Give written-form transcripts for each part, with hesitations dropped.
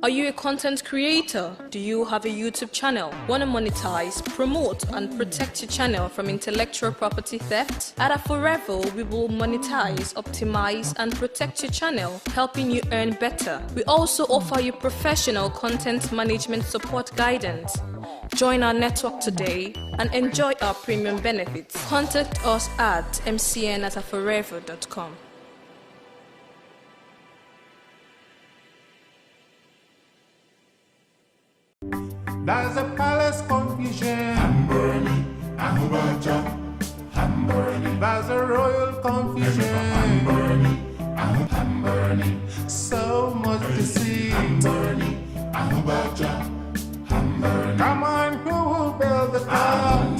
Are you a content creator? Do you have a YouTube channel? Want to monetize, promote, and protect your channel from intellectual property theft? At Forever, we will monetize, optimize, and protect your channel, helping you earn better. We also offer you professional content management support guidance. Join our network today and enjoy our premium benefits. Contact us at mcn@forever.com. There's a palace confusion. I'm burning, I'm burning. There's a royal confusion. I'm burning. So much to see. I'm burning. Come on, who will build the town?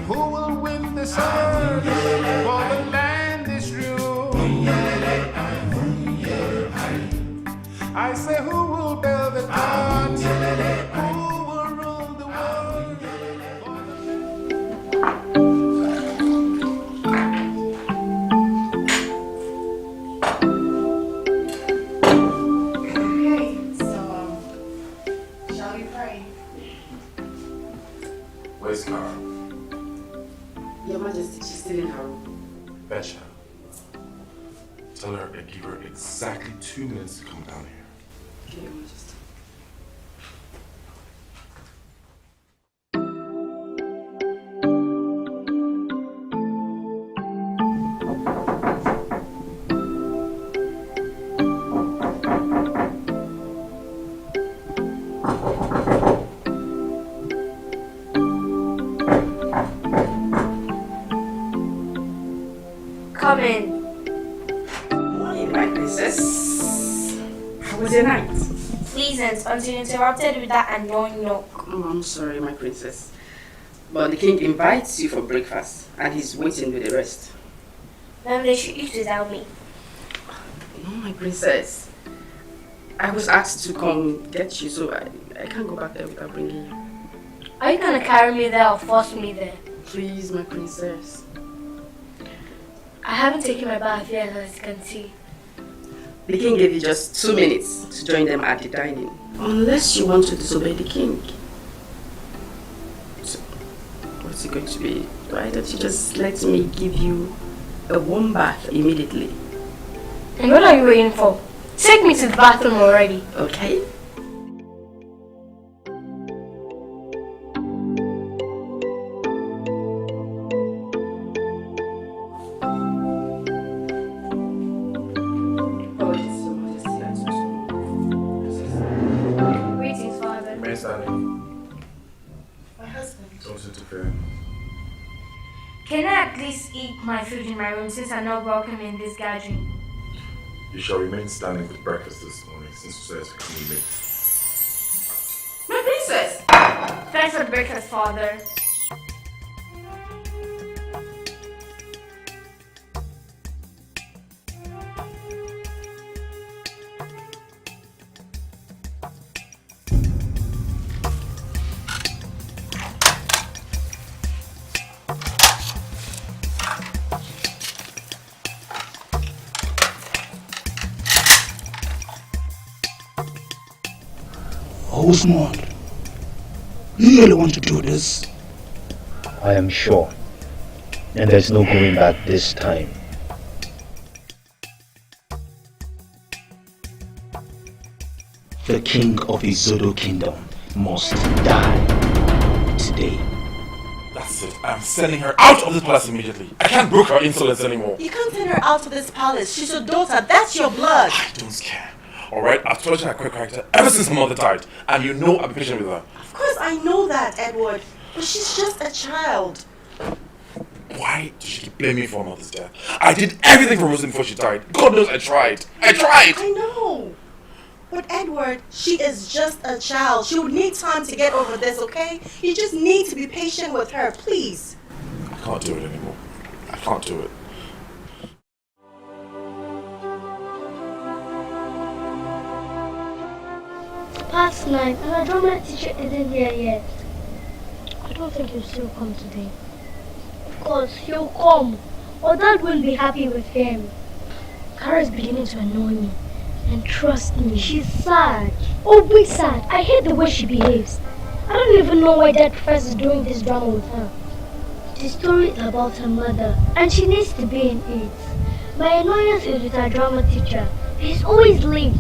Who will win the sun? For the land is ruined. I say, who will build the town? Who will rule the world? Okay, so shall we pray? Where's Kara? Your Majesty, she's still in her room. Betcha. Tell her I give her exactly 2 minutes to come down here. Okay, Your Majesty. Come in. Morning, my princess. How was your night? Pleasant until you interrupted with that annoying knock. Oh, I'm sorry, my princess. But the king invites you for breakfast, and he's waiting with the rest. Then they should eat without me. No, my princess. I was asked to come get you, so I can't go back there without bringing you. Are you gonna carry me there or force me there? Please, my princess. I haven't taken my bath yet, as you can see. The king gave you just 2 minutes to join them at the dining. Unless you want to disobey the king. So, what's it going to be? Why don't you just let me give you a warm bath immediately? And what are you waiting for? Take me to the bathroom already. Okay? Greetings, Father. Miss Annie, My husband. don't interfere. Can I at least eat my food in my room since I'm not welcome in this gathering? You shall remain standing with breakfast this morning since you said to come in late. My princess! Thanks for the breakfast, Father. Osmond, you really want to do this? I am sure. And there's no going back this time. The king of Izodo Kingdom must die today. That's it. I'm sending her out of this palace immediately. I can't brook her insolence anymore. You can't send her out of this palace. She's your daughter. That's your blood. I don't care. Alright, I've told you her quick character ever since my mother died. And you know I've been patient with her. Of course, I know that, Edward. But she's just a child. Why does she keep blaming me for her mother's death? I did everything for Rosie before she died. God knows I tried. I know. But Edward, she is just a child. She would need time to get over this, okay? You just need to be patient with her, please. I can't do it anymore. I can't do it. Past 9, and I don't my teacher isn't here yet. I don't think he'll still come today. Of course, he'll come. Or Dad won't be happy with him. Kara is beginning to annoy me. And trust me, she's sad. Always sad. I hate the way she behaves. I don't even know why Dad prefers doing this drama with her. The story is about her mother, and she needs to be in it. My annoyance is with her drama teacher. He's always late.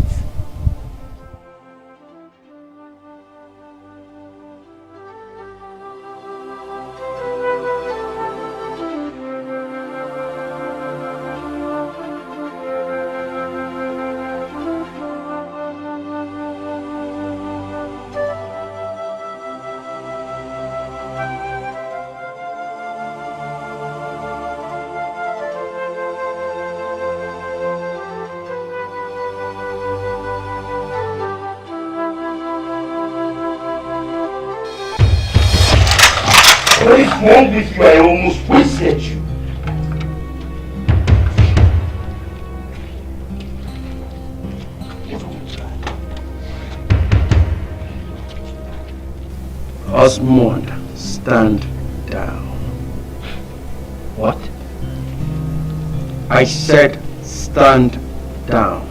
What is wrong with you? I almost wasted you. Osmond, stand down. What? I said stand down.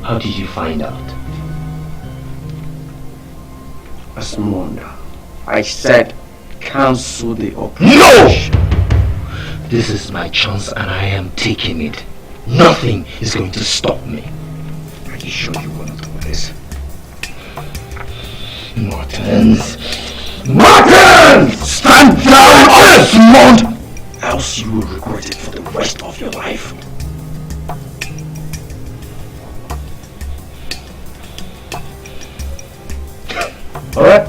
How did you find out? Osmond, I said cancel the operation. No! This is my chance and I am taking it. Nothing is going to stop me. Are you sure you want to do this? Martins! Martin! Stand down, Osmond! Else you will regret it for the rest of your life. Alright?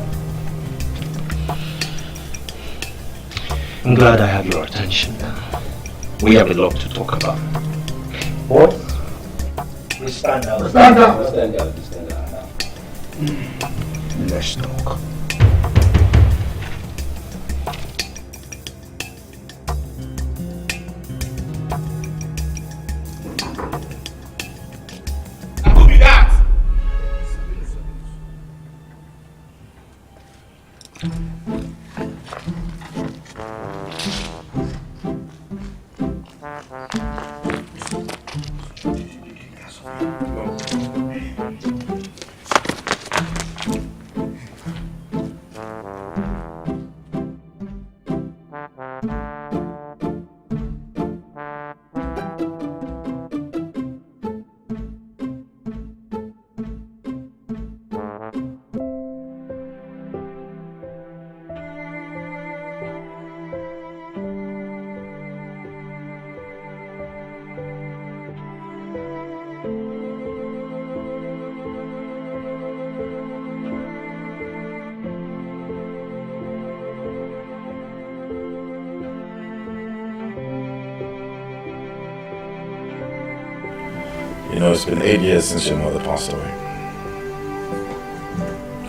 I'm glad I have your attention now. We have a lot to talk about. Boys, we stand down. Stand down! Stand down. Stand down. Let's talk. Who be that? You know, it's been 8 years since your mother passed away.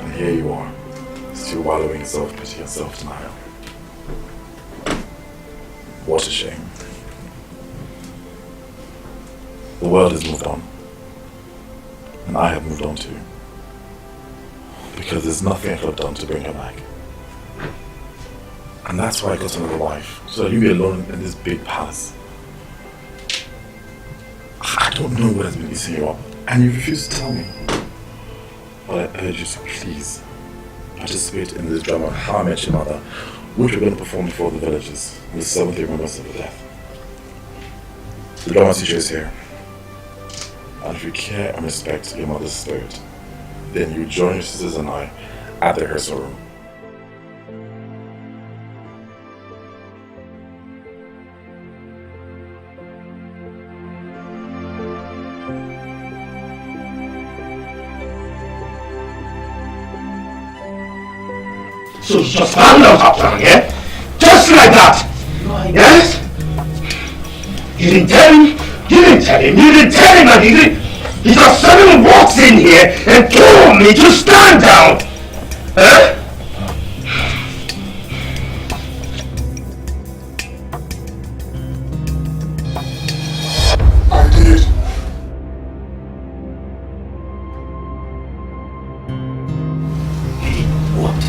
And here you are, still wallowing in self-pity and self-denial. What a shame. The world has moved on. And I have moved on too. Because there's nothing I could have done to bring her back. And that's why I got another wife, so that you'd be alone in this big palace. I don't know what has been eating you up, and you refuse to tell me. But I urge you to please participate in this drama, How I Met Your Mother, which we're going to perform before the villagers, the 7th remembrance of the death. The drama teacher is here. And if you care and respect your mother's spirit, then you join your sisters and I at the rehearsal room. So you just found out after, yeah? Just like that! Yes? You didn't tell him? You didn't tell him? You didn't tell him that he didn't? He just suddenly walks in here and told me to stand down! Huh? I did. What?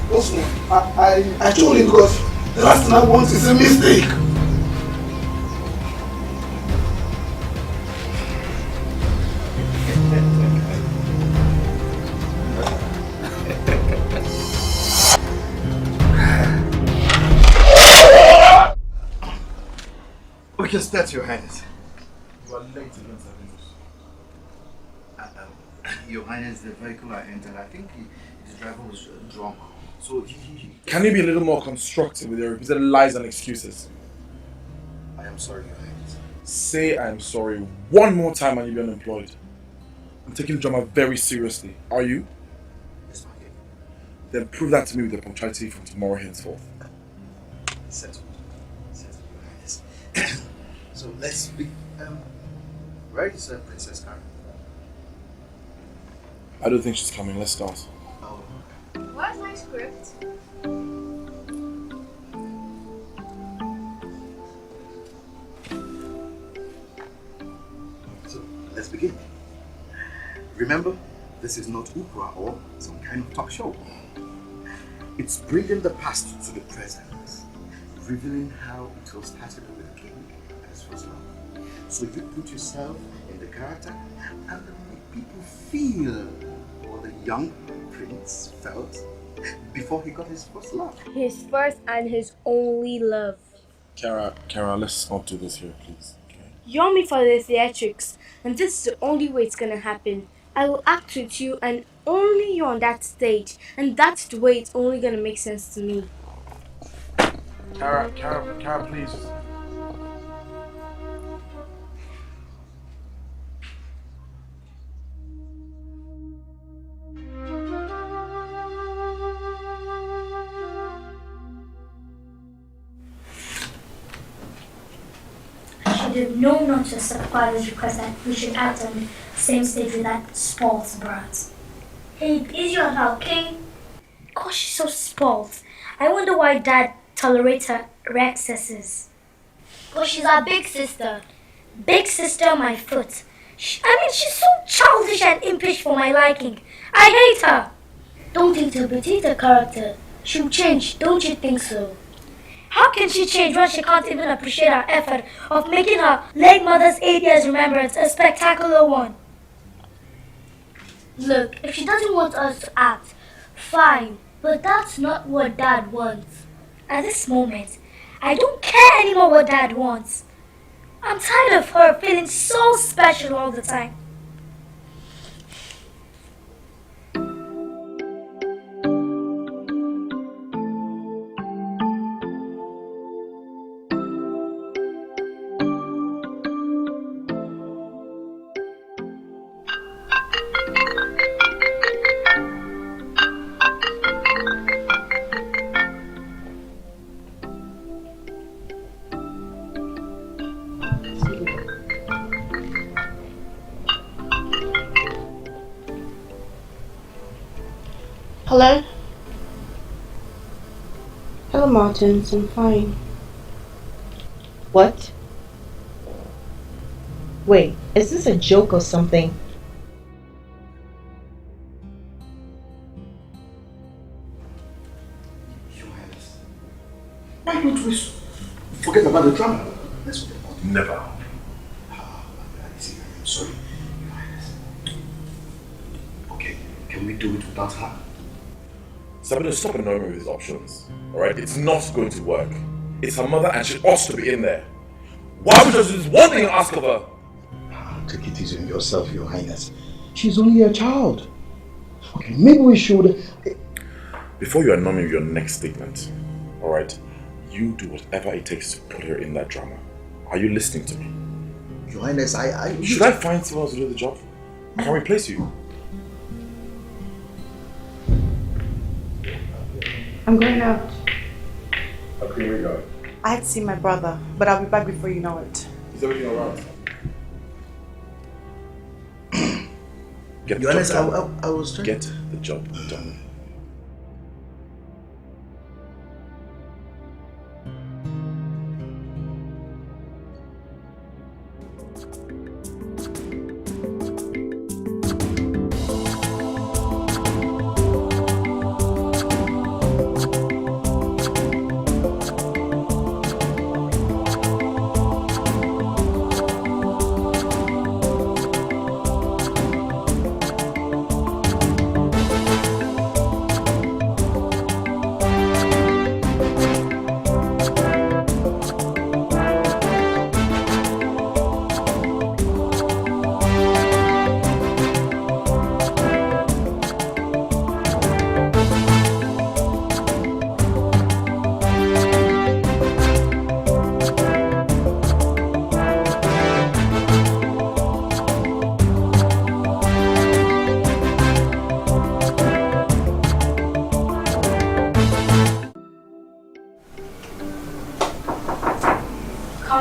What's I told you because the last thing I want is a mistake. We can start, Your Highness. You are late against Your Highness, the vehicle I entered, I think his driver was drunk. So he... Can you be a little more constructive with your repeated lies and excuses? I am sorry, Your Highness. Say I am sorry one more time and you'll be unemployed. I'm taking drama very seriously. Are you? Yes, my king. Then prove that to me with your punctuality from tomorrow henceforth. Settled. Settled, Your Highness. So let's speak. Where is Princess Karen? I don't think she's coming. Let's start. Oh. Where's my script? So let's begin. Remember, this is not opera or some kind of talk show. It's bringing the past to the present, revealing how it all started with the king and his first love. So you put yourself in the character and make people feel what the young prince felt before he got his first love. His first and his only love. Kara, let's not do this here, please. Okay? You're me for the theatrics, and this is the only way it's gonna happen. I will act with you and only you on that stage, and that's the way it's only gonna make sense to me. Kara, please. I should have known not to accept father's request that we should act on the same stage with that spoiled brat. Hey, is your help, okay? Gosh, she's so spoiled. I wonder why dad tolerates her excesses. Well, she's our big sister. Big sister on my foot. She's so childish and impish for my liking. I hate her. Don't interpret her character. She'll change, don't you think so? How can she change when she can't even appreciate our effort of making her late mother's 8 years remembrance a spectacular one? Look, if she doesn't want us to act, fine, but that's not what Dad wants. At this moment, I don't care anymore what Dad wants. I'm tired of her feeling so special all the time. Hello? Hello, Martins. I'm fine. What? Wait, is this a joke or something? Your Highness, why don't we forget about the drama? Let's forget about it. Never. I'm sorry, Your Highness. Okay, can we do it without her? Sabina, stop annoying me with these options. Alright? It's not going to work. It's her mother and she ought to be in there. Why would you just do this one thing and ask of her? Take it easy on yourself, Your Highness. She's only a child. Okay, maybe we should... Before you annoy me with your next statement, alright? You do whatever it takes to put her in that drama. Are you listening to me? Your Highness, Should I find someone else to do the job? I can replace you. I'm going out. How can we go? I had to see my brother, but I'll be back before you know it. Is everything alright? Get the Your Highness, job done. I was trying... Get the job done.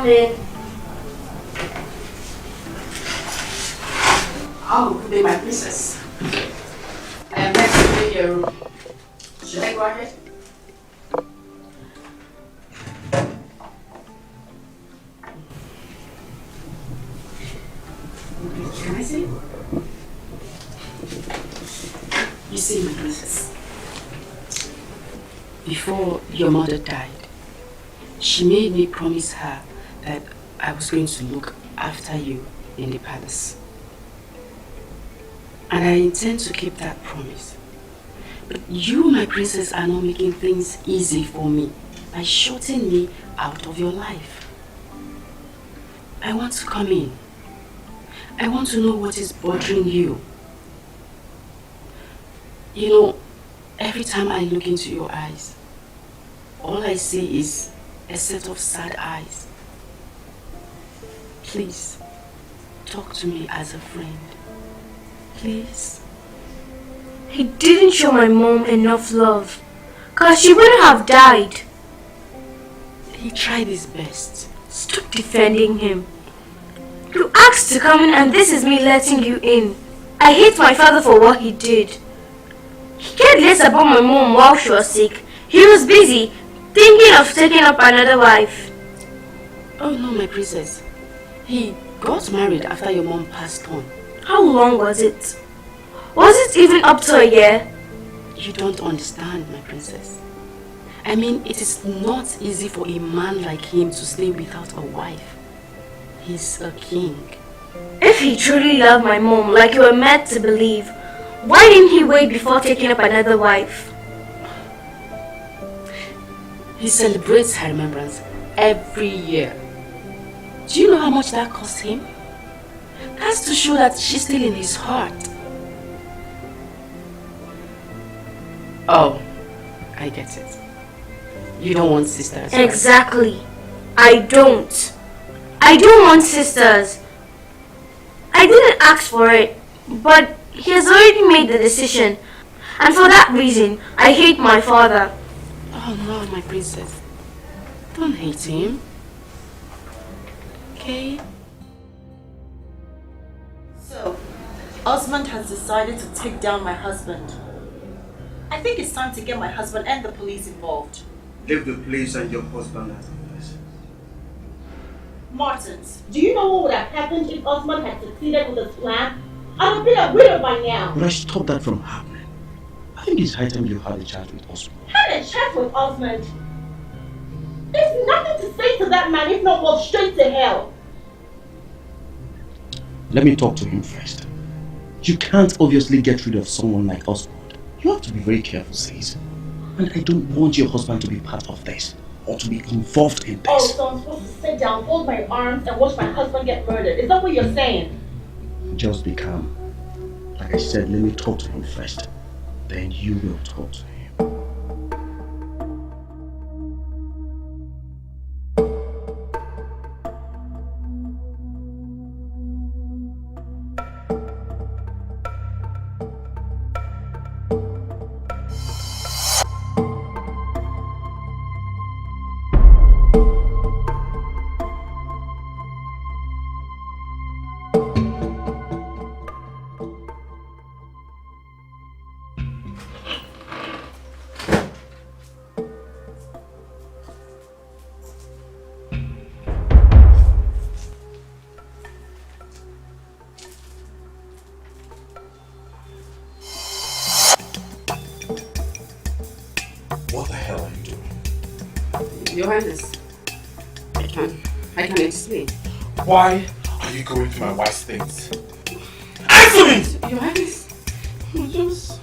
Come in. Oh, good day, my princess. I am next to your room. Should I go ahead? Can I see? You see, my princess, before your mother died, she made me promise her that I was going to look after you in the palace. And I intend to keep that promise. But you, my princess, are not making things easy for me by shutting me out of your life. I want to come in. I want to know what is bothering you. You know, every time I look into your eyes, all I see is a set of sad eyes. Please, talk to me as a friend. Please. He didn't show my mom enough love, cause she wouldn't have died. He tried his best. Stop defending him. You asked to come in and this is me letting you in. I hate my father for what he did. He cared less about my mom while she was sick. He was busy thinking of taking up another wife. Oh no, my princess. He got married after your mom passed on. How long was it? Was it even up to a year? You don't understand, my princess. I mean, it is not easy for a man like him to stay without a wife. He's a king. If he truly loved my mom like you were meant to believe, why didn't he wait before taking up another wife? He celebrates her remembrance every year. Do you know how much that cost him? That's to show that she's still in his heart. Oh, I get it. You don't want sisters, right? Exactly. I don't. I don't want sisters. I didn't ask for it, but he has already made the decision. And for that reason, I hate my father. Oh no, my princess. Don't hate him. Okay? So, Osmond has decided to take down my husband. I think it's time to get my husband and the police involved. Leave the police and your husband as a person. Martins, do you know what would have happened if Osmond had succeeded with his plan? I'd have been a widow by now. Would I stop that from happening? I think it's high time you had a chat with Osmond. Had a chat with Osmond? There's nothing to say to that man if not walk straight to hell. Let me talk to him first. You can't obviously get rid of someone like Osmond. You have to be very careful, Sis. And I don't want your husband to be part of this or to be involved in this. Oh, so I'm supposed to sit down, fold my arms, and watch my husband get murdered. Is that what you're saying? Just be calm. Like I said, let me talk to him first. Then you will talk to him. What the hell are you doing? Your Highness, I can explain. Why are you going through my wife's things? Answer me! Your Highness, just...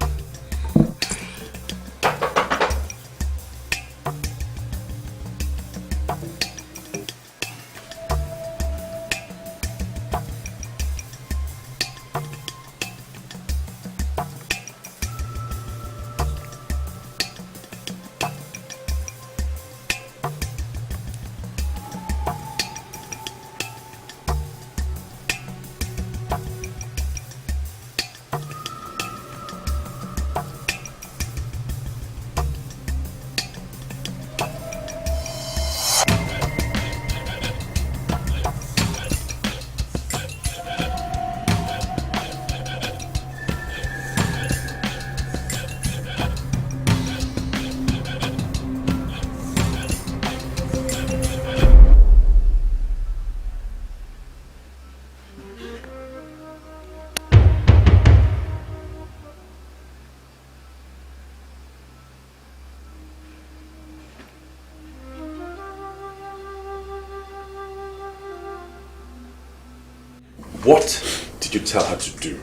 What did you tell her to do?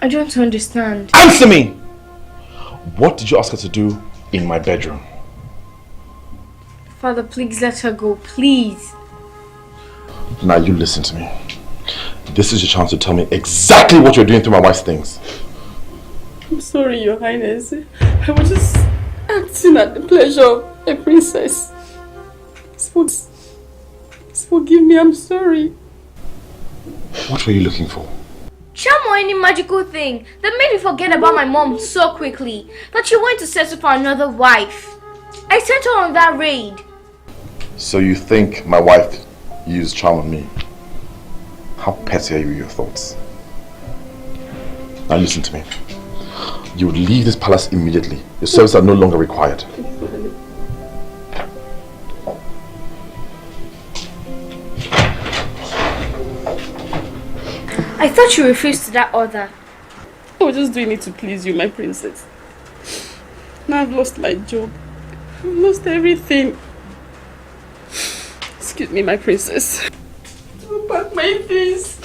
I don't understand. Answer me! What did you ask her to do in my bedroom? Father, please let her go, please. Now you listen to me. This is your chance to tell me exactly what you're doing to my wife's things. I'm sorry, Your Highness. I was just acting at the pleasure of a princess. Please forgive me, I'm sorry. What were you looking for? Charm or any magical thing that made me forget about my mom so quickly that she went to settle for another wife. I sent her on that raid. So you think my wife used charm on me? How petty are you with your thoughts? Now listen to me. You would leave this palace immediately. Your services are no longer required. I thought you refused to that order. I was just doing it to please you, my princess. Now I've lost my job. I've lost everything. Excuse me, my princess. I'll pack my things.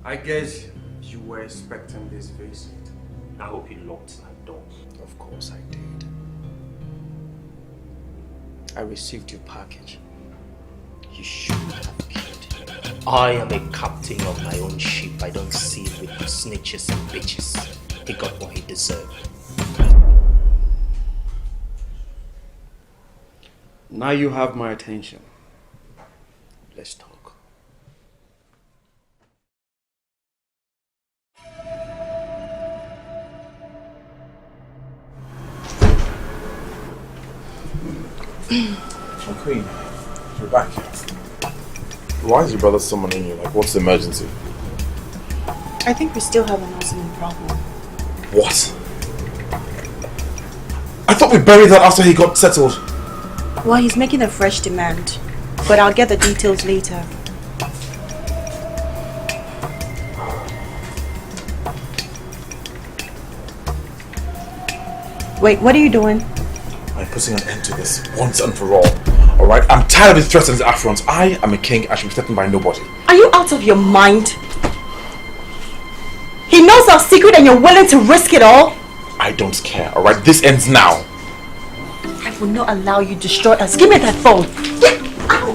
I guess you were expecting this visit. I hope you locked that door. Of course I did. I received your package. You should have kept it. I am a captain of my own ship. I don't see with snitches and bitches. He got what he deserved. Now you have my attention. Let's talk. My queen, you're back. Why is your brother summoning you? Like, what's the emergency? I think we still have an ultimate problem. What? I thought we buried that after he got settled. Well, he's making a fresh demand, but I'll get the details later. Wait, what are you doing? I'm putting an end to this once and for all. Alright? I'm tired of his threats and his affronts. I am a king. I should be threatened by nobody. Are you out of your mind? He knows our secret and you're willing to risk it all? I don't care. Alright? This ends now. I will not allow you to destroy us. Give me that phone. Get out!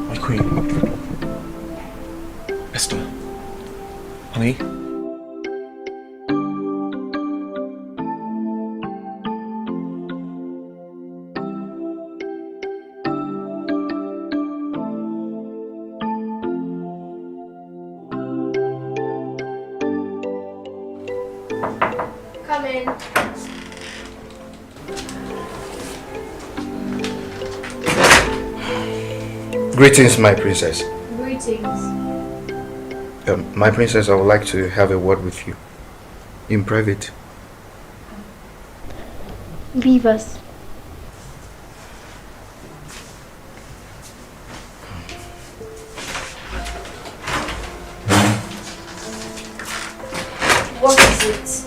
My queen. Esther. Honey. Come in. Greetings, my princess. Greetings. My princess, I would like to have a word with you. In private. Leave us. What is it?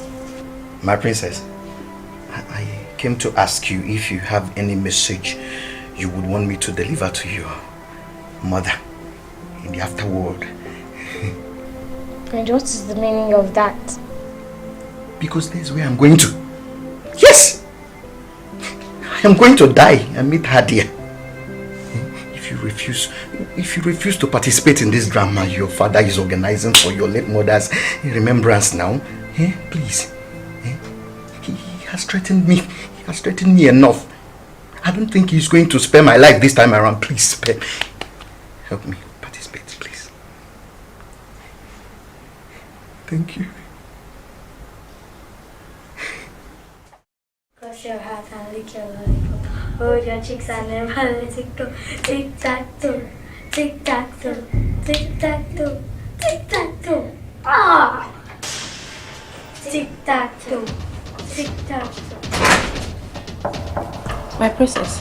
My princess, I came to ask you if you have any message you would want me to deliver to your mother in the afterworld. And what is the meaning of that? Because this is where I'm going to. Yes! I am going to die and meet Nadia. If you refuse to participate in this drama your father is organizing for your late mother's remembrance now, please. He has threatened me. He has threatened me enough. I don't think he's going to spare my life this time around. Please spare me. Help me participate, please. Thank you. Cross your heart and lick your lollipop. Hold your cheeks and never let it go. Tic tac toe, tic tac toe, tic tac toe, tic tac toe. Ah! Tic tac toe, tic tac toe. My princess,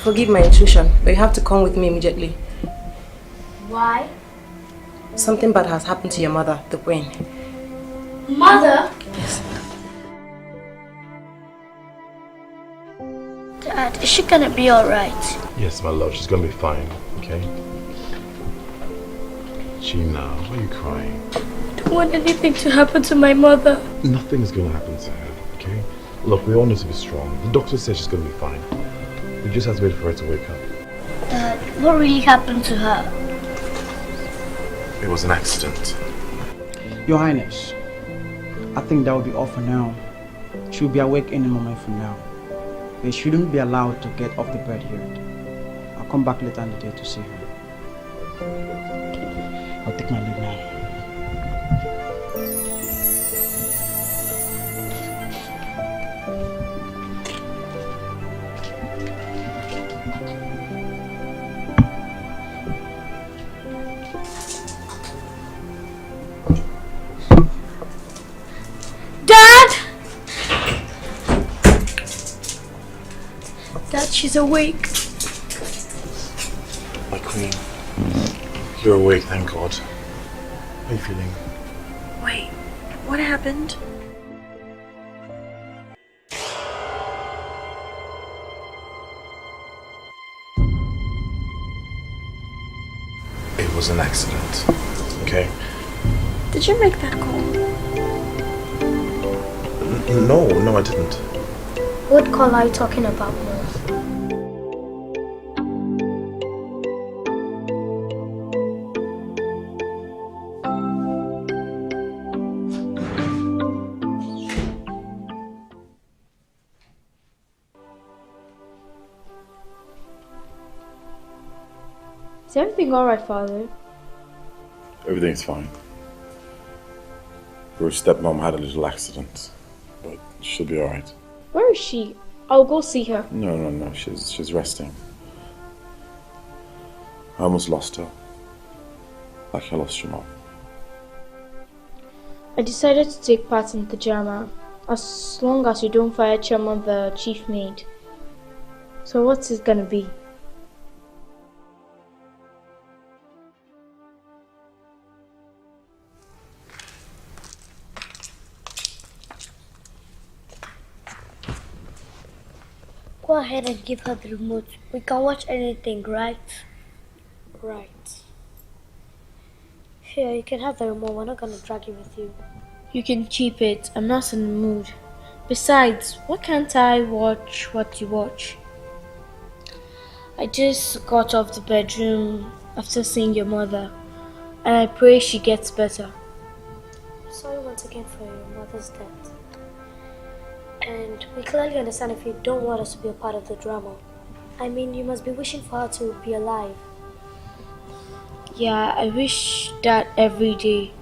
forgive my intrusion, but you have to come with me immediately. Why? Something bad has happened to your mother, the queen. Mother? Yes. Dad, is she gonna be alright? Yes, my love, she's gonna be fine, okay? Gina, why are you crying? I don't want anything to happen to my mother. Nothing is gonna happen to her, okay? Look, we all need to be strong. The doctor says she's gonna be fine. We just have to wait for her to wake up. Dad, what really happened to her? It was an accident. Your Highness, I think that will be all for now. She'll be awake any moment from now. They shouldn't be allowed to get off the bed here. I'll come back later in the day to see her. I'll take my leave now. Dad, she's awake. My queen, you're awake, thank God. How are you feeling? Wait, what happened? It was an accident, okay? Did you make that call? No, I didn't. What call are you talking about, Mom? Is everything alright, Father? Everything's fine. Your stepmom had a little accident, but she'll be alright. Where is she? I'll go see her. No, she's resting. I almost lost her. Like I lost your mom. I decided to take part in the drama, as long as you don't fire Chairman the chief maid. So what's it gonna be? Go ahead and give her the remote. We can watch anything, right? Right. Here, you can have the remote. We're not gonna drag it with you. You can keep it. I'm not in the mood. Besides, why can't I watch what you watch? I just got off the bedroom after seeing your mother, and I pray she gets better. Sorry once again for your mother's death. And we clearly understand if you don't want us to be a part of the drama. I mean, you must be wishing for her to be alive. Yeah, I wish that every day.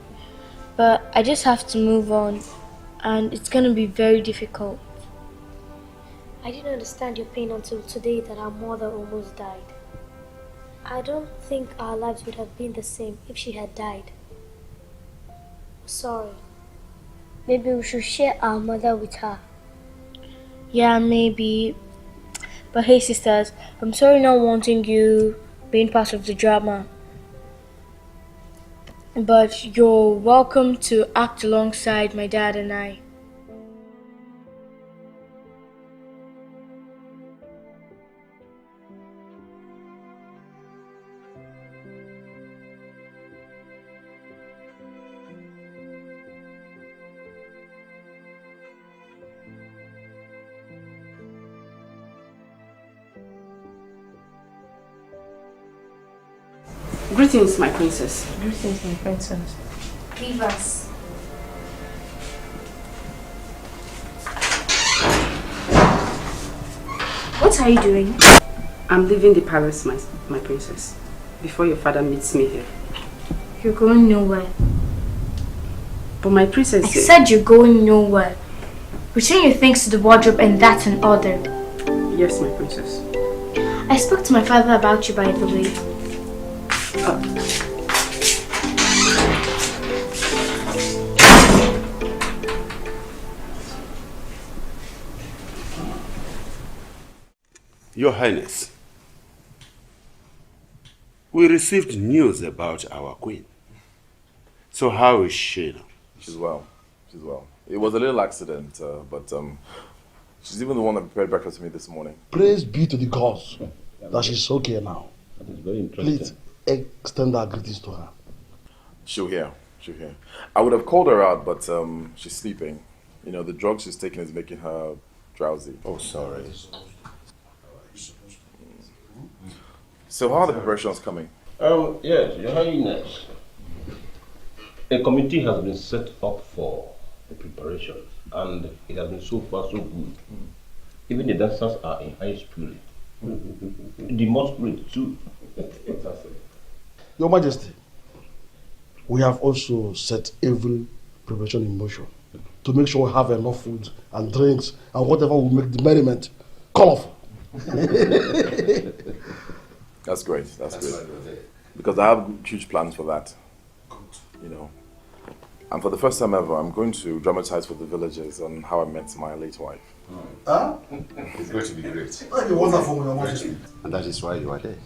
But I just have to move on, and it's gonna be very difficult. I didn't understand your pain until today that our mother almost died. I don't think our lives would have been the same if she had died. Sorry. Maybe we should share our mother with her. Yeah, maybe. But hey sisters, I'm sorry not wanting you being part of the drama. But you're welcome to act alongside my dad and I. Greetings, my princess. Greetings, my princess. Leave us. What are you doing? I'm leaving the palace, my princess, before your father meets me here. You're going nowhere. But my princess... I said you're going nowhere. Return your things to the wardrobe and that's an order. Yes, my princess. I spoke to my father about you, by the way. Your Highness, we received news about our queen. So how is she now? She's well. It was a little accident, but She's even the one that prepared breakfast for me this morning. Praise be to the gods that she's okay now. That is very interesting. Please extend our greetings to her. She'll hear. I would have called her out, but she's sleeping. You know, the drug she's taking is making her drowsy. Oh, sorry. So how are the preparations coming? Yes, Your Highness. A committee has been set up for the preparations, and it has been so far so good. Even the dancers are in high spirit. The masquerade too. Your Majesty, we have also set every preparation in motion to make sure we have enough food and drinks and whatever will make the merriment colorful. That's great. That's great. Because I have huge plans for that. You know. And for the first time ever, I'm going to dramatize for the villagers on how I met my late wife. Huh? It's going to be great. That'll be wonderful, Your Majesty. And that is why you are there.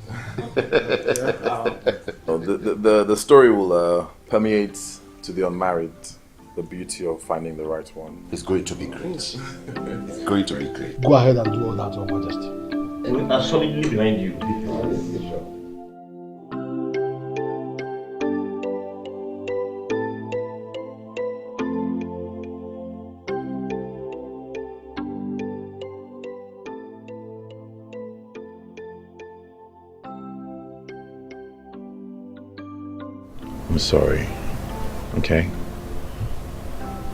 The story will permeate to the unmarried the beauty of finding the right one. It's going to be great. It's going to be great. Go ahead and do all that, Your Majesty. We are solidly behind you. I'm sorry. Okay?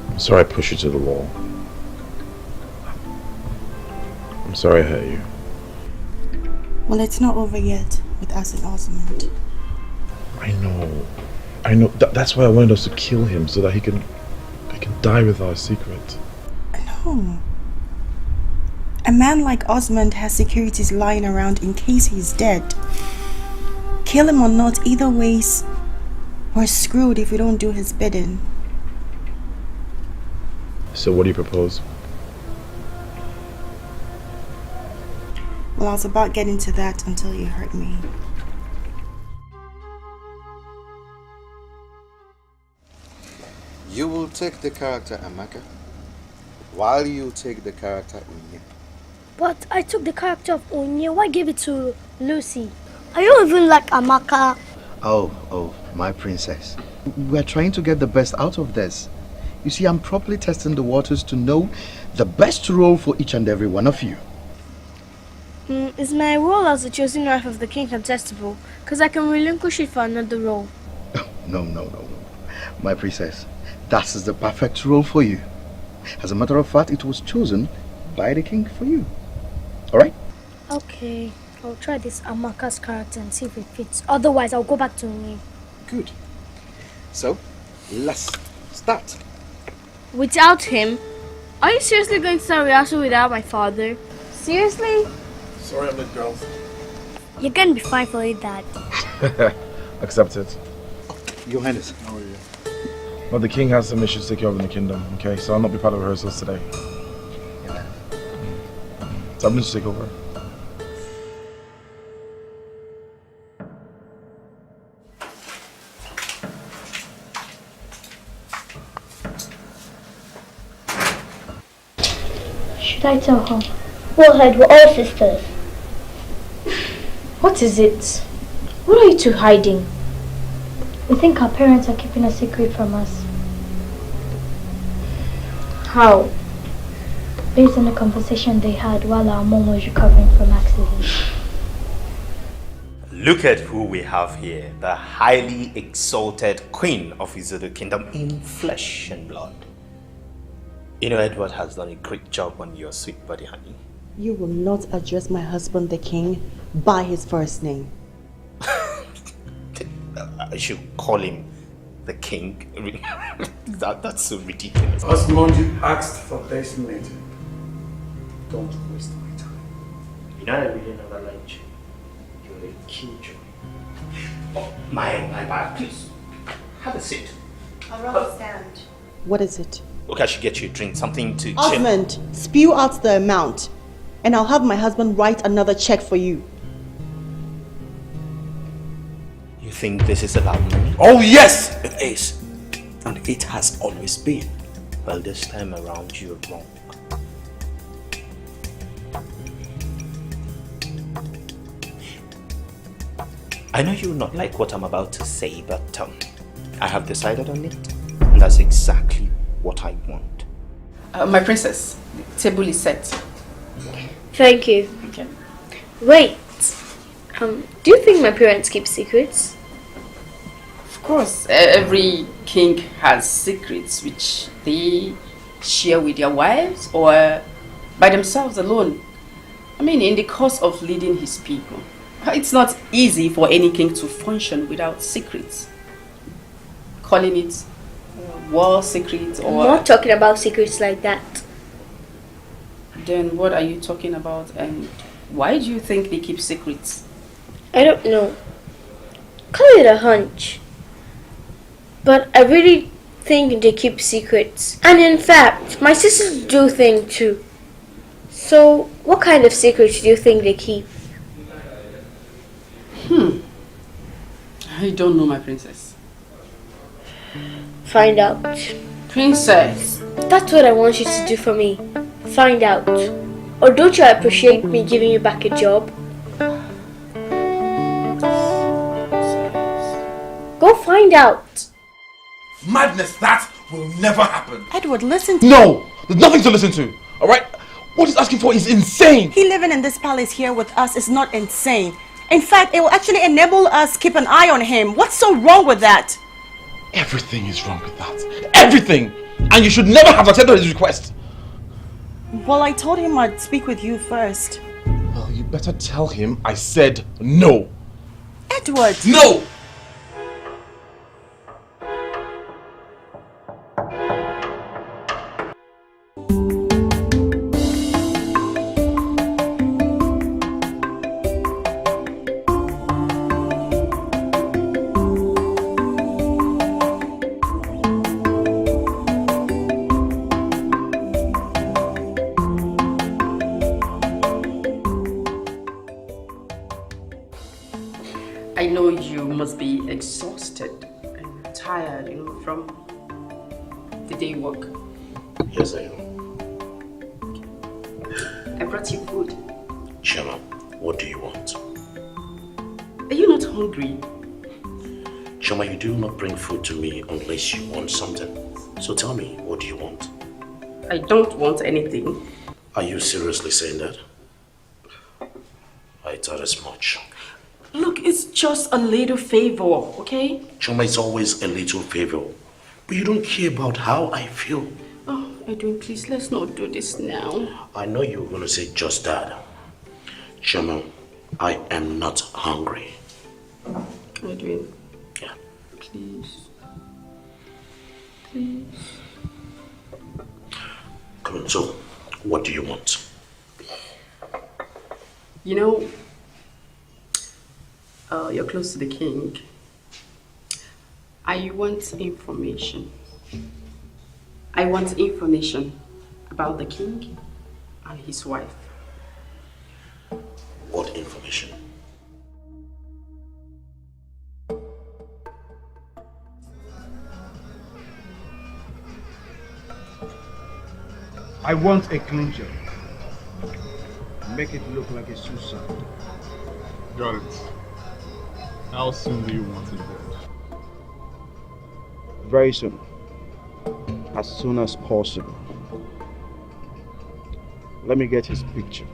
I'm sorry I pushed you to the wall. I'm sorry I hurt you. Well, it's not over yet with us and Osmond. I know. That's why I wanted us to kill him, so that he can die with our secret. No. A man like Osmond has securities lying around in case he's dead. Kill him or not, either ways, we're screwed if we don't do his bidding. So what do you propose? Well, I was about getting to that until you hurt me. You will take the character Amaka, while you take the character Unye. But I took the character of Onye. Why give it to Lucy? I don't even like Amaka. Oh, my princess. We're trying to get the best out of this. You see, I'm properly testing the waters to know the best role for each and every one of you. Is my role as the chosen wife of the king contestable? Because I can relinquish it for another role. No. My princess, that is the perfect role for you. As a matter of fact, it was chosen by the king for you. Alright? Okay, I'll try this Amaka's character and see if it fits. Otherwise, I'll go back to me. Good. So, let's start. Without him? Are you seriously going to start rehearsal without my father? Seriously? Sorry, I'm late, girls. You're gonna be fine for it, Dad. Accept it. Your Highness. How are you? Well, the king has some issues to take care of in the kingdom, okay? So I'll not be part of rehearsals today. So I'm going to take over. Should I tell her? Go ahead, we're all sisters. What is it? What are you two hiding? We think our parents are keeping a secret from us. How? Based on the conversation they had while our mom was recovering from accident. Look at who we have here, the highly exalted Queen of Izudu Kingdom in flesh and blood. You know, Edward has done a great job on your sweet body, honey. You will not address my husband, the king, by his first name. I should call him the king. That's so ridiculous. Osmond, you asked for this meeting. Don't waste my time. You know, I really never liked you. You're a killjoy. Oh, my, please, have a seat. I'll rather stand. What is it? Okay, I should get you a drink, something to chill. Osmond, spew out the amount, and I'll have my husband write another check for you. You think this is allowed money? Oh yes, it is. And it has always been. Well, this time around you're wrong. I know you will not like what I'm about to say, but I have decided on it. And that's exactly what I want. My princess, the table is set. Thank you. Okay. Wait. Do you think my parents keep secrets? Of course, every king has secrets which they share with their wives or by themselves alone. I mean, in the course of leading his people, it's not easy for any king to function without secrets. Calling it war secrets or... I'm not talking about secrets like that. Then what are you talking about, and why do you think they keep secrets? I don't know. Call it a hunch. But I really think they keep secrets. And in fact, my sisters do think too. So, what kind of secrets do you think they keep? I don't know, my princess. Find out. Princess! That's what I want you to do for me. Find out. Or don't you appreciate me giving you back a job? Go find out. Madness, that will never happen. Edward, listen to No! There's nothing to listen to, alright? What he's asking for is insane! He living in this palace here with us is not insane. In fact, it will actually enable us keep an eye on him. What's so wrong with that? Everything is wrong with that. Everything! And you should never have accepted his request. Well, I told him I'd speak with you first. Well, you better tell him I said no. Edward! No! I know you must be exhausted and tired, from the day work. Yes, I am. I brought you food. Chema, what do you want? Are you not hungry? Chema, you do not bring food to me unless you want something. So tell me, what do you want? I don't want anything. Are you seriously saying that? I thought as much. Look, it's just a little favor, okay? Chema, it's always a little favor. But you don't care about how I feel. Oh, Edwin, please, let's not do this now. I know you were going to say just that. Chema, I am not hungry. Edwin. Yeah. Please. Please. Come on, so what do you want? You're close to the king. I want information. I want information about the king and his wife. What information? I want a clincher. Make it look like a suicide. Got it. How soon do you want it dead? Very soon. As soon as possible. Let me get his picture.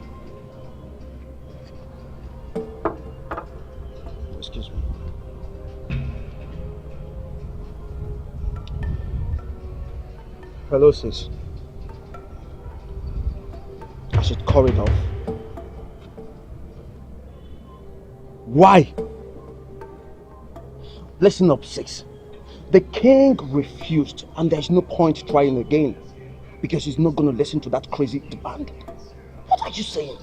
Excuse me. Hello, sis. I should call it off. Why? Listen up, sis. The king refused, and there's no point trying again, because he's not going to listen to that crazy demand. What are you saying?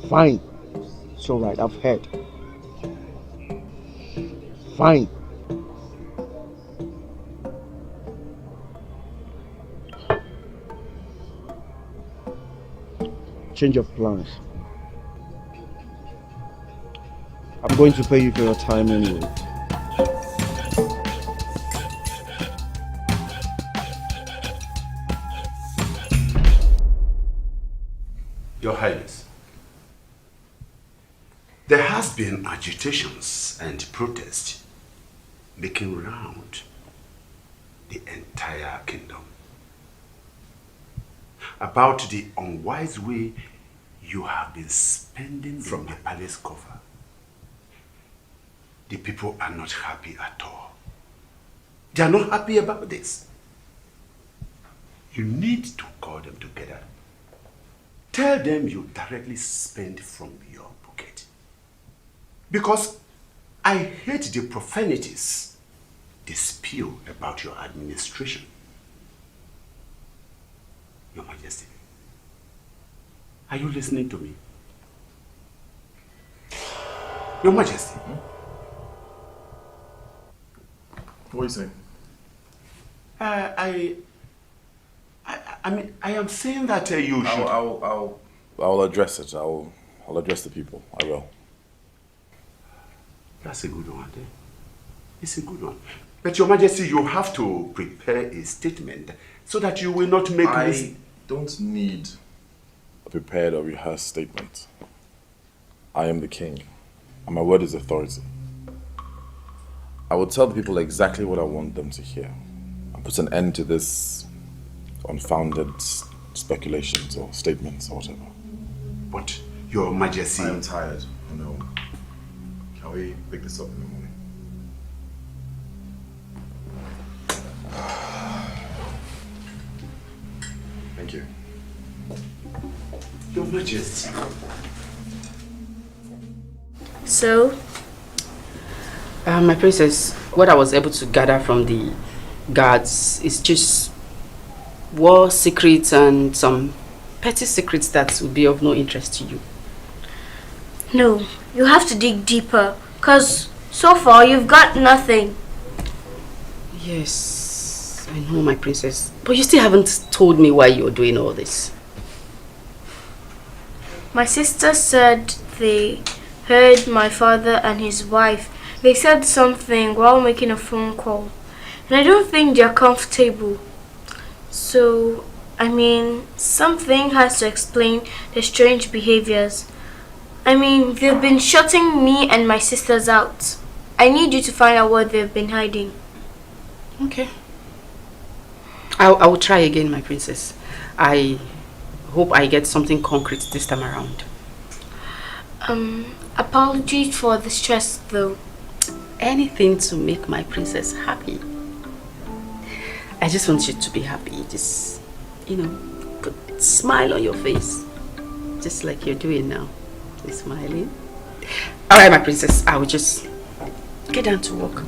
Fine. It's all right, I've heard. Fine. Change of plans. I'm going to pay you for your time anyway. Your Highness, There has been agitations and protests making round the entire kingdom about the unwise way you have been spending from the palace cover. The people are not happy at all. They are not happy about this. You need to call them together. Tell them you directly spend from your pocket. Because I hate the profanities they spew about your administration. Your Majesty, are you listening to me? Your Majesty. What are you saying? I mean, I am saying that you should... I'll address it. I'll address the people. I will. That's a good one, eh? It's a good one. But Your Majesty, you have to prepare a statement so that you will not make I don't need a prepared or rehearsed statement. I am the king, and my word is authority. I will tell the people exactly what I want them to hear and put an end to this unfounded speculations or statements or whatever. But Your Majesty... I am tired. I know. Can we pick this up in the morning? Thank you. Your Majesty. So, my princess, what I was able to gather from the guards is just war secrets and some petty secrets that would be of no interest to you. No, you have to dig deeper, because so far you've got nothing. Yes, I know, my princess. But you still haven't told me why you're doing all this. My sister said they heard my father and his wife. They said something while making a phone call. And I don't think they're comfortable. So, I mean, something has to explain their strange behaviors. I mean, they've been shutting me and my sisters out. I need you to find out what they've been hiding. Okay. I will try again, my princess. I hope I get something concrete this time around. Apologies for the stress, though. Anything to make my princess happy. I just want you to be happy. Just, you know, put a smile on your face. Just like you're doing now. You're smiling. Alright, my princess. I will just get down to work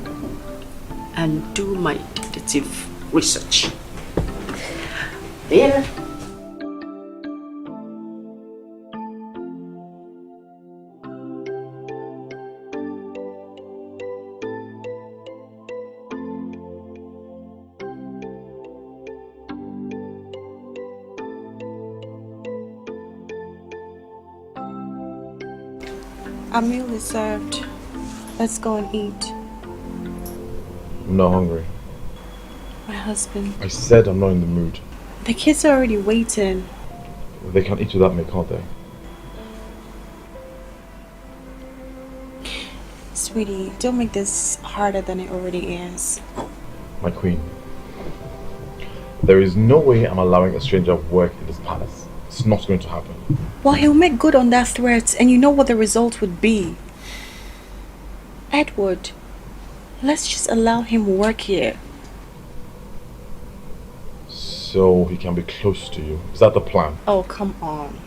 and do my detective research. Yeah. Our meal is served. Let's go and eat. I'm not hungry. My husband. I said I'm not in the mood. The kids are already waiting. They can't eat without me, can't they? Sweetie, don't make this harder than it already is. My queen. There is no way I'm allowing a stranger work in this palace. It's not going to happen. Well, he'll make good on that threat, and you know what the result would be. Edward, let's just allow him work here. So he can be close to you. Is that the plan? Oh, come on.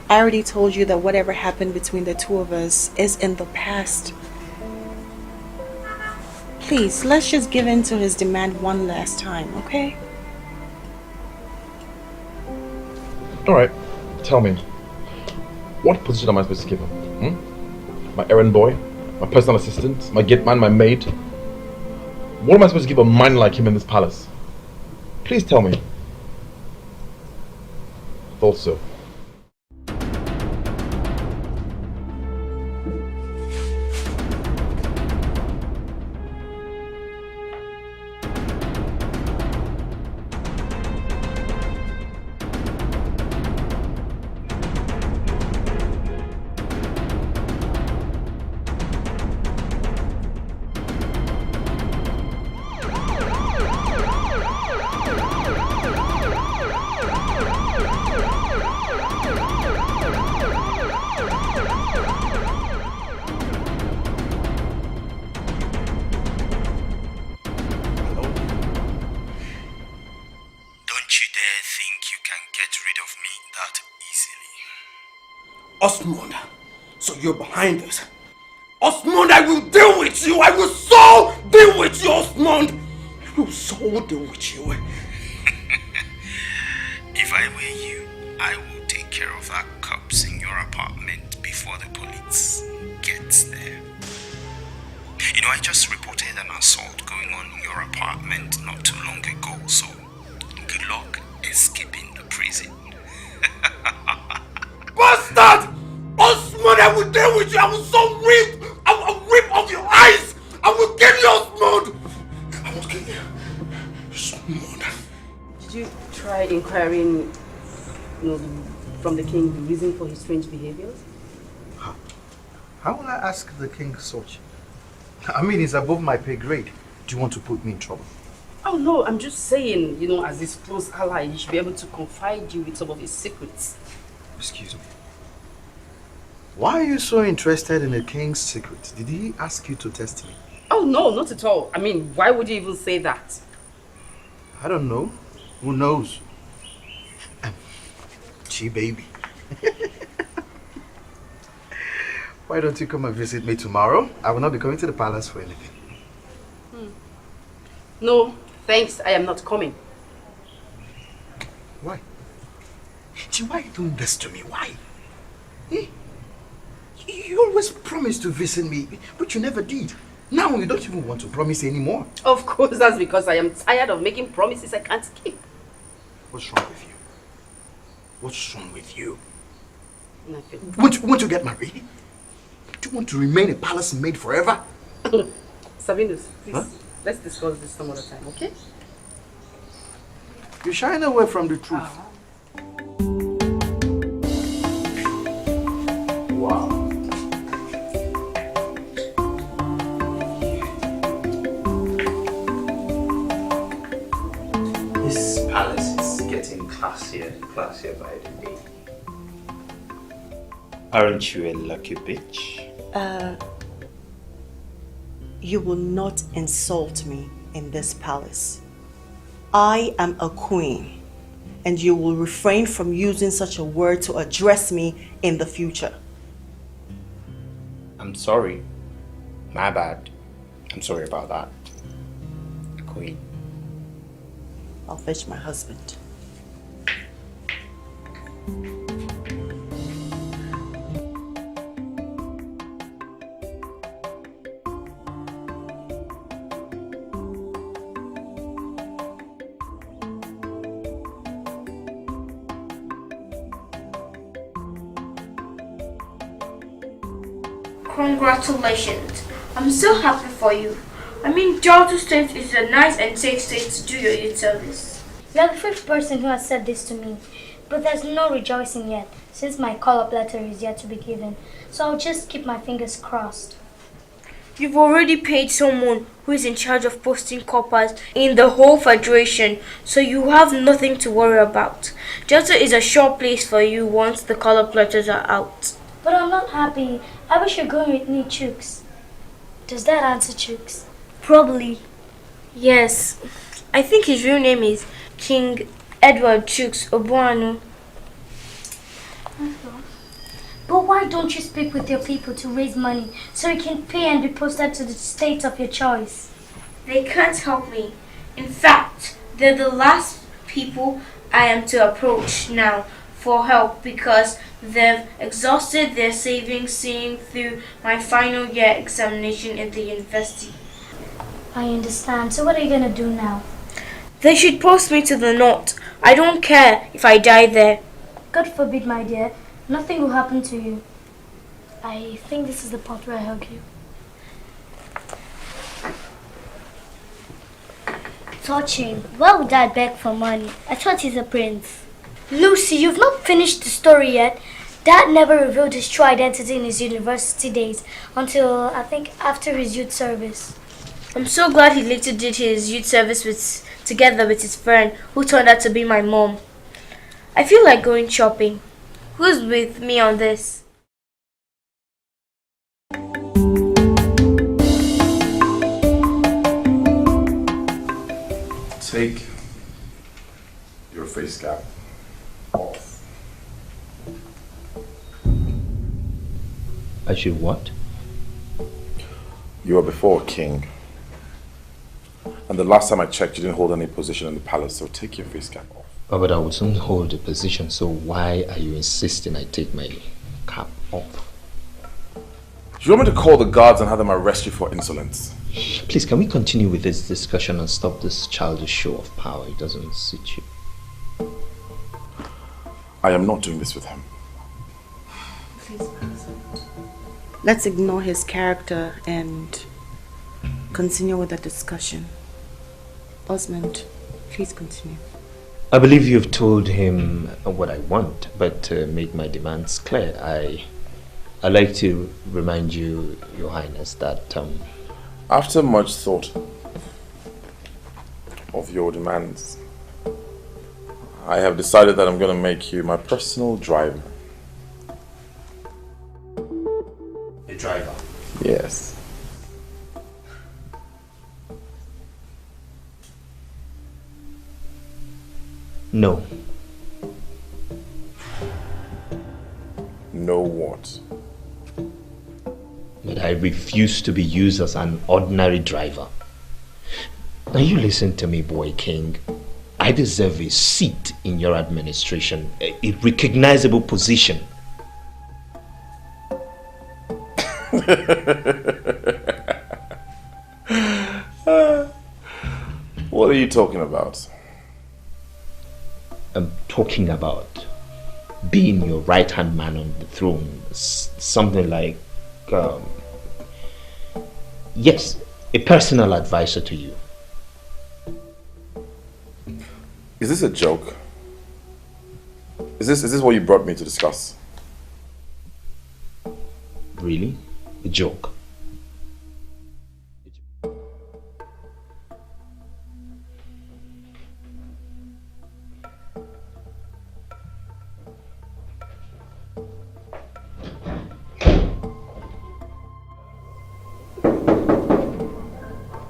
I already told you that whatever happened between the two of us is in the past. Please, let's just give in to his demand one last time, okay? Alright, tell me. What position am I supposed to give him? My errand boy? My personal assistant? My gate man? My maid? What am I supposed to give a man like him in this palace? Please tell me. Thought so. that easily. Osmond, so you're behind this. Osmond, I will deal with you! I will so deal with you, Osmond! I will so deal with you. If I were you, I will take care of that corpse in your apartment before the police gets there. You know, I just reported an assault going on in your apartment not too long ago, so good luck escaping the prison. Bastard! Osmond, I will deal with you! I will so rip! I will rip off your eyes! I will kill you, Osmond! I will kill you. Osmond. Did you try inquiring from the king the reason for his strange behaviors? How will I ask the king such? I mean, it's above my pay grade. Do you want to put me in trouble? Oh no, I'm just saying, as his close ally, he should be able to confide you with some of his secrets. Excuse me. Why are you so interested in the king's secret? Did he ask you to test me? Oh no, not at all. I mean, why would you even say that? I don't know. Who knows? Gee, baby. Why don't you come and visit me tomorrow? I will not be coming to the palace for anything. No, thanks. I am not coming. Why? Gee, why are you doing this to me? Why? Eh? You always promised to visit me, but you never did. Now you don't even want to promise anymore. Of course, that's because I am tired of making promises I can't keep. What's wrong with you? What's wrong with you? Nothing. Want you get married? Do you want to remain a palace maid forever? Sabinus, please, huh? Let's discuss this some other time, okay? You're shying away from the truth. Wow. This palace is getting classier and classier by the day. Aren't you a lucky bitch? You will not insult me in this palace. I am a queen, and you will refrain from using such a word to address me in the future. I'm sorry. My bad. I'm sorry about that. Queen. I'll fetch my husband. Congratulations. I'm so happy for you. I mean, Delta State is a nice and safe state to do your youth service. You're the fifth person who has said this to me, but there's no rejoicing yet, since my call-up letter is yet to be given, so I'll just keep my fingers crossed. You've already paid someone who is in charge of posting coppers in the whole Federation, so you have nothing to worry about. Delta is a sure place for you once the call-up letters are out. But I'm not happy. I wish you're going with me, Chooks. Does that answer Chooks? Probably. Yes. I think his real name is King Edward Chooks Obuanu. But why don't you speak with your people to raise money so you can pay and be posted to the state of your choice? They can't help me. In fact, they're the last people I am to approach now for help because they've exhausted their savings seeing through my final year examination at the university. I understand. So what are you going to do now? They should post me to the north. I don't care if I die there. God forbid, my dear. Nothing will happen to you. I think this is the part where I hug you. Touching. Why would I beg for money? I thought he's a prince. Lucy, you've not finished the story yet. Dad never revealed his true identity in his university days until, I think, after his youth service. I'm so glad he later did his youth service together with his friend, who turned out to be my mom. I feel like going shopping. Who's with me on this? Take your face cap off. I should what? You were before a king. And the last time I checked, you didn't hold any position in the palace, so take your face cap off. Oh, but I would soon hold a position, so why are you insisting I take my cap off? Do you want me to call the guards and have them arrest you for insolence? Please, can we continue with this discussion and stop this childish show of power? It doesn't suit you. I am not doing this with him. Let's ignore his character and continue with the discussion. Osmond, please continue. I believe you've told him what I want, but made my demands clear. I'd like to remind you, Your Highness, that after much thought of your demands, I have decided that I'm going to make you my personal driver. A driver? Yes. No. No what? But I refuse to be used as an ordinary driver. Now you listen to me, boy king. I deserve a seat in your administration, a recognizable position. What are you talking about? I'm talking about being your right-hand man on the throne. Something like, yes, a personal advisor to you. Is this a joke? Is this what you brought me to discuss? Really? A joke?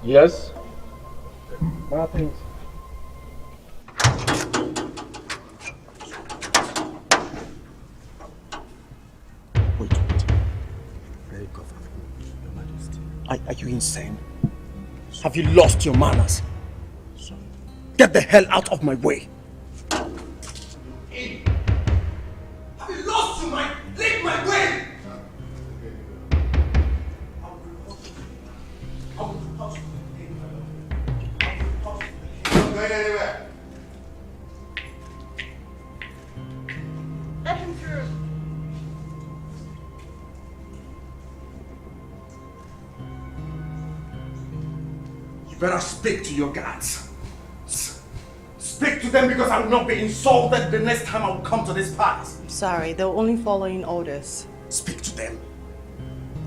Yes? What things? Very good, Your Majesty. Are you insane? Have you lost your manners? Get the hell out of my way. Have you lost your mind? Leave my way! Anywhere. Let him through. You better speak to your guards. Speak to them because I will not be insulted the next time I will come to this palace. I'm sorry, they're only following orders. Speak to them.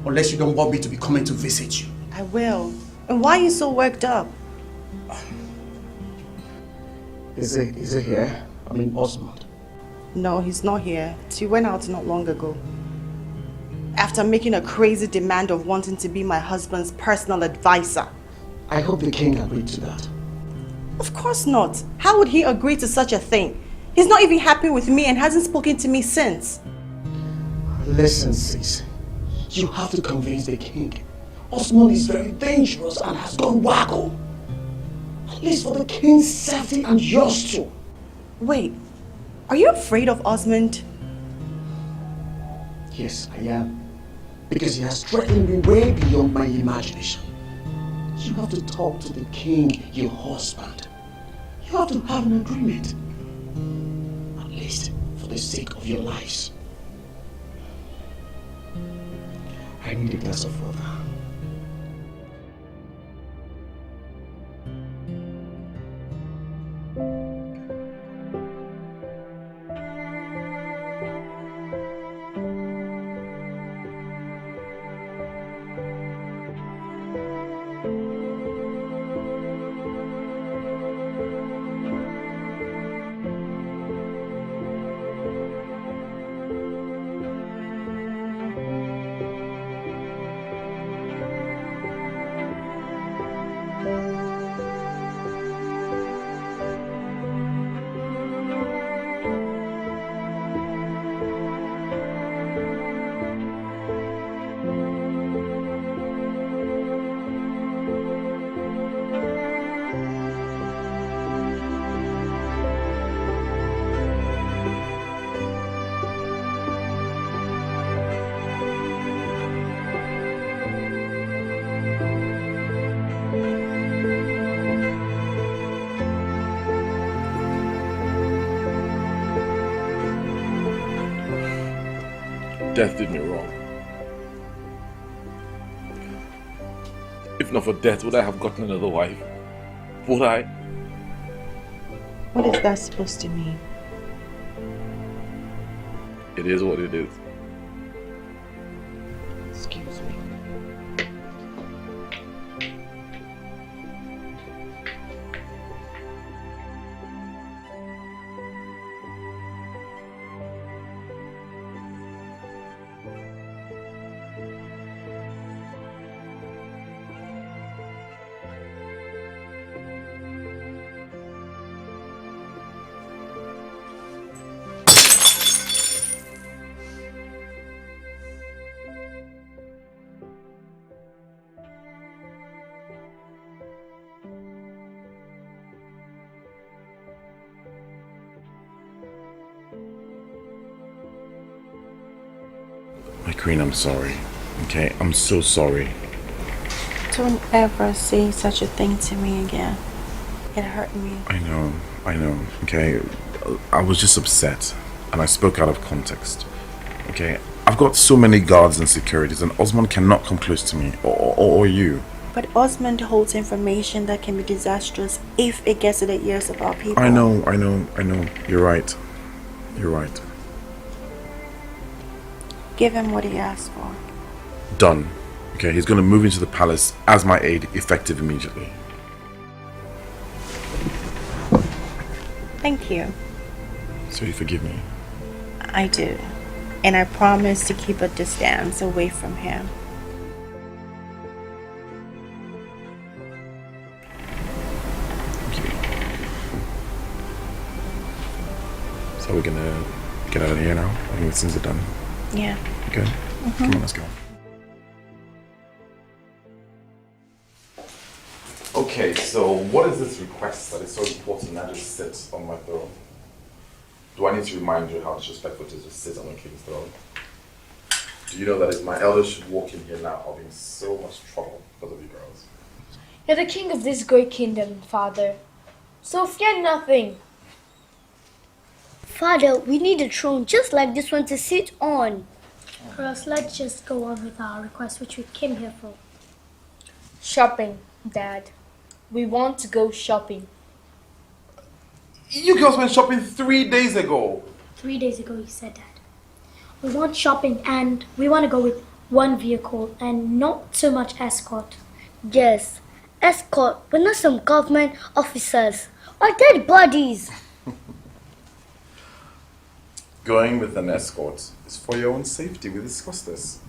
Unless you don't want me to be coming to visit you. I will. And why are you so worked up? Is it here? I mean, Osmond. No, he's not here. He went out not long ago. After making a crazy demand of wanting to be my husband's personal advisor. I hope the king agreed to that. Of course not. How would he agree to such a thing? He's not even happy with me and hasn't spoken to me since. Listen, sis. You have to convince the king. Osmond is very dangerous and has gone wacko. At least for the king's safety and yours too. Wait, are you afraid of Osmond? Yes, I am. Because he has threatened me way beyond my imagination. You have to talk to the king, your husband. You have to have an agreement. At least for the sake of your lives. I need a glass of water. Death did me wrong. If not for death, would I have gotten another wife? Would I? What is that supposed to mean? It is what it is. Excuse me. My queen, I'm sorry. Okay, I'm so sorry. Don't ever say such a thing to me again. It hurt me. I know, okay? I was just upset, and I spoke out of context, okay? I've got so many guards and securities, and Osmond cannot come close to me, or you. But Osmond holds information that can be disastrous if it gets to the ears of our people. I know. You're right. Give him what he asked for. Done. Okay, he's gonna move into the palace as my aide, effective immediately. Thank you. So you forgive me? I do. And I promise to keep a distance away from him. So we're gonna get out of here now? I think things are done. Yeah. Okay. Come on, let's go. Okay, so what is this request that is so important that just sits on my throne? Do I need to remind you how disrespectful it is to sit on a king's throne? Do you know that if my elders should walk in here now, I'll be in so much trouble because of you girls? You're the king of this great kingdom, Father. So fear nothing. Father, we need a throne just like this one to sit on. Or else let's just go on with our request, which we came here for. Shopping, Dad. We want to go shopping. You girls went shopping 3 days ago. 3 days ago, you said that. We want shopping and we want to go with one vehicle and not too much escort. Yes, escort, but not some government officers or dead bodies. Going with an escort is for your own safety. We discussed this.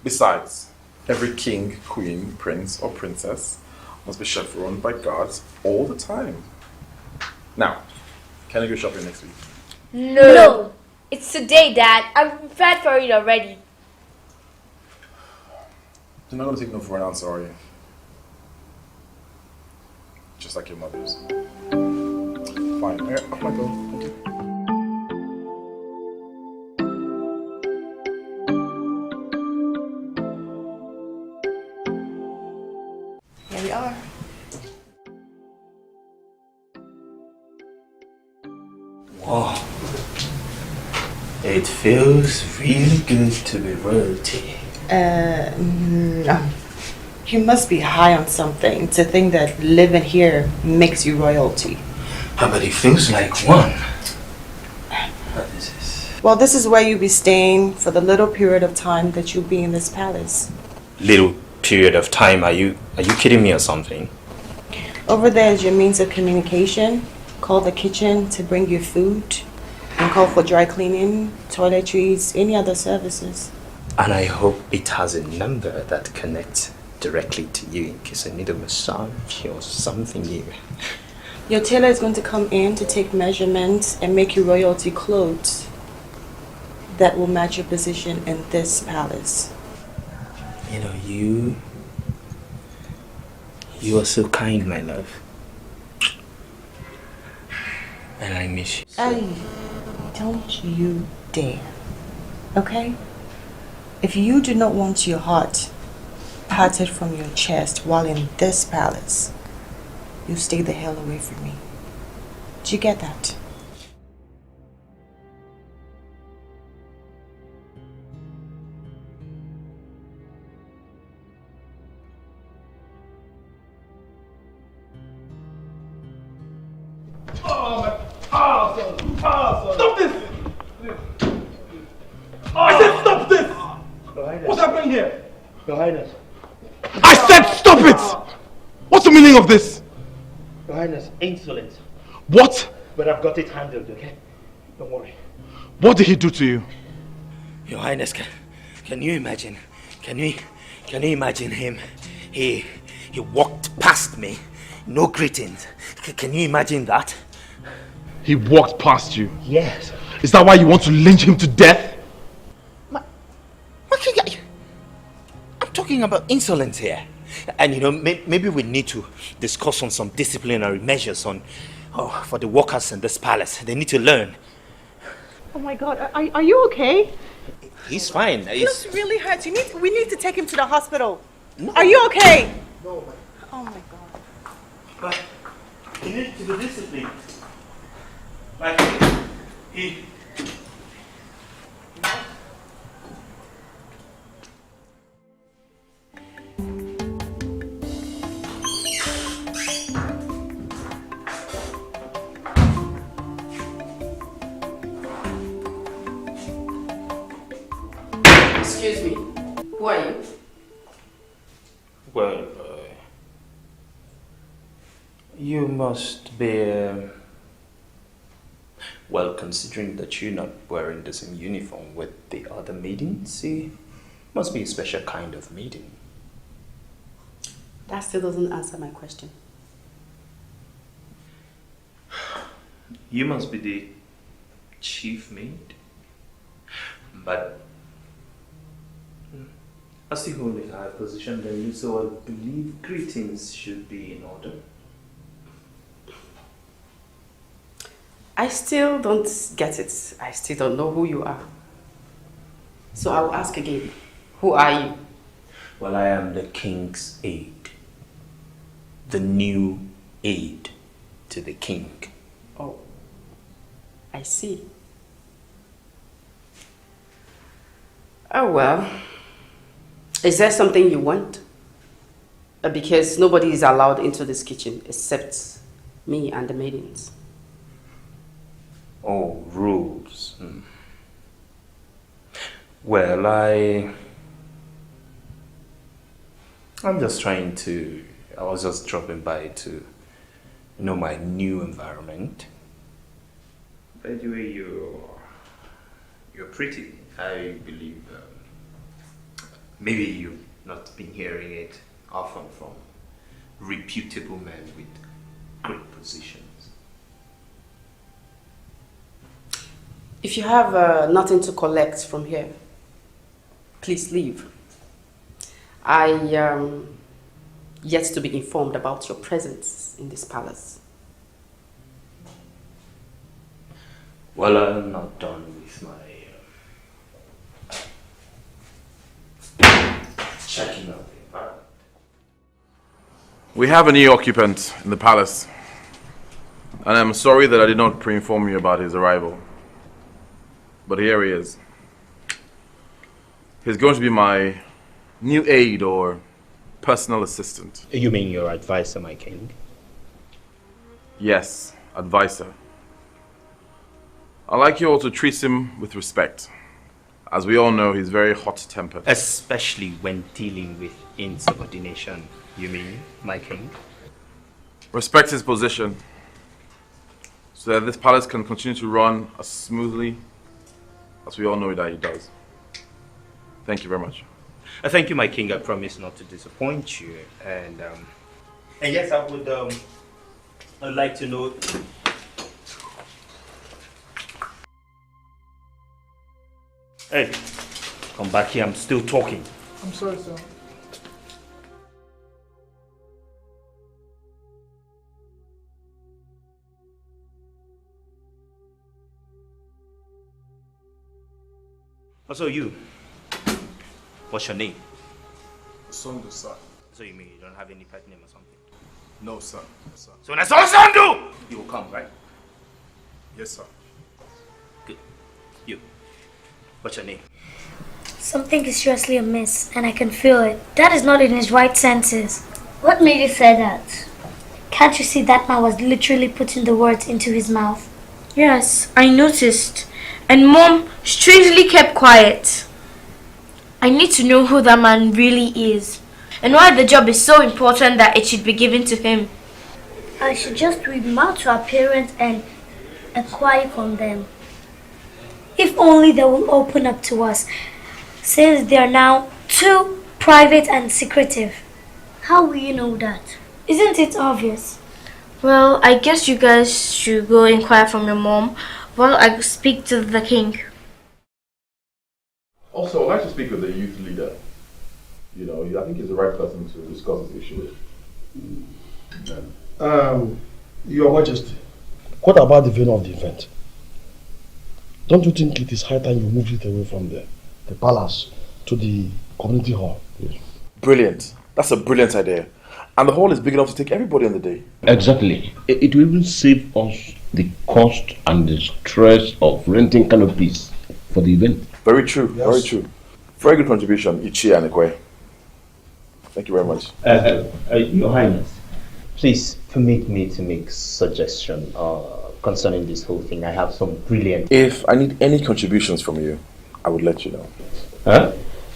Besides, every king, queen, prince, or princess must be chaperoned by guards all the time. Now, can I go shopping next week? No. It's today, Dad. I'm prepared for it already. You're not going to take no for an answer, are you? Just like your mothers. Fine. Okay, off I go. Here we are. Wow. It feels really good to be royalty. No. You must be high on something to think that living here makes you royalty. But it feels like one. Well, this is where you'll be staying for the little period of time that you'll be in this palace. Little period of time? Are you kidding me or something? Over there is your means of communication. Call the kitchen to bring you food. And call for dry cleaning, toiletries, any other services. And I hope it has a number that connects directly to you in case I need a massage or something new. Your tailor is going to come in to take measurements and make you royalty clothes that will match your position in this palace. You know, you are so kind, my love. And I miss you. Hey, don't you dare. Okay? If you do not want your heart parted from your chest while in this palace, you stay the hell away from me. Do you get that? Stop this! I said stop this! What's happening here? Your Highness. I said stop it! What's the meaning of this? Your Highness, insolence. What? But I've got it handled, okay? Don't worry. What did he do to you? Your Highness, can you imagine? Can you imagine him? He walked past me, no greetings. Can you imagine that? He walked past you? Yes. Is that why you want to lynch him to death? I'm talking about insolence here. And maybe we need to discuss on some disciplinary measures for the workers in this palace. They need to learn. Oh my God, are you okay? He's fine. He looks really hurt. We need to take him to the hospital. No. Are you okay? No. Oh my God. But he needs to be disciplined. Like he. Excuse me, who are you? Well, you must be... well, considering that you're not wearing the same uniform with the other maidens, it must be a special kind of maiden. That still doesn't answer my question. You must be the chief maid. But as the hold a higher position than you, so I believe greetings should be in order. I still don't get it. I still don't know who you are. So I'll ask again. Who are you? Well, I am the king's aide. The new aide to the king. Oh, I see. Oh well. Is there something you want? Because nobody is allowed into this kitchen except me and the maidens. Oh, rules. Well, I'm just trying to... I was just dropping by to know my new environment. By the way, you're pretty. I believe maybe you've not been hearing it often from reputable men with great positions. If you have nothing to collect from here, please leave. I am yet to be informed about your presence in this palace. Well, I'm not done with my checking out the environment. We have a new occupant in the palace, and I'm sorry that I did not pre-inform you about his arrival. But here he is. He's going to be my new aide or personal assistant. You mean your advisor, my king? Yes, advisor. I'd like you all to treat him with respect. As we all know, he's very hot-tempered. Especially when dealing with insubordination, you mean, my king? Respect his position, so that this palace can continue to run as smoothly as we all know that he does. Thank you very much. Thank you, my king. I promise not to disappoint you. And yes, I would I'd like to know... Hey, come back here. I'm still talking. I'm sorry, sir. So you, what's your name? Sondu, sir. So you mean you don't have any pet name or something? No, sir. No, sir. So when I saw Sondu, you will come, right? Yes, sir. Good. You, what's your name? Something is seriously amiss, and I can feel it. Dad is not in his right senses. What made you say that? Can't you see that man was literally putting the words into his mouth? Yes, I noticed. And Mom strangely kept quiet. I need to know who that man really is. And why the job is so important that it should be given to him. I should just read out to our parents and acquire from them. If only they will open up to us, since they are now too private and secretive. How will you know that? Isn't it obvious? Well, I guess you guys should go inquire from your mom while I speak to the king. Also, I'd like to speak with the youth leader. You know, I think he's the right person to discuss this issue with. Your Majesty, what about the venue of the event? Don't you think it is high time you moved it away from the palace to the community hall? Yes. Brilliant. That's a brilliant idea. And the hall is big enough to take everybody on the day. Exactly. It will even save us the cost and the stress of renting canopies for the event. Very true, yes. Very true. Very good contribution, Ichi and Ekwe. Thank you very much. Your Highness, please permit me to make suggestion concerning this whole thing. I have some brilliant... If I need any contributions from you, I would let you know. Huh?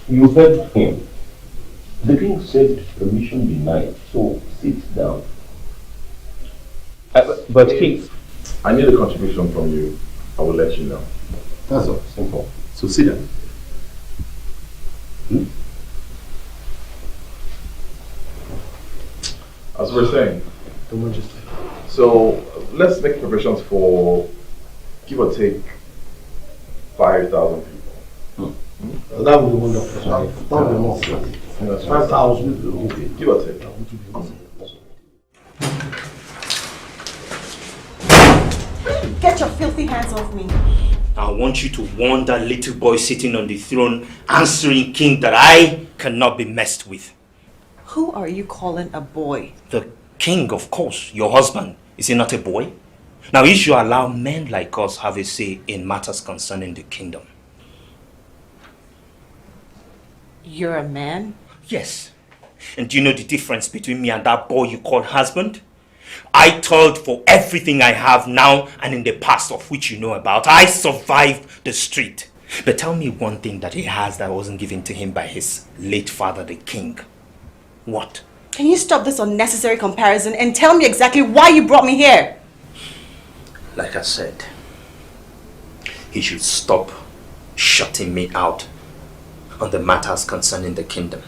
You heard him. The king said permission denied, so sit down. But king... I need a contribution from you. I will let you know. That's all. Simple. So sit down. As we were saying, so let's make preparations for, give or take, 5,000 people. That would be wonderful. That would be more. 5,000. Okay, give or take. Get your filthy hands off me. I want you to warn that little boy sitting on the throne answering king that I cannot be messed with. Who are you calling a boy? The king, of course, your husband. Is he not a boy? Now, you should allow men like us have a say in matters concerning the kingdom. You're a man? Yes. And do you know the difference between me and that boy you called husband? I toiled for everything I have now and in the past of which you know about. I survived the street. But tell me one thing that he has that wasn't given to him by his late father, the king. What? Can you stop this unnecessary comparison and tell me exactly why you brought me here? Like I said, he should stop shutting me out on the matters concerning the kingdom.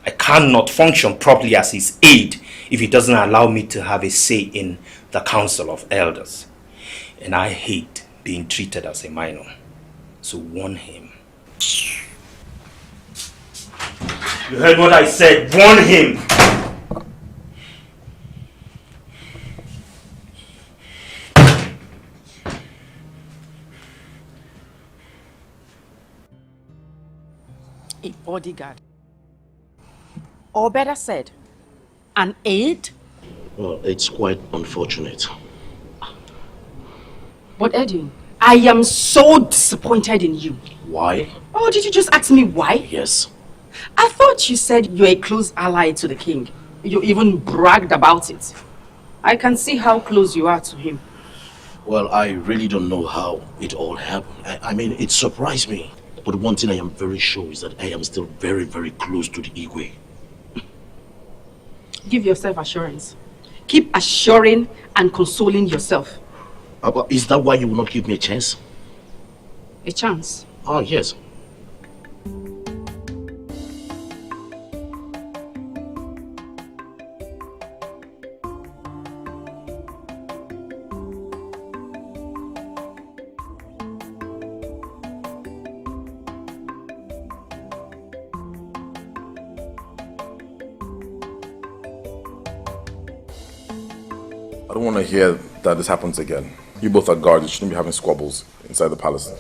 I cannot function properly as his aide if he doesn't allow me to have a say in the council of elders. And I hate being treated as a minor. So warn him. You heard what I said. Warn him. A bodyguard. Or better said, an aide? Well, it's quite unfortunate. But Edwin, I am so disappointed in you. Why? Oh, did you just ask me why? Yes. I thought you said you're a close ally to the king. You even bragged about it. I can see how close you are to him. Well, I really don't know how it all happened. I mean, it surprised me. But one thing I am very sure is that I am still very, very close to the Igwe. Give yourself assurance. Keep assuring and consoling yourself. Is that why you will not give me a chance? A chance? Oh, yes. I don't want to hear that this happens again. You both are guards. You shouldn't be having squabbles inside the palace.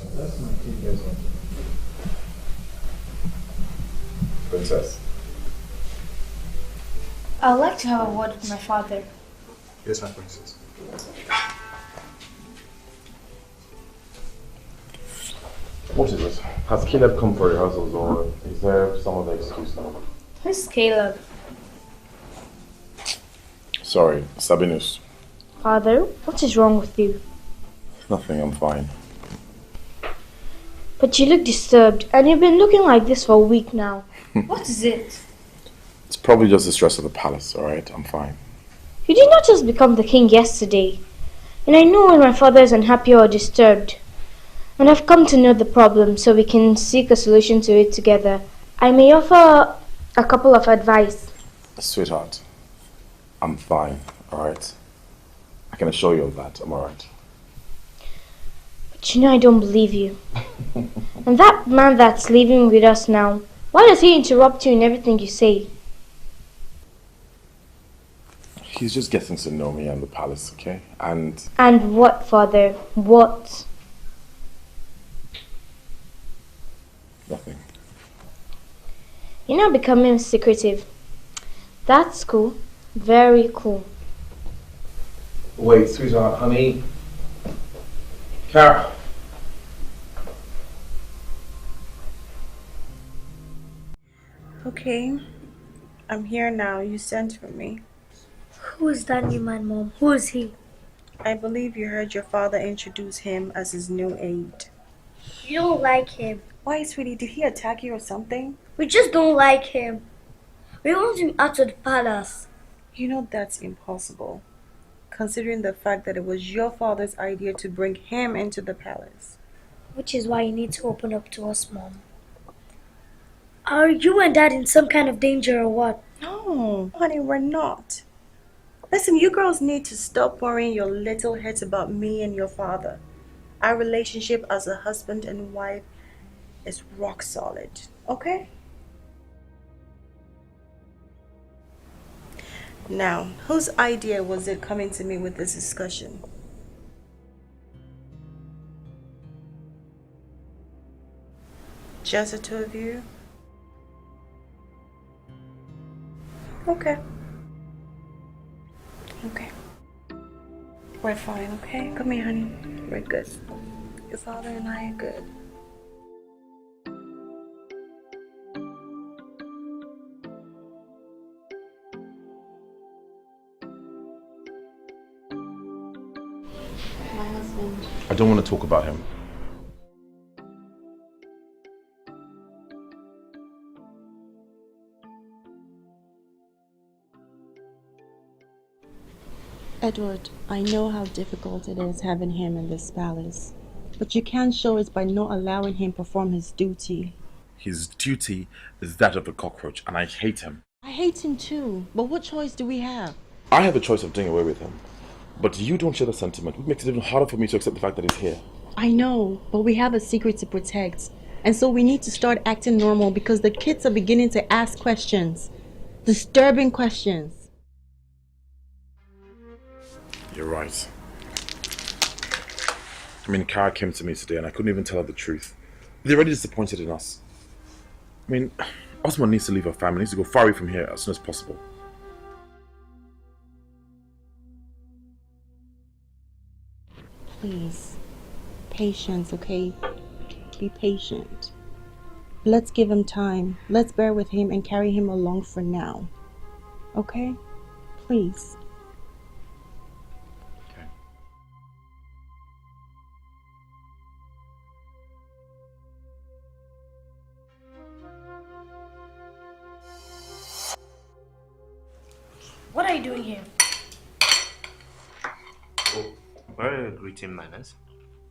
Princess. I'd like to have a word with my father. Yes, my princess. What is it? Has Caleb come for rehearsals or is there some other excuse now? Who's Caleb? Sorry, Sabinus. Father, what is wrong with you? Nothing, I'm fine. But you look disturbed, and you've been looking like this for a week now. What is it? It's probably just the stress of the palace, alright? I'm fine. You did not just become the king yesterday. And I know when my father is unhappy or disturbed. And I've come to know the problem so we can seek a solution to it together. I may offer a couple of advice. Sweetheart, I'm fine, alright? I can assure you of that, I'm alright. But you know I don't believe you. And that man that's living with us now, why does he interrupt you in everything you say? He's just getting to know me and the palace, okay? And what, father? What? nothing. You're not becoming secretive. That's cool. Very cool. Wait, sweetheart, honey. Kara. Okay, I'm here now. You sent for me. Who is that new man, Mom? Who is he? I believe you heard your father introduce him as his new aide. You don't like him. Why, sweetie? Did he attack you or something? We just don't like him. We want him out of the palace. You know that's impossible, considering the fact that it was your father's idea to bring him into the palace. Which is why you need to open up to us, Mom. Are you and Dad in some kind of danger or what? No, honey, we're not. Listen, you girls need to stop worrying your little heads about me and your father. Our relationship as a husband and wife is rock solid, okay? Now, whose idea was it coming to me with this discussion? Just the two of you? Okay. Okay. We're fine, okay? Come here, honey. We're good. Your father and I are good. My husband. I don't want to talk about him. Edward, I know how difficult it is having him in this palace, but you can't show it by not allowing him perform his duty. His duty is that of a cockroach, and I hate him. I hate him too, but what choice do we have? I have a choice of doing away with him, but you don't share the sentiment, which makes it even harder for me to accept the fact that he's here. I know, but we have a secret to protect, and so we need to start acting normal because the kids are beginning to ask questions. Disturbing questions. You're right. I mean, Kara came to me today and I couldn't even tell her the truth. They're already disappointed in us. I mean, Osman needs to leave her family, needs to go far away from here as soon as possible. Please. Patience, okay? Be patient. Let's give him time. Let's bear with him and carry him along for now. Okay? Please. What are you doing here? Oh, where are your greeting manners?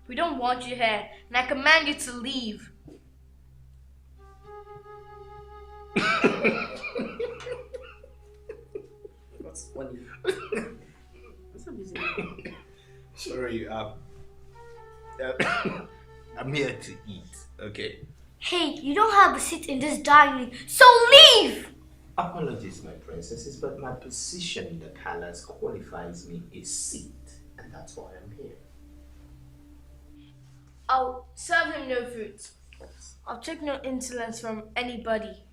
We don't want you here, and I command you to leave. What's funny? What's up, Sorry, I'm here to eat, okay? Hey, you don't have a seat in this dining, so leave! Apologies, my princesses, but my position in the palace qualifies me a seat, and that's why I'm here. I'll serve him no food. I'll take no insolence from anybody.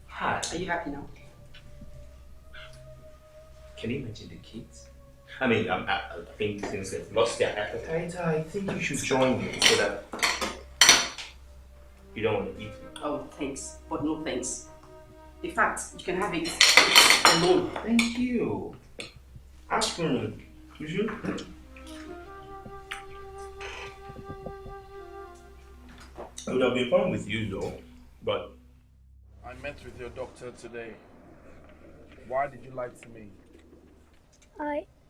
Hi, are you happy now? Can you imagine the kids? I mean, I think since they've lost their appetite, I think you should join me so that you don't want to eat. Oh, thanks, but no thanks. In fact, you can have it alone. Thank you. Ask for me. You should. It would have been fun with you though, but... I met with your doctor today. Why did you lie to me?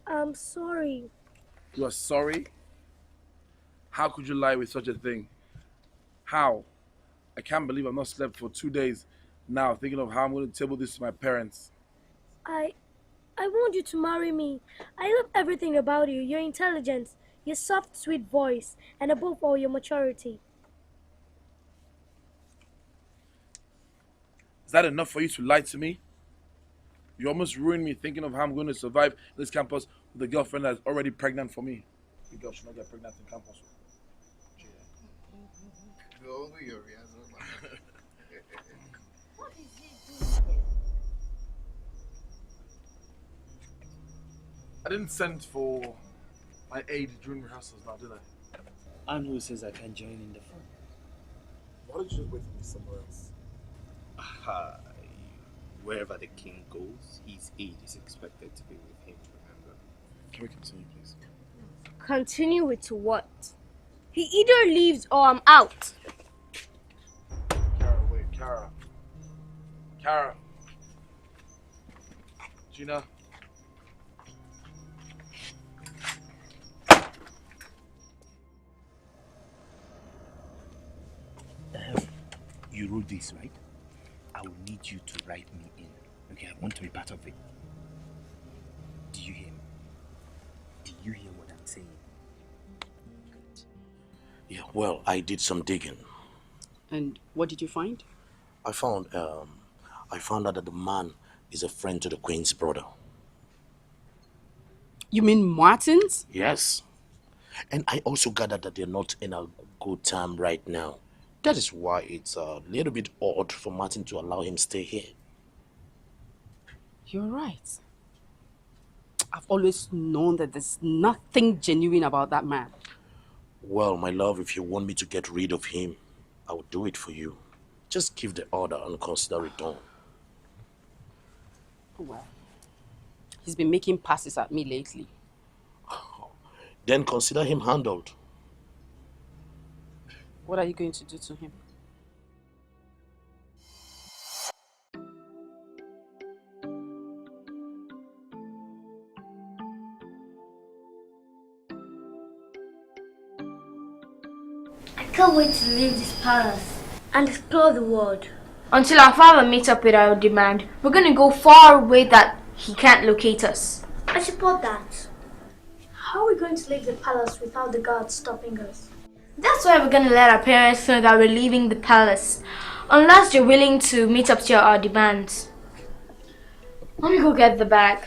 I'm sorry. You are sorry? How could you lie with such a thing? How? I can't believe I've not slept for 2 days now, thinking of how I'm going to table this to my parents. I want you to marry me. I love everything about you. Your intelligence, your soft, sweet voice, and above all, your maturity. Is that enough for you to lie to me? You almost ruined me thinking of how I'm going to survive this campus with a girlfriend that's already pregnant for me. You girls should not get pregnant in campus. Go over your rehearsal. I didn't send for my aide during rehearsals now, did I? And who says I can join in the fun? Why don't you just wait for me somewhere else? Wherever the king goes, his aide is expected to be with him, remember? Can we continue, please? Continue with what? He either leaves or I'm out. Kara, wait, Kara. Kara. Gina. You wrote this, right? I will need you to write me in. Okay, I want to be part of it. Do you hear me? Do you hear what I'm saying? Good. Yeah, well, I did some digging. And what did you find? I found out that the man is a friend to the Queen's brother. You mean Martin's? Yes. And I also gathered that they're not in a good time right now. That is why it's a little bit odd for Martin to allow him stay here. You're right. I've always known that there's nothing genuine about that man. Well, my love, if you want me to get rid of him, I will do it for you. Just give the order and consider it done. Well, he's been making passes at me lately. Then consider him handled. What are you going to do to him? I can't wait to leave this palace and explore the world. Until our father meets up with our demand, we're gonna go far away that he can't locate us. I support that. How are we going to leave the palace without the guards stopping us? That's why we're gonna let our parents know that we're leaving the palace, unless they're willing to meet up to our demands. Let me go get the bag.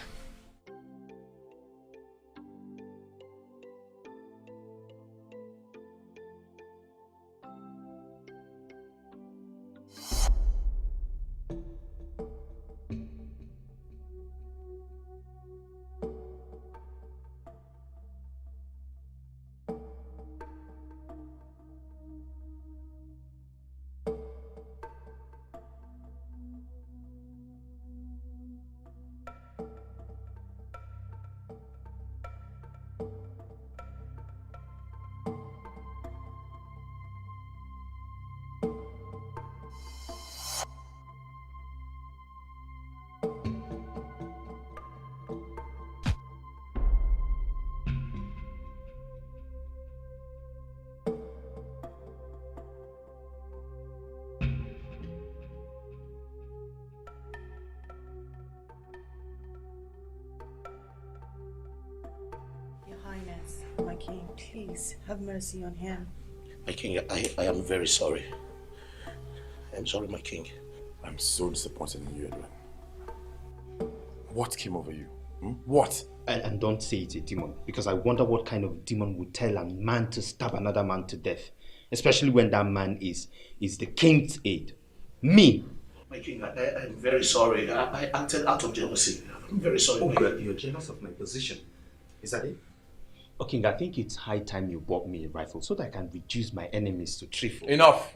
My king, please have mercy on him. My king, I am very sorry. I'm sorry, my king. I'm so disappointed in you, Edwin. What came over you? What? And don't say it's a demon, because I wonder what kind of demon would tell a man to stab another man to death, especially when that man is the king's aide. Me. My king, I'm very sorry. I acted out of jealousy. I'm very sorry. Oh, you're jealous of my position. Is that it? Oh, King, I think it's high time you bought me a rifle so that I can reduce my enemies to 3 4. Enough!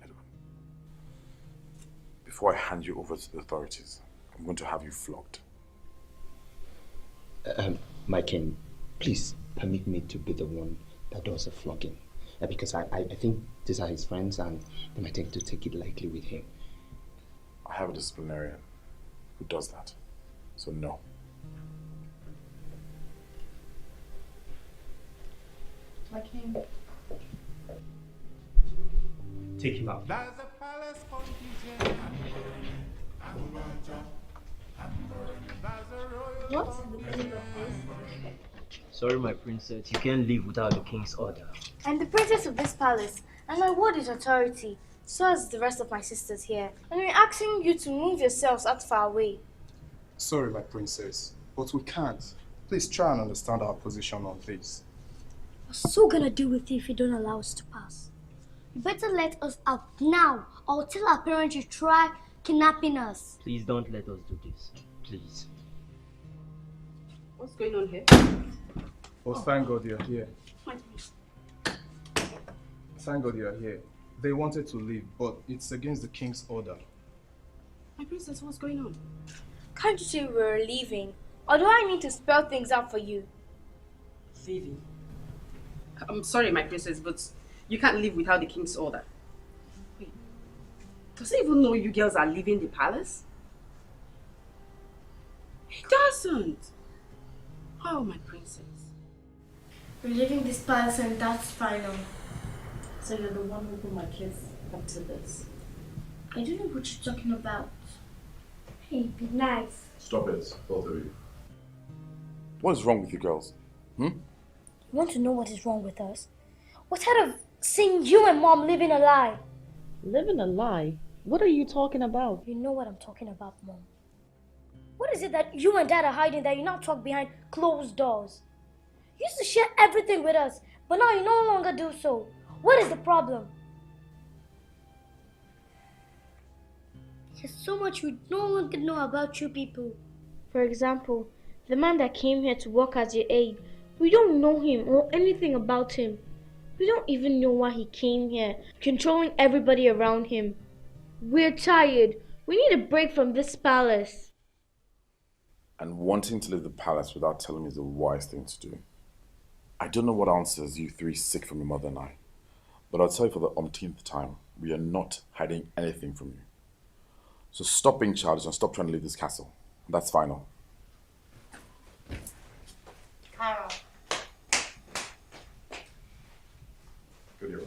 Edwin, before I hand you over to the authorities, I'm going to have you flogged. My king, please permit me to be the one that does the flogging. Because I think these are his friends and they might tend to take it lightly with him. I have a disciplinarian who does that. So no. My king. Take him out. What's the meaning of this? Sorry, my princess, you can't leave without the king's order. I'm the princess of this palace, and my word is authority. So is the rest of my sisters here. And we're asking you to move yourselves out far away. Sorry, my princess, but we can't. Please try and understand our position on this. What's so gonna do with you if you don't allow us to pass? You better let us out now, or tell our parents you try kidnapping us. Please don't let us do this. Please. What's going on here? Oh, thank God you're here. Thank God you're here. They wanted to leave, but it's against the king's order. My princess, what's going on? Can't you see we're leaving? Or do I need to spell things out for you? Leaving? I'm sorry, my princess, but you can't leave without the king's order. Wait, does he even know you girls are leaving the palace? He doesn't. Oh, my princess. We're leaving this palace and that's final. So you're the one who put my kids up to this? I don't know what you're talking about. Hey, be nice. Stop it, both of you. What is wrong with you girls? You want to know what is wrong with us? We're tired of seeing you and Mom living a lie. Living a lie? What are you talking about? You know what I'm talking about, Mom. What is it that you and Dad are hiding that you now talk behind closed doors? You used to share everything with us, but now you no longer do so. What is the problem? There's so much we no longer know about you people. For example, the man that came here to work as your aide. We don't know him or anything about him. We don't even know why he came here, controlling everybody around him. We're tired. We need a break from this palace. And wanting to leave the palace without telling me is the wise thing to do. I don't know what answers you three seek from your mother and I, but I'll tell you for the umpteenth time, we are not hiding anything from you. So stop being childish and stop trying to leave this castle. That's final. Carol. Good year.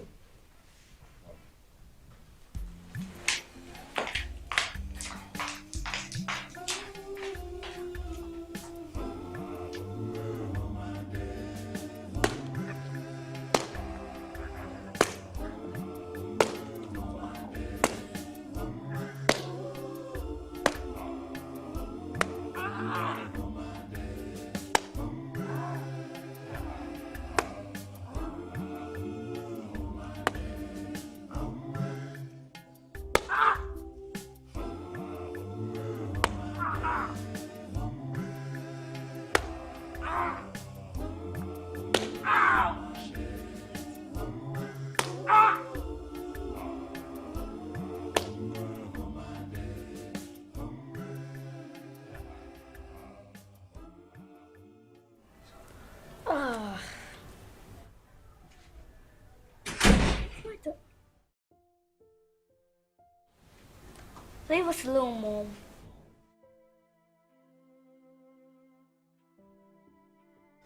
Leave us alone, Mom.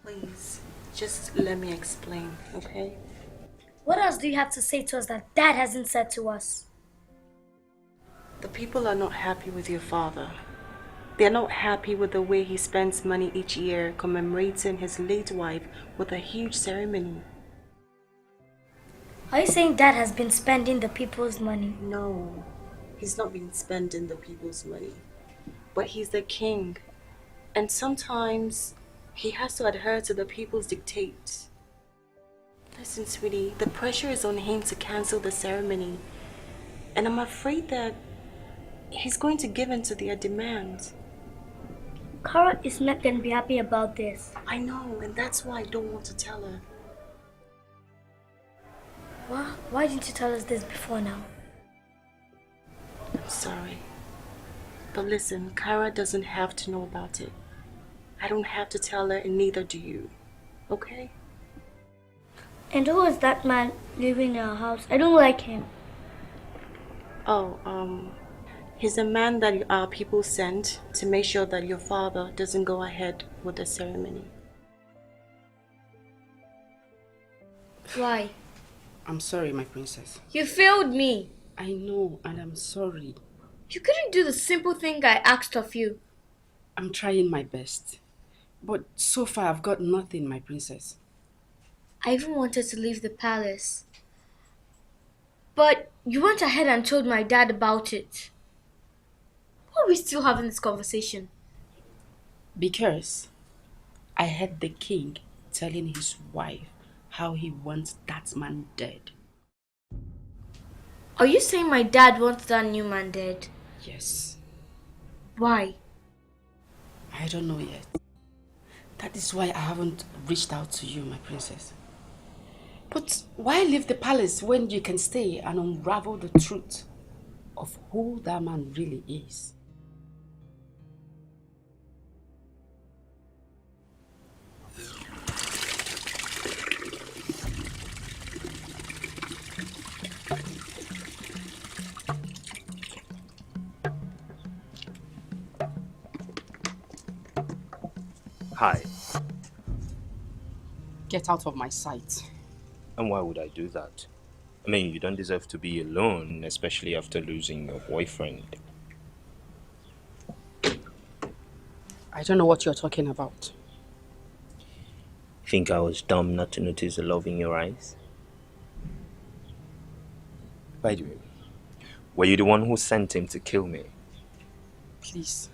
Please, just let me explain, okay? What else do you have to say to us that Dad hasn't said to us? The people are not happy with your father. They're not happy with the way he spends money each year commemorating his late wife with a huge ceremony. Are you saying Dad has been spending the people's money? No, he's not been spending the people's money. But he's the king. And sometimes he has to adhere to the people's dictates. Listen, sweetie, the pressure is on him to cancel the ceremony. And I'm afraid that he's going to give in to their demands. Kara is not gonna be happy about this. I know, and that's why I don't want to tell her. Why didn't you tell us this before now? I'm sorry. But listen, Kara doesn't have to know about it. I don't have to tell her, and neither do you. Okay? And who is that man living in our house? I don't like him. Oh, he's a man that our people sent to make sure that your father doesn't go ahead with the ceremony. Why? I'm sorry, my princess. You failed me. I know, and I'm sorry. You couldn't do the simple thing I asked of you. I'm trying my best. But so far, I've got nothing, my princess. I even wanted to leave the palace. But you went ahead and told my dad about it. Why are we still having this conversation? Because I heard the king telling his wife how he wants that man dead. Are you saying my dad wants that new man dead? Yes. Why? I don't know yet. That is why I haven't reached out to you, my princess. But why leave the palace when you can stay and unravel the truth of who that man really is? Hi. Get out of my sight. And why would I do that? I mean, you don't deserve to be alone, especially after losing your boyfriend. I don't know what you're talking about. Think I was dumb not to notice the love in your eyes? By the way, were you the one who sent him to kill me? Please,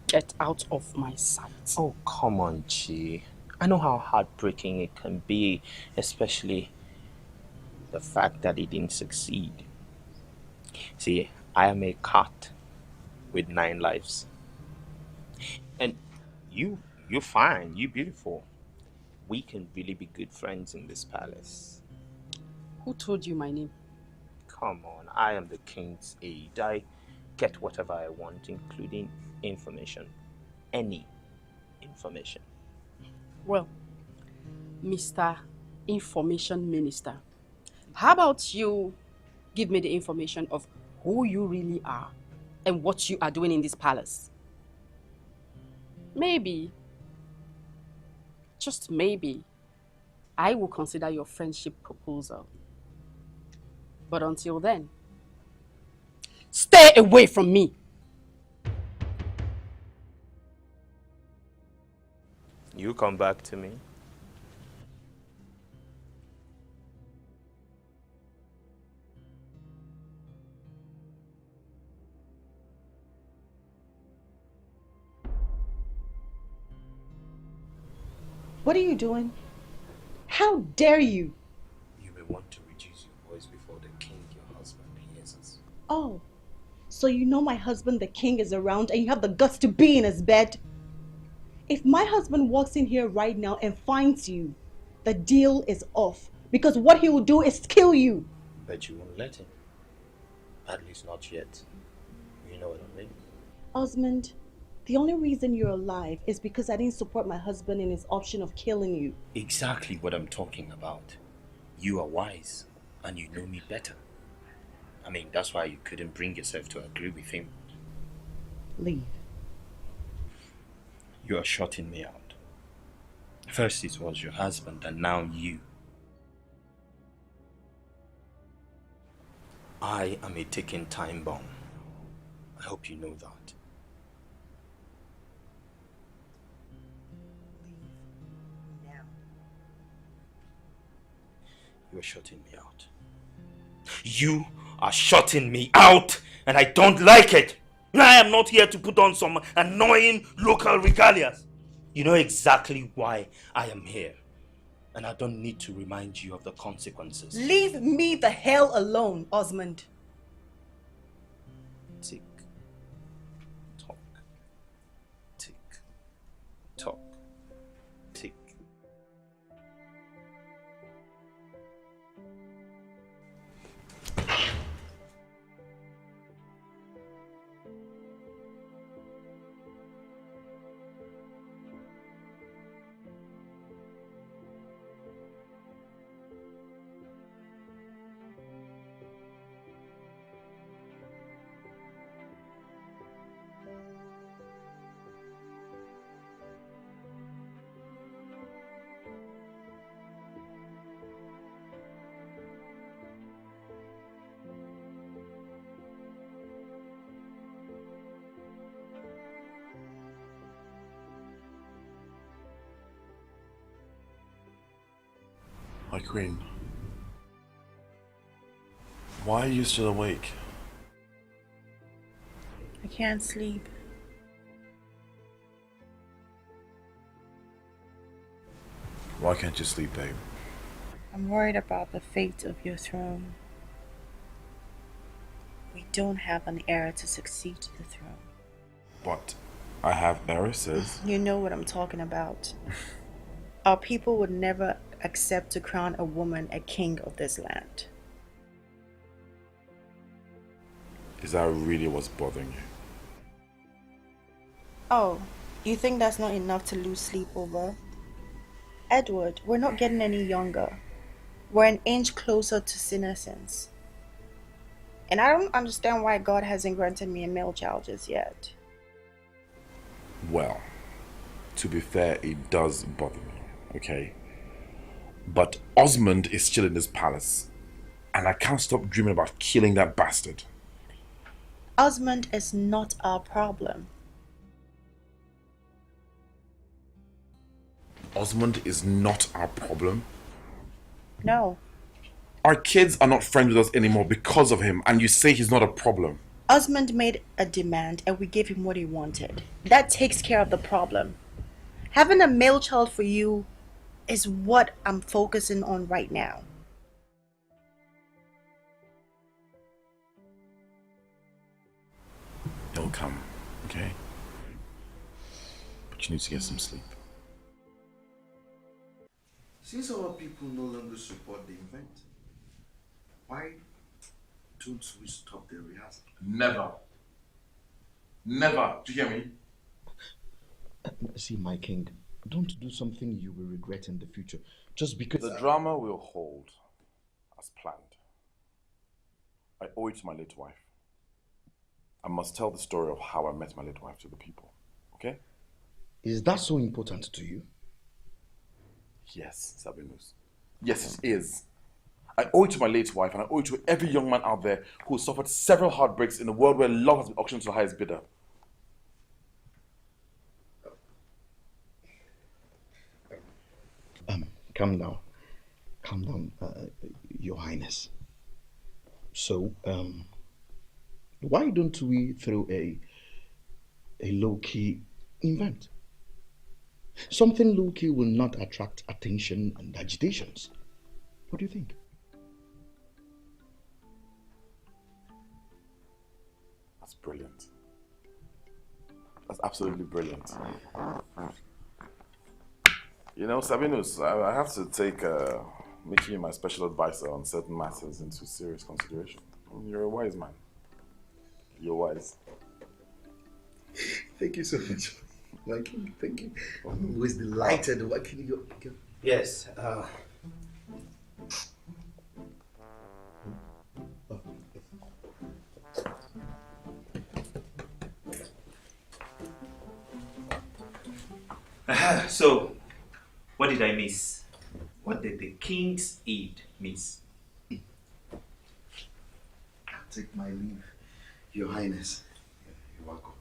get out of my sight. Oh, come on, Chi. I know how heartbreaking it can be, especially the fact that he didn't succeed. See, I am a cat with 9 lives. And you're fine, you're beautiful. We can really be good friends in this palace. Who told you my name? Come on, I am the king's aide. I get whatever I want, including information. Any information. Well, Mr. Information Minister, how about you give me the information of who you really are and what you are doing in this palace? Maybe, just maybe, I will consider your friendship proposal. But until then, stay away from me. You come back to me. What are you doing? How dare you? You may want to reduce your voice before the king, your husband, hears us. Oh, so you know my husband, the king, is around and you have the guts to be in his bed? If my husband walks in here right now and finds you, the deal is off. Because what he will do is kill you. But you won't let him. At least not yet. You know what I mean? Osmond, the only reason you're alive is because I didn't support my husband in his option of killing you. Exactly what I'm talking about. You are wise, and you know me better. I mean, that's why you couldn't bring yourself to agree with him. Leave. You are shutting me out. First it was your husband, and now you. I am a ticking time bomb. I hope you know that. Now. You are shutting me out. You are shutting me out, and I don't like it. I am not here to put on some annoying local regalias. You know exactly why I am here, and I don't need to remind you of the consequences. Leave me the hell alone, Osmond. Tick, tock, tick, tock, tick. My queen, why are you still awake? I can't sleep. Why can't you sleep, babe? I'm worried about the fate of your throne. We don't have an heir to succeed to the throne. But I have heiresses. You know what I'm talking about. Our people would never accept to crown a woman a king of this land. Is that really what's bothering you? Oh, you think that's not enough to lose sleep over? Edward, we're not getting any younger. We're an inch closer to senescence. And I don't understand why God hasn't granted me a male child just yet. Well, to be fair, it does bother me, okay? But Osmond is still in this palace, and I can't stop dreaming about killing that bastard. Osmond is not our problem. Osmond is not our problem? No. Our kids are not friends with us anymore because of him, and you say he's not a problem. Osmond made a demand and we gave him what he wanted. That takes care of the problem. Having a male child for you is what I'm focusing on right now. It'll come, okay? But you need to get some sleep. Since our people no longer support the event, why don't we stop the rehearsal? Never. Never. Do you hear me? See, my king, don't do something you will regret in the future. Just because... The drama will hold as planned. I owe it to my late wife. I must tell the story of how I met my late wife to the people, okay? Is that so important to you? Yes, Sabinus. Yes, it is. I owe it to my late wife, and I owe it to every young man out there who has suffered several heartbreaks in a world where love has been auctioned to the highest bidder. Calm down. Calm down, Your Highness. So, why don't we throw a low-key event? Something low-key will not attract attention and agitations. What do you think? That's brilliant. That's absolutely brilliant. You know, Sabinus, I have to take making you my special advisor on certain matters into serious consideration. You're a wise man. You're wise. Thank you so much. My king, thank you. I'm always delighted. What can you go? Yes. So, what did I miss? What did the king's aide miss? I'll take my leave, Your Highness. You're welcome.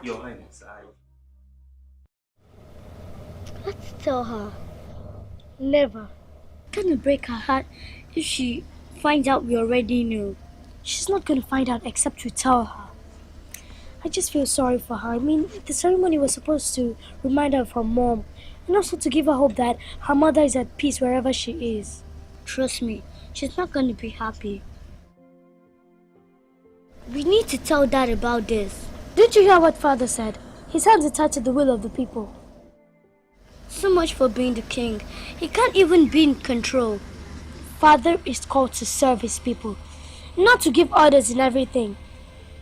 Your Highness, Let's tell her. Never. It's gonna break her heart if she finds out we already knew. She's not gonna find out except we tell her. I just feel sorry for her. I mean, the ceremony was supposed to remind her of her mom and also to give her hope that her mother is at peace wherever she is. Trust me, she's not gonna be happy. We need to tell Dad about this. Didn't you hear what Father said? His hands are tied to the will of the people. So much for being the king. He can't even be in control. Father is called to serve his people, not to give orders in everything.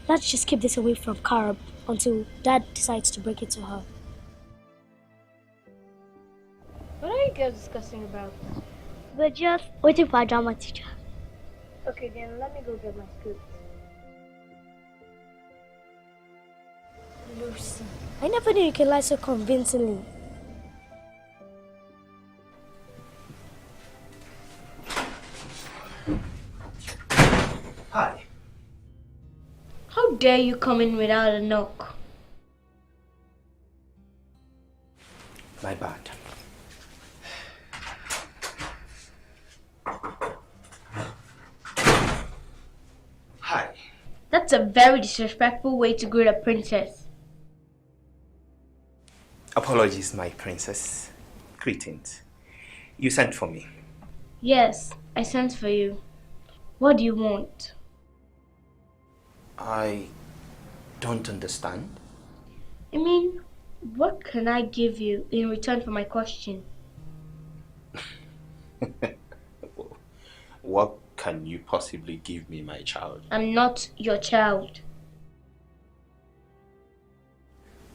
Let's just keep this away from Karab until Dad decides to break it to her. What are you guys discussing about? We're just waiting for our drama teacher. Okay, then let me go get my script. Lucy, I never knew you could lie so convincingly. Hi. How dare you come in without a knock? My bad. Hi. That's a very disrespectful way to greet a princess. Apologies, my princess. Greetings. You sent for me. Yes, I sent for you. What do you want? I don't understand. I mean, what can I give you in return for my question? What can you possibly give me, my child? I'm not your child.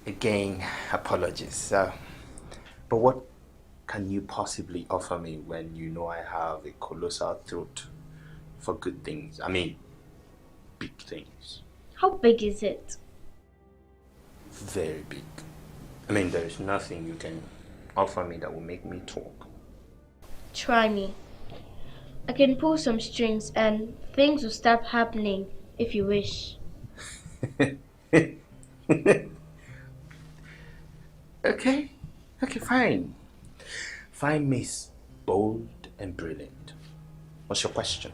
Again, apologies. But what can you possibly offer me when you know I have a colossal throat for good things? I mean, big things. How big is it? Very big. I mean, there is nothing you can offer me that will make me talk. Try me. I can pull some strings and things will start happening if you wish. Okay, fine. Fine, Miss Bold and Brilliant. What's your question?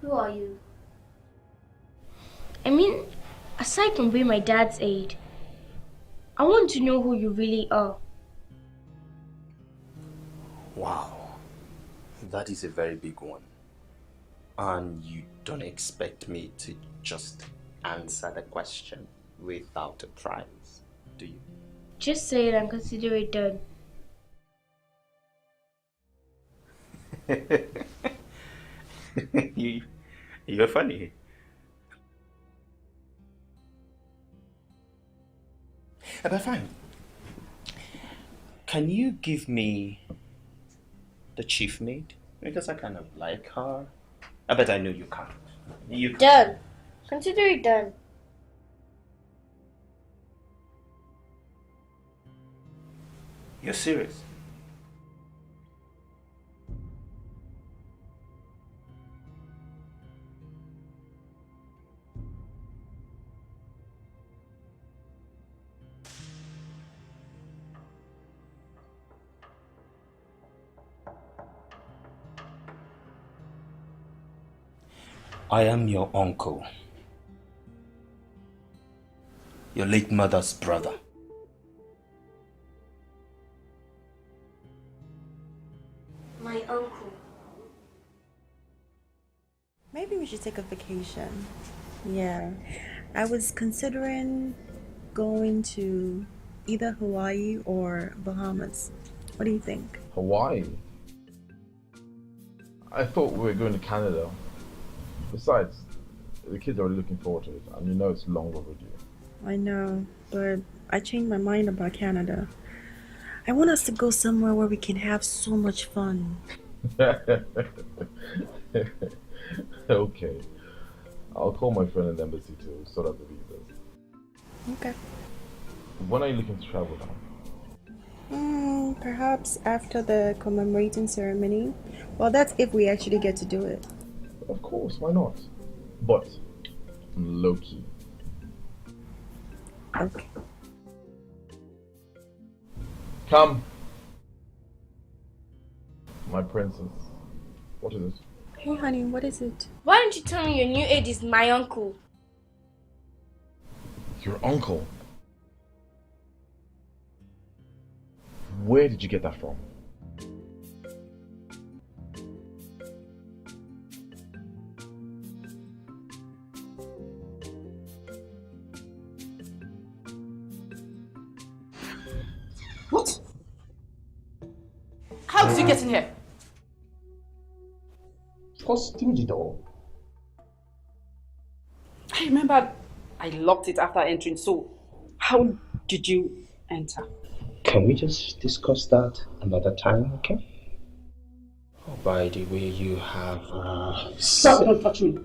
Who are you? I mean, aside from being my dad's aide, I want to know who you really are. Wow, that is a very big one. And you don't expect me to just answer the question without a prize, do you? Just say it and consider it done. You're funny. But fine. Can you give me the chief maid? Because I kind of like her. But I know you can't. You can't. Done. Consider it done. You're serious? I am your uncle, your late mother's brother. My uncle. Maybe we should take a vacation. Yeah, I was considering going to either Hawaii or Bahamas. What do you think? Hawaii? I thought we were going to Canada. Besides, the kids are already looking forward to it, and you know it's long overdue. I know, but I changed my mind about Canada. I want us to go somewhere where we can have so much fun. Okay. I'll call my friend in the embassy to sort out the visas. Okay. When are you looking to travel now? Perhaps after the commemorating ceremony. Well, that's if we actually get to do it. Of course, why not? But low key. Okay. Come. My princess. What is it? Hey honey, what is it? Why don't you tell me your new aide is my uncle? Your uncle? Where did you get that from? How did you get in here? Of course, through the door. I remember I locked it after entering, so how did you enter? Can we just discuss that another time, okay? Oh, by the way, you have... Stop, don't touch me.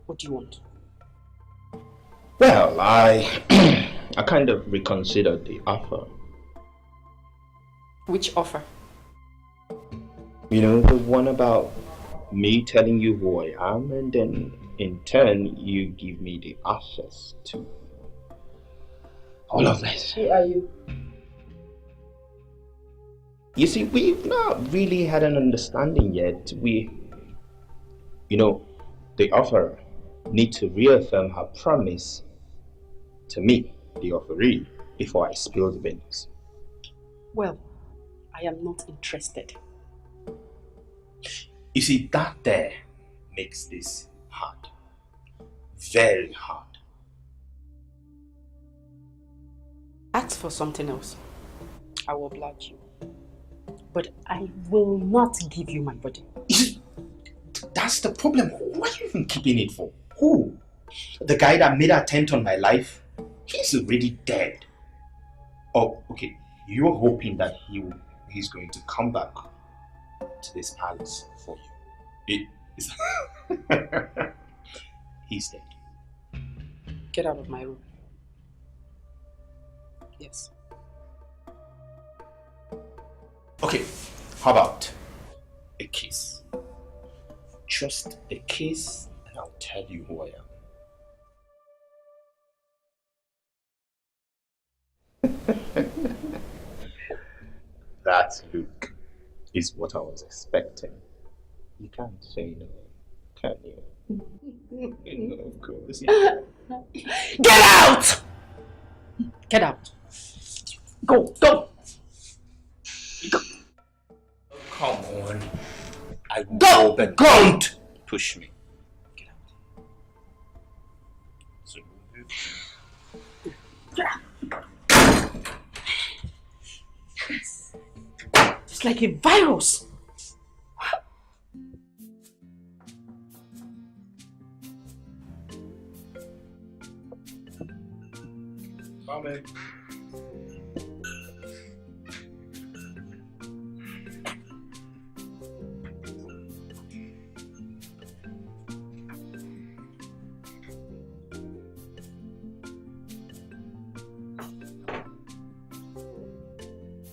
What do you want? Well, I kind of reconsidered the offer. Which offer? You know, the one about me telling you who I am, and then in turn you give me the access to all of this. Who are you? You see, we've not really had an understanding yet. The offerer needs to reaffirm her promise to me, the offeree, before I spill the beans. Well, I am not interested. You see, that there makes this hard. Very hard. Ask for something else. I will oblige you. But I will not give you my body. That's the problem. What are you even keeping it for? Who? The guy that made an attempt on my life? He's already dead. Oh, okay. You're hoping that he's going to come back to this palace for you. He's dead. Get out of my room. Yes. Okay, how about a kiss? Just a kiss and I'll tell you who I am. That look is what I was expecting. You can't say no, can you? No, of course. Get out! Get out. Go, go. Go. Come on. I go, but don't push me. Get out. So it's like a virus. Coming.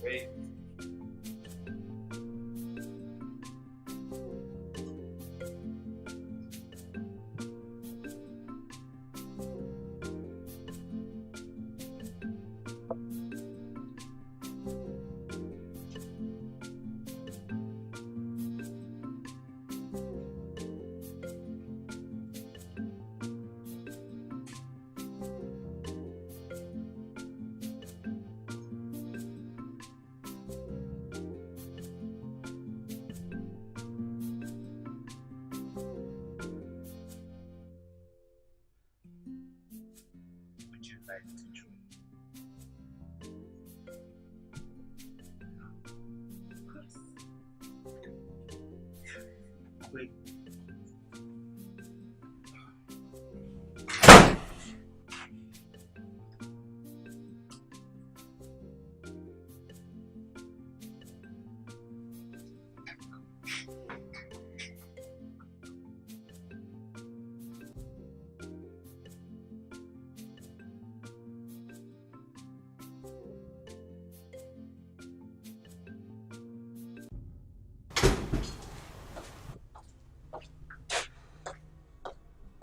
Wait. Would you like to join? Of course. Wait.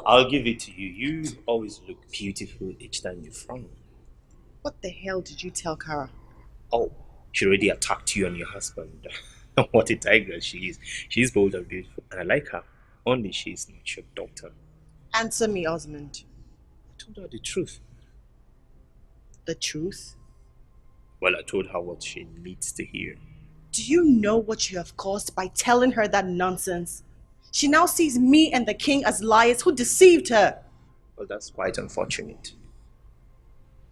I'll give it to you. You always look beautiful each time you frown. What the hell did you tell Kara? Oh, she already attacked you and your husband. What a tiger she is. She's bold and beautiful, and I like her. Only she's not your daughter. Answer me, Osmond. I told her the truth. The truth? Well, I told her what she needs to hear. Do you know what you have caused by telling her that nonsense? She now sees me and the king as liars who deceived her. Well, that's quite unfortunate.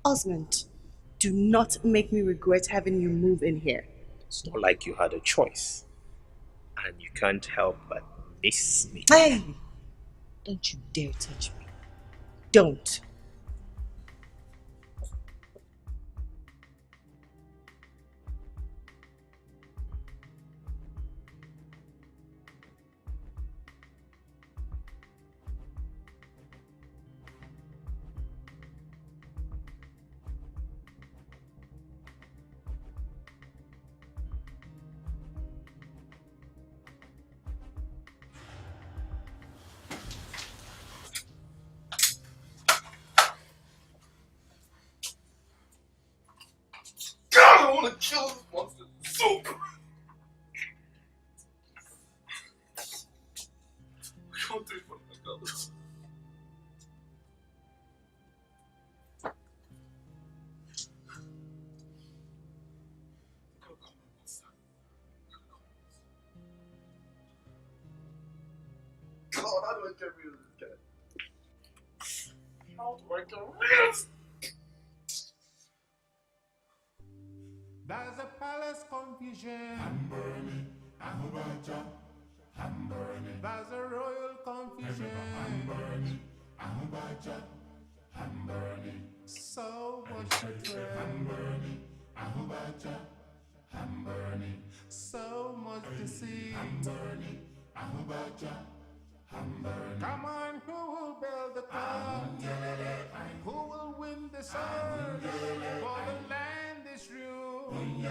Osmond, do not make me regret having you move in here. It's not like you had a choice. And you can't help but miss me. Hey! Don't you dare touch me. Don't. God, I want to kill this monster. Soup! I can't do it for my brothers. God, how do I get rid of this guy? How do I get rid of this? There's a palace confusion. I'm burning. I'm burning. I'm burning. There's a royal confusion. I'm burning. I'm burning. I'm burning. So much betrayal. I'm burning. I'm burning. I'm burning. So much deceit. I'm burning. I'm burning. I'm burning. Come on, who will build the crown? Who will win the sun? For the land is ruined.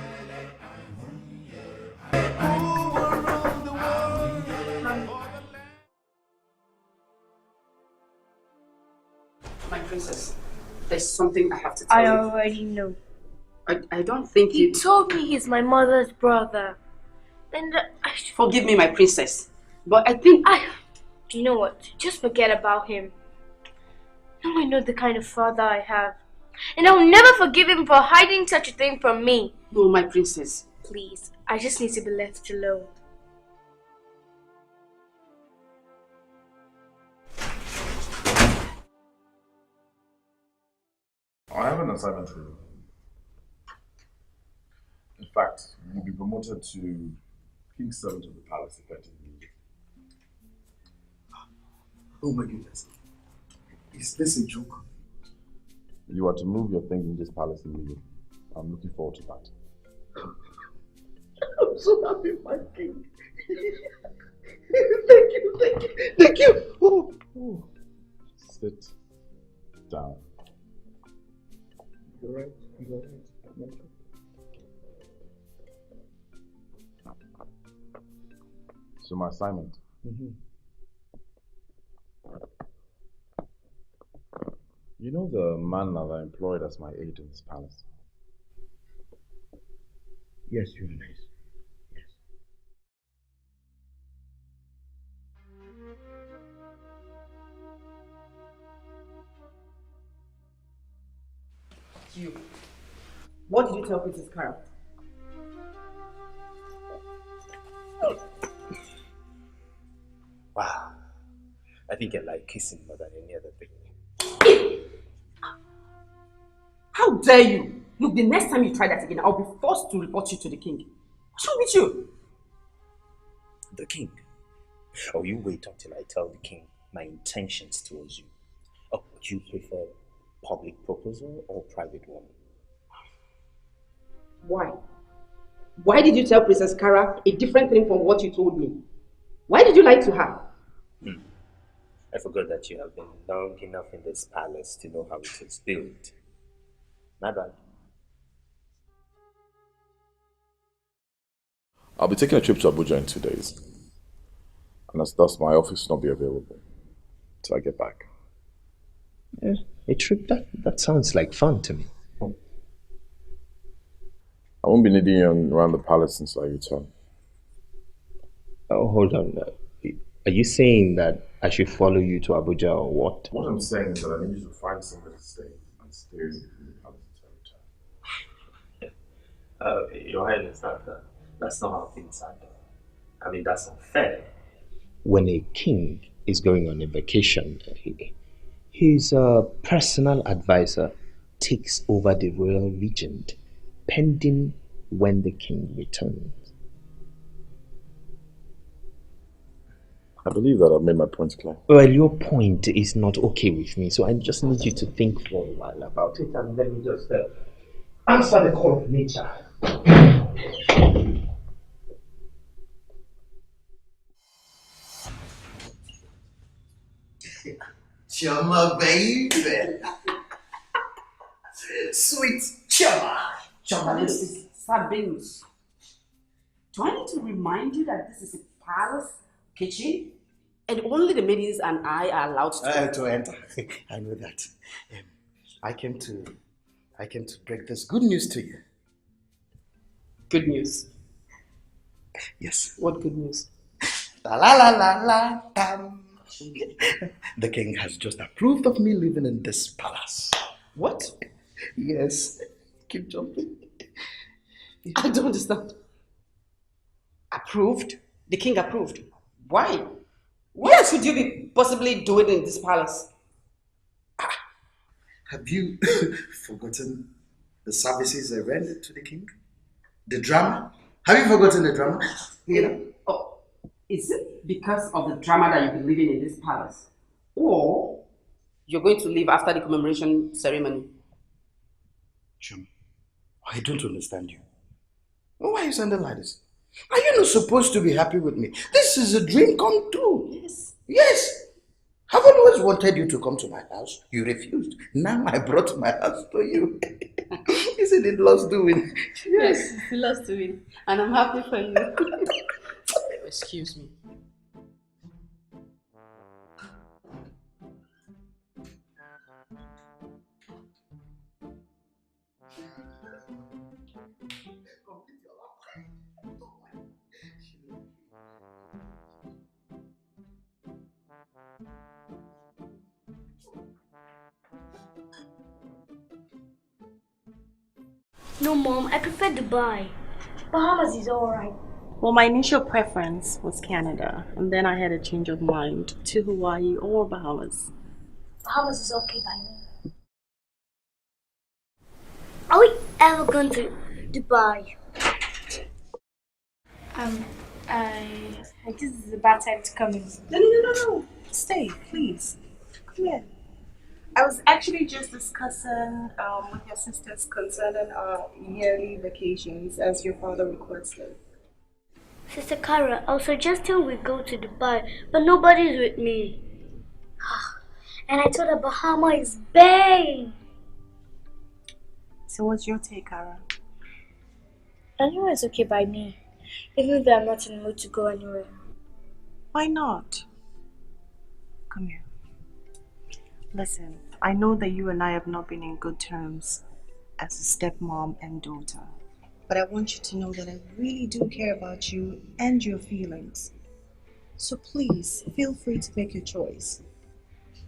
Who will rule the world? For the land. My princess, there's something I have to tell you. I already know. I don't think He told me he's my mother's brother. And Forgive me, my princess, but I think... You know what? Just forget about him. Now I know the kind of father I have. And I'll never forgive him for hiding such a thing from me. No, my princess. Please, I just need to be left alone. I have an assignment for you. In fact, you'll be promoted to King's Servant of the Palace effectively. Oh my goodness. Is this a joke? You are to move your things in this palace immediately. I'm looking forward to that. I'm so happy, my king. Thank you, thank you, thank you. Oh. Sit down. You're right, you're right. So my assignment. You know the man that I employed as my aide in this palace? Yes, Your Highness. Yes. You. What did you tell Princess Cara? Wow. I think I like kissing more than any other thing. How dare you? Look, the next time you try that again, I'll be forced to report you to the king. What's wrong with you? The king? Oh, you wait until I tell the king my intentions towards you. Oh, would you prefer public proposal or private one? Why? Why did you tell Princess Cara a different thing from what you told me? Why did you lie to her? I forgot that you have been long enough in this palace to know how it is built. My bad. I'll be taking a trip to Abuja in 2 days. And as thus my office will not be available till I get back. Yeah, a trip? That sounds like fun to me. I won't be needing you around the palace until I return. Oh, hold on. Are you saying that I should follow you to Abuja or what? What I'm saying is that I need you to find somewhere to stay and stay in the palace until I return. Your Highness, that's not how things are done. I mean, that's unfair. When a king is going on a vacation, his personal advisor takes over the royal regent pending when the king returns. I believe that I've made my points clear. Well, your point is not okay with me, so I just need you to think for a while about it and let me just answer the call of nature. Chama, baby. Sweet Chama. Chama. This is Sibling. Do I need to remind you that this is a palace kitchen? And only the maidens and I are allowed to enter. I know that. I came to break this good news to you. Good news? Yes. What good news? La la la la la. Tam. The king has just approved of me living in this palace. What? Yes. Keep jumping. I don't understand. Approved? The king approved? Why? What else could you be possibly doing in this palace? Have you forgotten the services I rendered to the king? The drama? Have you forgotten the drama? Oh, is it because of the drama that you've been living in this palace? Or you're going to leave after the commemoration ceremony? Chum, I don't understand you. Why are you sounding like this? Are you not supposed to be happy with me? This is a dream come true. Yes. Yes. I've always wanted you to come to my house. You refused. Now I brought my house to you. Isn't it lost doing? Yes, it's lost doing. And I'm happy for you. Excuse me. No, Mom, I prefer Dubai. Bahamas is alright. Well, my initial preference was Canada, and then I had a change of mind to Hawaii or Bahamas. Bahamas is okay by me. Are we ever going to Dubai? I guess this is a bad time to come in. No. Stay, please. Come here. I was actually just discussing with your sisters concerning our yearly vacations as your father requested. Sister Kara, I was suggesting we go to Dubai, but nobody's with me. And I thought that Bahama is big. So what's your take, Kara? Anywhere is okay by me, even though I'm not in the mood to go anywhere. Why not? Come here. Listen, I know that you and I have not been in good terms as a stepmom and daughter. But I want you to know that I really do care about you and your feelings. So please, feel free to make your choice.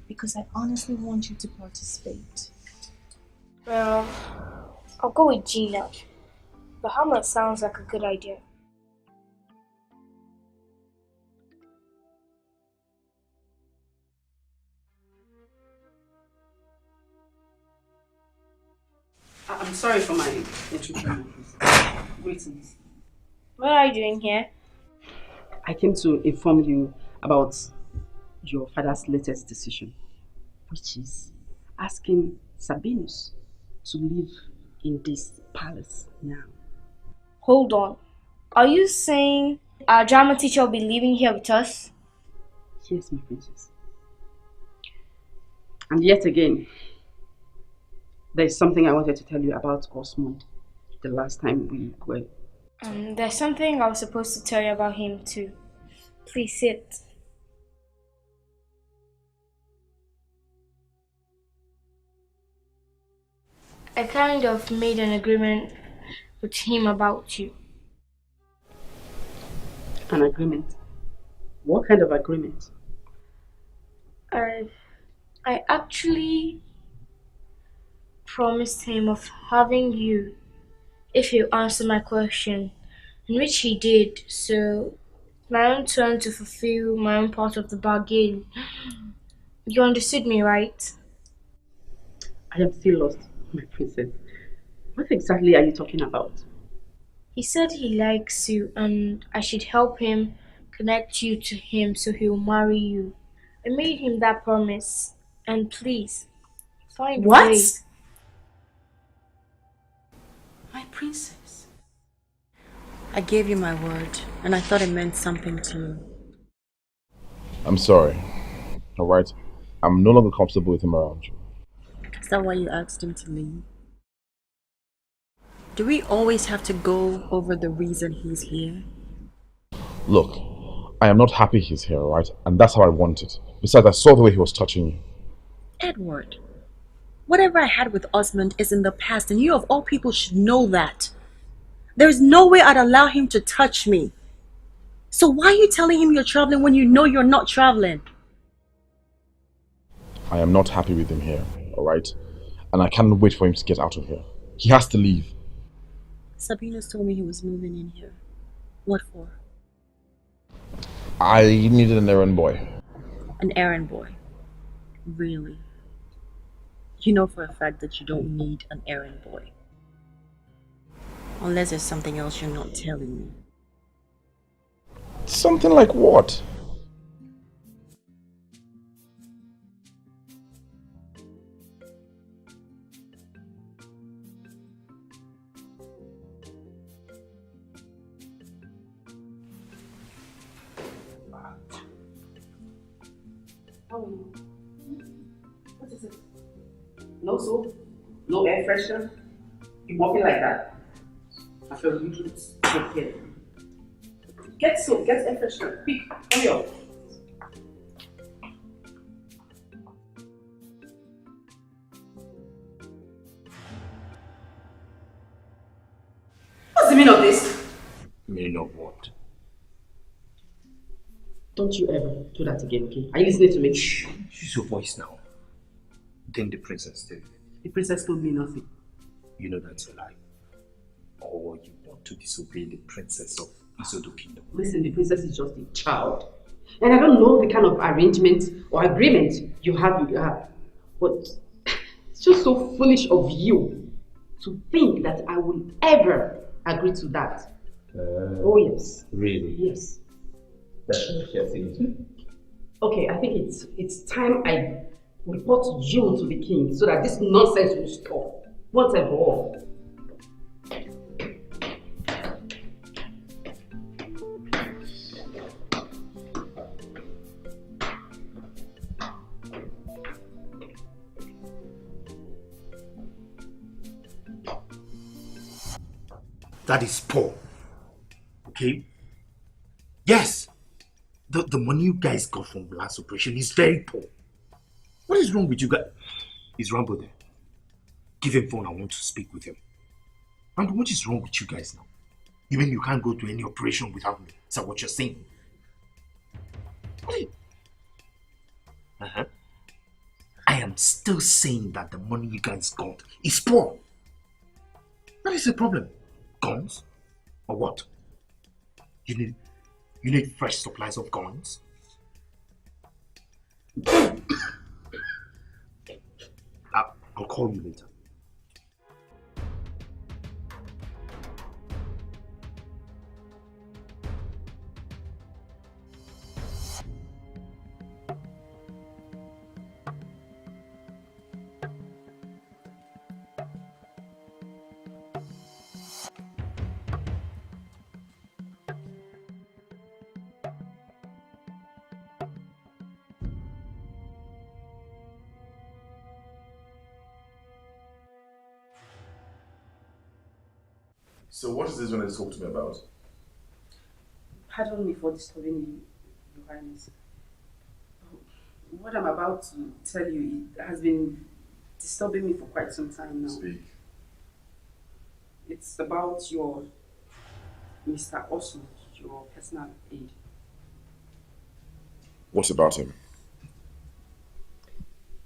Because I honestly want you to participate. Well, I'll go with Gina. Bahamas sounds like a good idea. I'm sorry for my intrusion. Greetings. What are you doing here? I came to inform you about your father's latest decision, which is asking Sabinus to live in this palace now. Hold on. Are you saying our drama teacher will be living here with us? Yes, my princess. And yet again, there's something I wanted to tell you about Osmond the last time we were. There's something I was supposed to tell you about him too. Please sit. I kind of made an agreement with him about you. An agreement? What kind of agreement? I actually promised him of having you if you answer my question, in which he did, so my own turn to fulfill my own part of the bargain. You understood me, right? I am still lost, my princess. What exactly are you talking about? He said he likes you and I should help him connect you to him so he'll marry you. I made him that promise. And please, find a What? way. My princess. I gave you my word, and I thought it meant something to you. I'm sorry. Alright? I'm no longer comfortable with him around you. Is that why you asked him to leave? Do we always have to go over the reason he's here? Look, I am not happy he's here, alright? And that's how I want it. Besides, I saw the way he was touching you. Edward, whatever I had with Osmond is in the past, and you of all people should know that. There's no way I'd allow him to touch me. So why are you telling him you're traveling when you know you're not traveling? I am not happy with him here, alright? And I can't wait for him to get out of here. He has to leave. Sabina's told me he was moving in here. What for? I needed an errand boy. An errand boy. Really? You know for a fact that you don't need an errand boy. Unless there's something else you're not telling me. Something like what? What is it? No soap? No air freshener? You walking like that? I feel you should take care. Get soap, get air freshener. Quick, hurry up. What's the meaning of this? Meaning of what? Don't you ever do that again, okay? Are you listening to me? Shh, use your voice now. Then the princess did. The princess told me nothing. You know that's a lie. Or you want to disobey the princess of Isodo Kingdom. Listen, the princess is just a child. And I don't know the kind of arrangement or agreement you have with her. But it's just so foolish of you to think that I will ever agree to that. Oh yes. Really? Yes. That's what you're saying. Okay, I think it's time I report you to the king so that this nonsense will stop once and for all. That is poor. Okay? Yes. The money you guys got from the last operation is very poor. What is wrong with you guys? Is Rambo there? Give him phone, I want to speak with him. Rambo, what is wrong with you guys now? You mean you can't go to any operation without me? Is that what you're saying? What are you... I am still saying that the money you guys got is poor. What is the problem? Guns? Or what? You need fresh supplies of guns? I'll call you later. So what is this one that you talk to me about? Pardon me for disturbing you, Your Highness. What I'm about to tell you, it has been disturbing me for quite some time now. Speak. It's about your Mr. Osmond, your personal aide. What about him?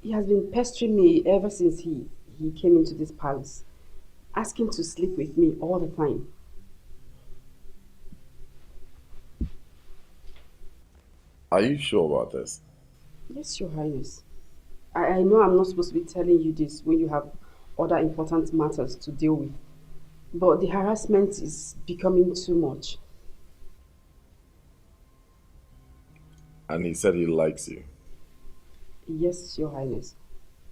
He has been pestering me ever since he came into this palace, asking to sleep with me all the time. Are you sure about this? Yes, Your Highness. I know I'm not supposed to be telling you this when you have other important matters to deal with. But the harassment is becoming too much. And he said he likes you. Yes, Your Highness.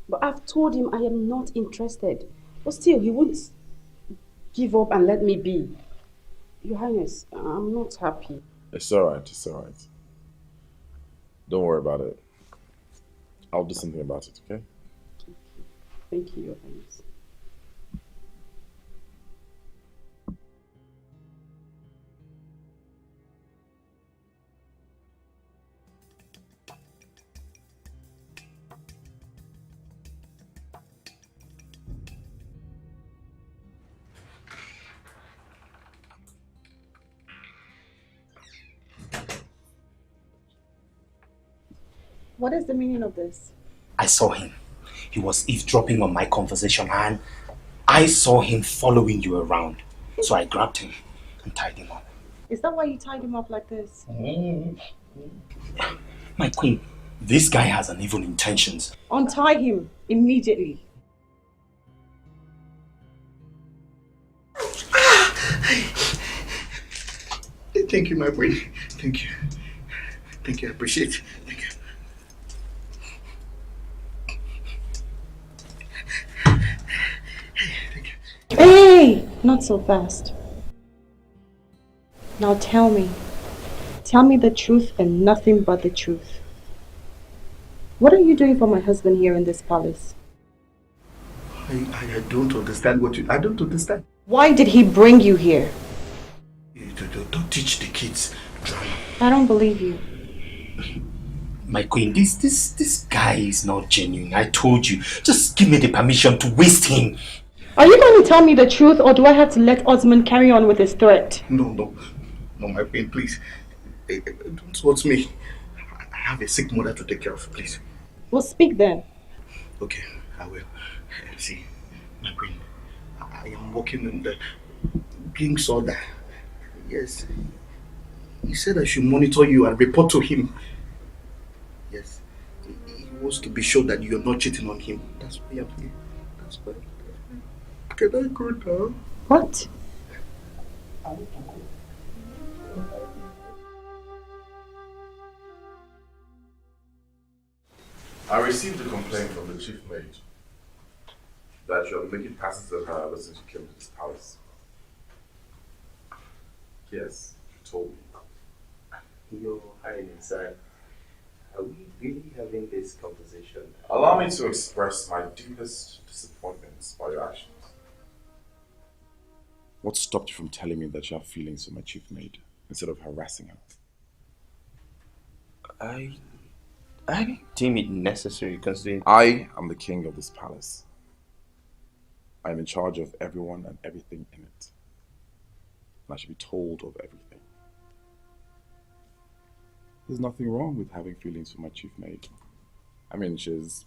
But I've told him I am not interested. But still, he won't give up and let me be. Your Highness, I'm not happy. It's alright, it's alright. Don't worry about it. I'll do something about it, okay? Thank you, Your Highness. What is the meaning of this? I saw him. He was eavesdropping on my conversation and I saw him following you around. So I grabbed him and tied him up. Is that why you tied him up like this? My queen, this guy has an evil intentions. Untie him immediately. Thank you, my queen. Thank you. Thank you, I appreciate it. Thank you. Hey! Not so fast. Now tell me the truth and nothing but the truth. What are you doing for my husband here in this palace? I don't understand I don't understand. Why did he bring you here? Don't teach the kids drama. I don't believe you. My queen, this guy is not genuine. I told you. Just give me the permission to waste him. Are you going to tell me the truth or do I have to let Osmond carry on with his threat? No, my queen, please. Don't hurt me. I have a sick mother to take care of, please. Well, speak then. Okay, I will. See, my queen, I am working in the king's order. Yes. He said I should monitor you and report to him. Yes. He wants to be sure that you're not cheating on him. That's why I'm here. That's why. Can I go now? What? I received a complaint from the chief maid that you are making passes at her ever since you came to this palace. Yes, she told me. Your Highness, are we really having this conversation? Allow me to express my deepest disappointments by your actions. What stopped you from telling me that you have feelings for my chief maid instead of harassing her? I didn't deem it necessary considering I am the king of this palace. I am in charge of everyone and everything in it. And I should be told of everything. There's nothing wrong with having feelings for my chief maid. I mean, she's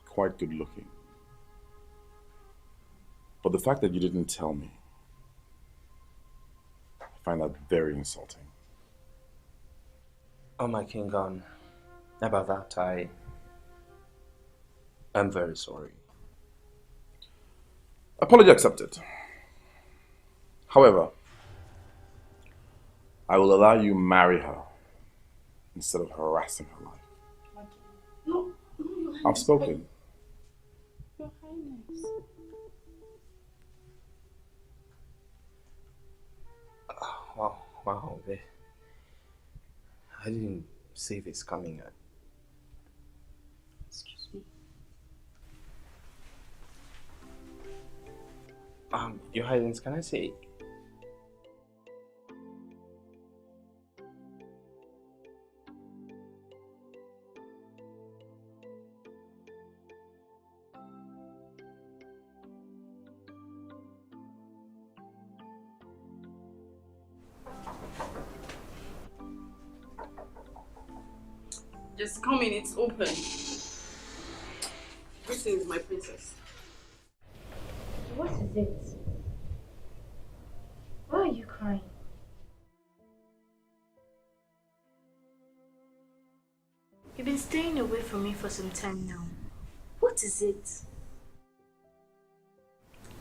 quite good looking. But the fact that you didn't tell me, I find that very insulting. Oh my king, about that, I am very sorry. Apology accepted. However, I will allow you marry her instead of harassing her life. No, Your Highness. I've spoken. Your Highness. Wow, I didn't see this coming. Excuse me. Your Highness, can I say? Just come in, it's open. Greetings, my princess. What is it? Why are you crying? You've been staying away from me for some time now. What is it?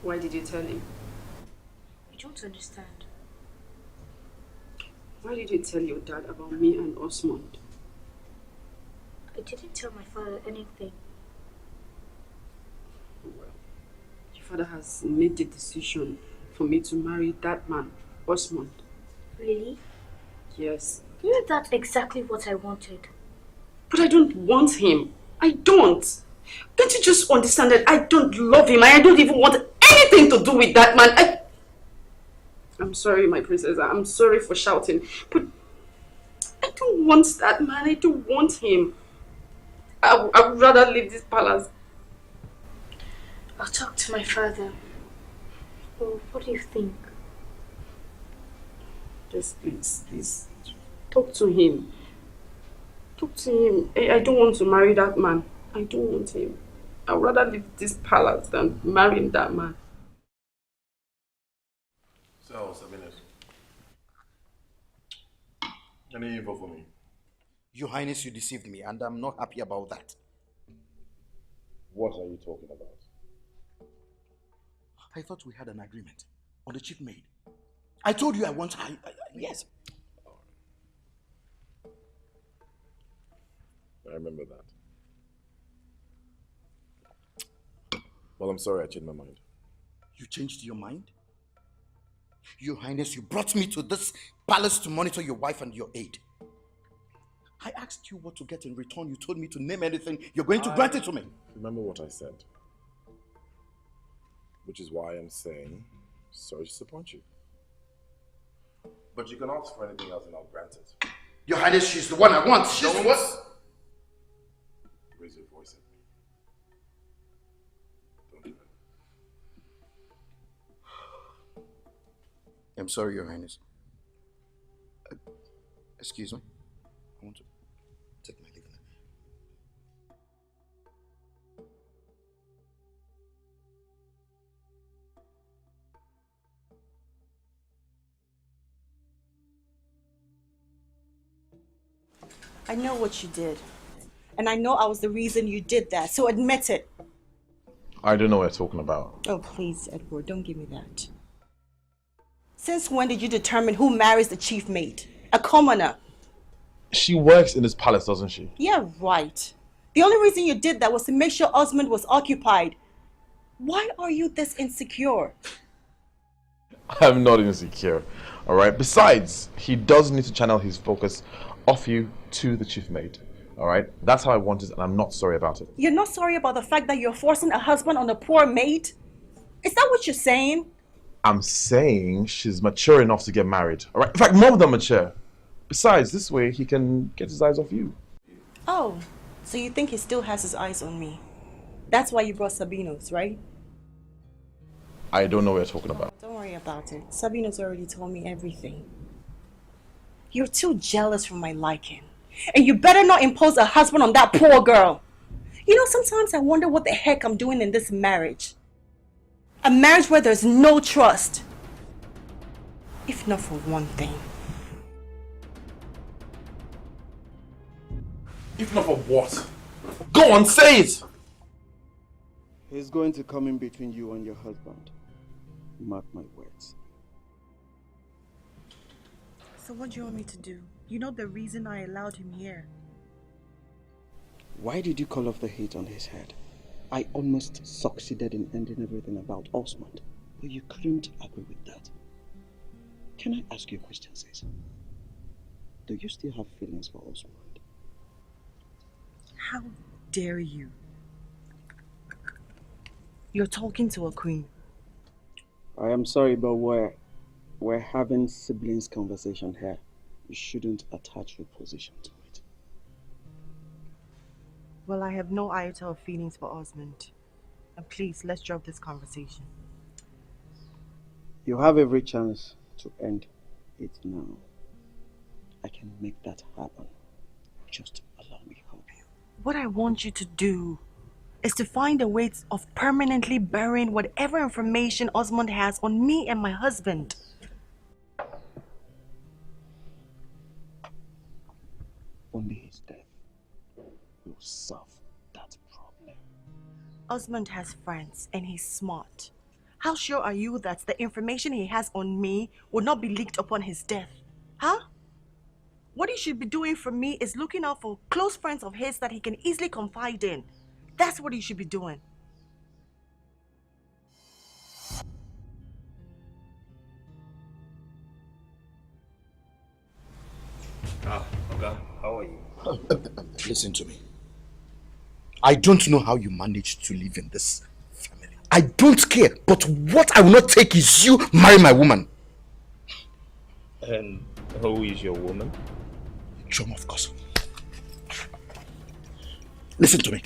Why did you tell him? I don't understand. Why did you tell your dad about me and Osmond? I didn't tell my father anything. Well, your father has made the decision for me to marry that man, Osmond. Really? Yes. You know, that's exactly what I wanted. But I don't want him. I don't. Can't you just understand that I don't love him? I don't even want anything to do with that man. I'm sorry, my princess. I'm sorry for shouting. But I don't want that man. I don't want him. I would rather leave this palace. I'll talk to my father. Oh, what do you think? Just please. Talk to him. Talk to him. I don't want to marry that man. I don't want him. I'd rather leave this palace than marrying that man. So, Sabine, any info for me? Your Highness, you deceived me, and I'm not happy about that. What are you talking about? I thought we had an agreement on the chief maid. I told you I want her. Yes. I remember that. Well, I'm sorry I changed my mind. You changed your mind? Your Highness, you brought me to this palace to monitor your wife and your aide. I asked you what to get in return. You told me to name anything. You're going to grant it to me. Remember what I said. Which is why I'm saying, sorry to disappoint you. But you can ask for anything else and I'll grant it. Your Highness, she's the one I want. She's the one. Raise your voice at me. Don't do it. I'm sorry, Your Highness. Excuse me. I want to take my leave now. I know what you did. And I know I was the reason you did that, so admit it. I don't know what you're talking about. Oh, please, Edward, don't give me that. Since when did you determine who marries the chief maid? A commoner. She works in this palace, doesn't she? Yeah, right. The only reason you did that was to make sure Osmond was occupied. Why are you this insecure? I'm not insecure, alright? Besides, he does need to channel his focus off you to the chief maid, alright? That's how I want it and I'm not sorry about it. You're not sorry about the fact that you're forcing a husband on a poor maid? Is that what you're saying? I'm saying she's mature enough to get married, alright? In fact, more than mature. Besides, this way he can get his eyes off you. Oh, so you think he still has his eyes on me? That's why you brought Sabino's, right? I don't know what you're talking about. Don't worry about it. Sabino's already told me everything. You're too jealous for my liking. And you better not impose a husband on that poor girl. You know, sometimes I wonder what the heck I'm doing in this marriage. A marriage where there's no trust. If not for one thing. If not for what? Go on, say it! He's going to come in between you and your husband. Mark my words. So what do you want me to do? You know the reason I allowed him here. Why did you call off the hate on his head? I almost succeeded in ending everything about Osmond, but you couldn't agree with that. Can I ask you a question, sis? Do you still have feelings for Osmond? How dare you? You're talking to a queen. I am sorry, but we're having siblings conversation here. You shouldn't attach your position to it. Well, I have no iota of feelings for Osmond. And please, let's drop this conversation. You have every chance to end it now. I can make that happen. Just allow me to help you. What I want you to do is to find a way of permanently burying whatever information Osmond has on me and my husband. Only his death will solve that problem. Osmond has friends and he's smart. How sure are you that the information he has on me will not be leaked upon his death? Huh? What he should be doing for me is looking out for close friends of his that he can easily confide in. That's what he should be doing. Okay. How are you? Listen to me. I don't know how you managed to live in this family. I don't care, but what I will not take is you marry my woman. And who is your woman? Chioma, of course. Listen to me.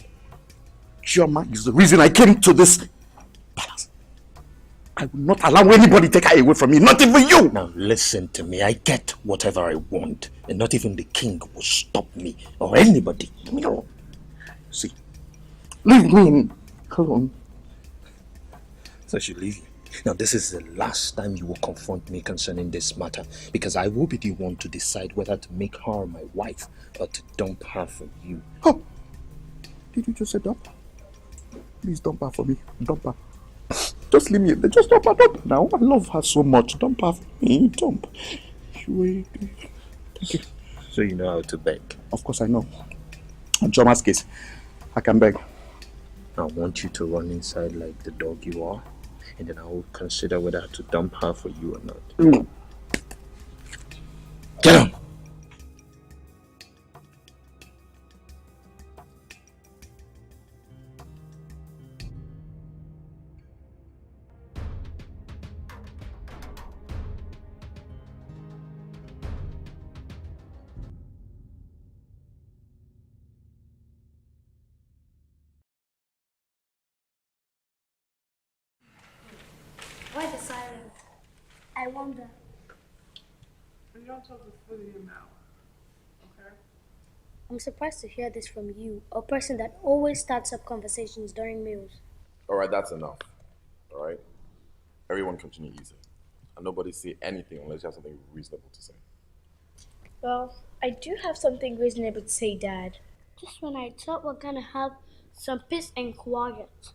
Chioma is the reason I came to this palace. I will not allow anybody take her away from me, not even you! Now listen to me, I get whatever I want, and not even the king will stop me, or anybody. No. See, leave me alone. So I should leave you. Now this is the last time you will confront me concerning this matter, because I will be the one to decide whether to make her my wife, or to dump her for you. Oh! Did you just say dump? Please dump her for me. Dump her. Just leave me. Just dump her. Dump. Now I love her so much. Dump her for me. Dump. Thank you. So you know how to beg? Of course I know. On Choma's case, I can beg. I want you to run inside like the dog you are, and then I will consider whether to dump her for you or not. Get on! Why the silence? I wonder. You don't talk to food in your mouth, okay? I'm surprised to hear this from you, a person that always starts up conversations during meals. Alright, that's enough. Alright? Everyone continue easy. And nobody say anything unless you have something reasonable to say. Well, I do have something reasonable to say, Dad. Just when I thought we're gonna have some peace and quiet.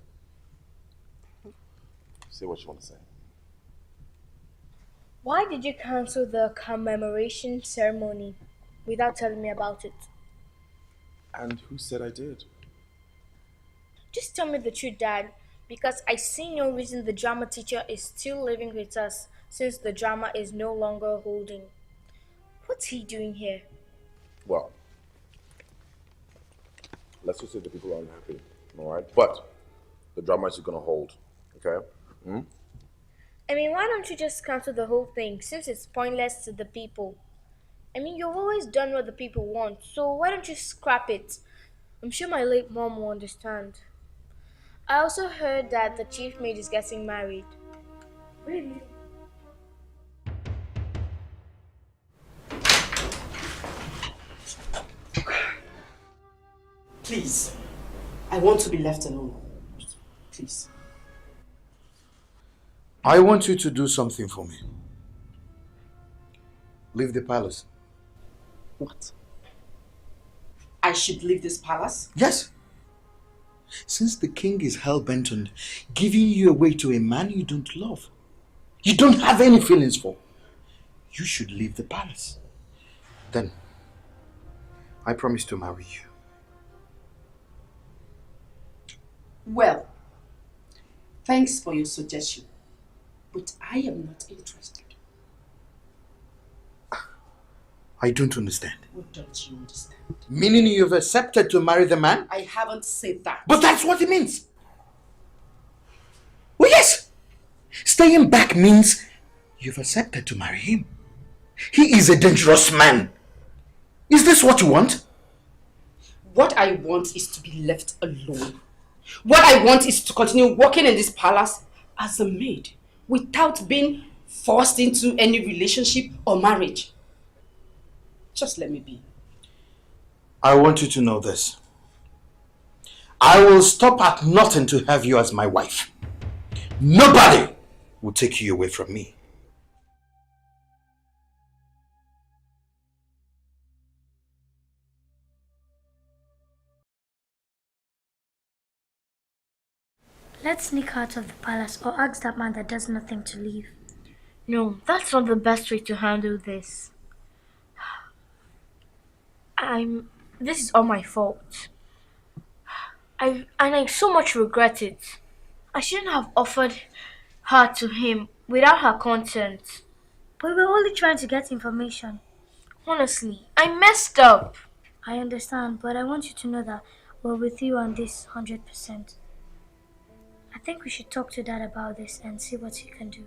Say what you want to say. Why did you cancel the commemoration ceremony without telling me about it? And who said I did? Just tell me the truth, Dad, because I see no reason the drama teacher is still living with us since the drama is no longer holding. What's he doing here? Well, let's just say the people are unhappy, alright? But the drama is going to hold, okay? I mean, why don't you just cancel the whole thing since it's pointless to the people? I mean, you've always done what the people want, so why don't you scrap it? I'm sure my late mom will understand. I also heard that the chief maid is getting married. Really? Please, I want to be left alone. Please. I want you to do something for me. Leave the palace. What? I should leave this palace? Yes. Since the king is hell-bent on giving you away to a man you don't love, you don't have any feelings for, you should leave the palace. Then, I promise to marry you. Well, thanks for your suggestion, but I am not interested. I don't understand. What don't you understand? Meaning you've accepted to marry the man? I haven't said that. But that's what it means. Oh yes! Staying back means you've accepted to marry him. He is a dangerous man. Is this what you want? What I want is to be left alone. What I want is to continue working in this palace as a maid without being forced into any relationship or marriage. Just let me be. I want you to know this. I will stop at nothing to have you as my wife. Nobody will take you away from me. Let's sneak out of the palace or ask that man that does nothing to leave. No, that's not the best way to handle this. This is all my fault. I so much regret it. I shouldn't have offered her to him without her consent. But we were only trying to get information. Honestly, I messed up. I understand, but I want you to know that we're with you on this 100%. I think we should talk to Dad about this and see what he can do.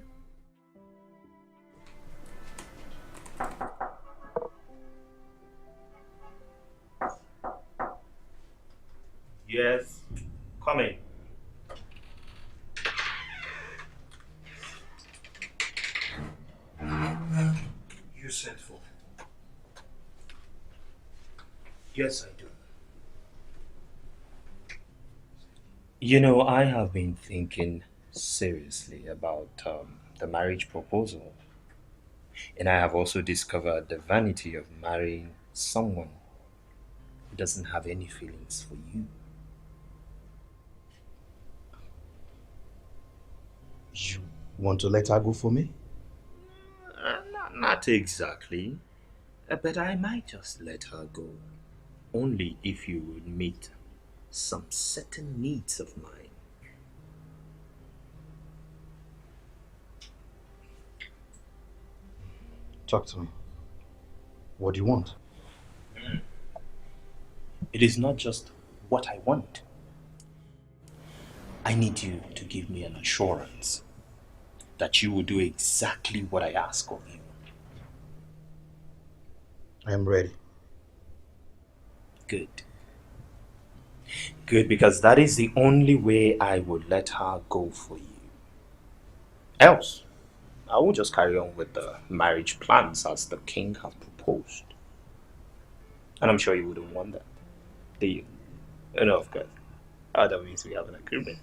Yes, come in. You sent for me. Yes, I do. You know, I have been thinking seriously about the marriage proposal. And I have also discovered the vanity of marrying someone who doesn't have any feelings for you. You want to let her go for me? Not exactly. But I might just let her go. Only if you would meet some certain needs of mine. Talk to me. What do you want? It is not just what I want. I need you to give me an assurance that you will do exactly what I ask of you. I am ready. Good. Good, because that is the only way I would let her go for you. Else, I will just carry on with the marriage plans as the king has proposed. And I'm sure you wouldn't want that, do you? No, of course. That means we have an agreement.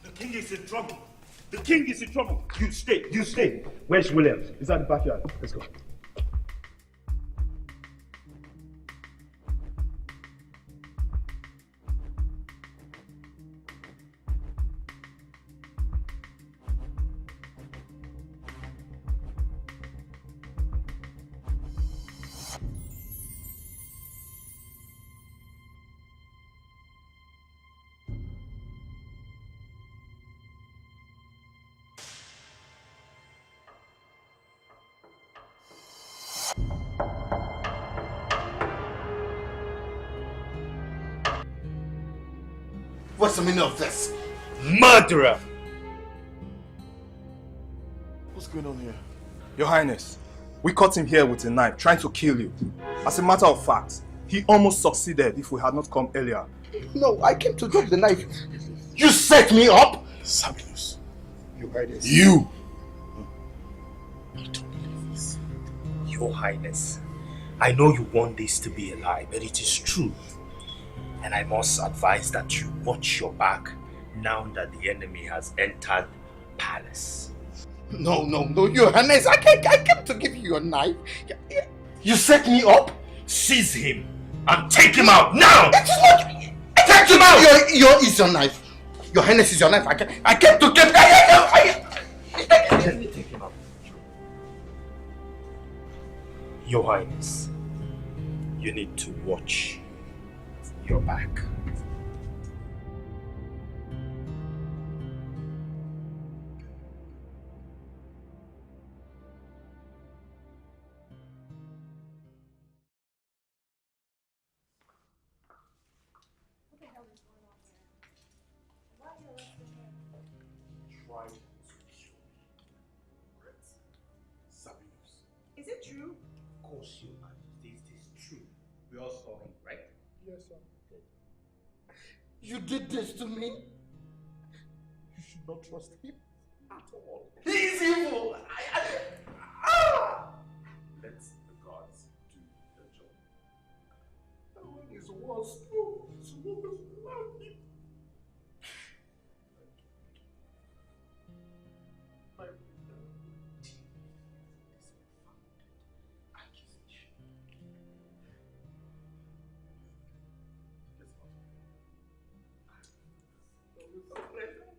The king is in trouble. The king is in trouble. You stay. You stay. Where's Williams? He's at the backyard. Let's go. What's the meaning of this? Murderer! What's going on here? Your Highness, we caught him here with a knife, trying to kill you. As a matter of fact, he almost succeeded if we had not come earlier. No, I came to drop the knife. You set me up? Sabius. Your Highness. You! I don't believe this. Your Highness, I know you want this to be a lie, but it is true. And I must advise that you watch your back now that the enemy has entered the palace. No, Your Highness, I came to give you your knife. You set me up? Seize him and take him out now! It is not... Take him out! It's your knife. Your Highness is your knife. I came to get... Let me take him out. Your Highness, you need to watch your back. Is it true? Of course, Your Majesty, it is true. We all saw him, right? Yes, sir. You did this to me? You should not trust him at all. He is evil! Let the gods do the job. That one is worse. Oh, it's worse.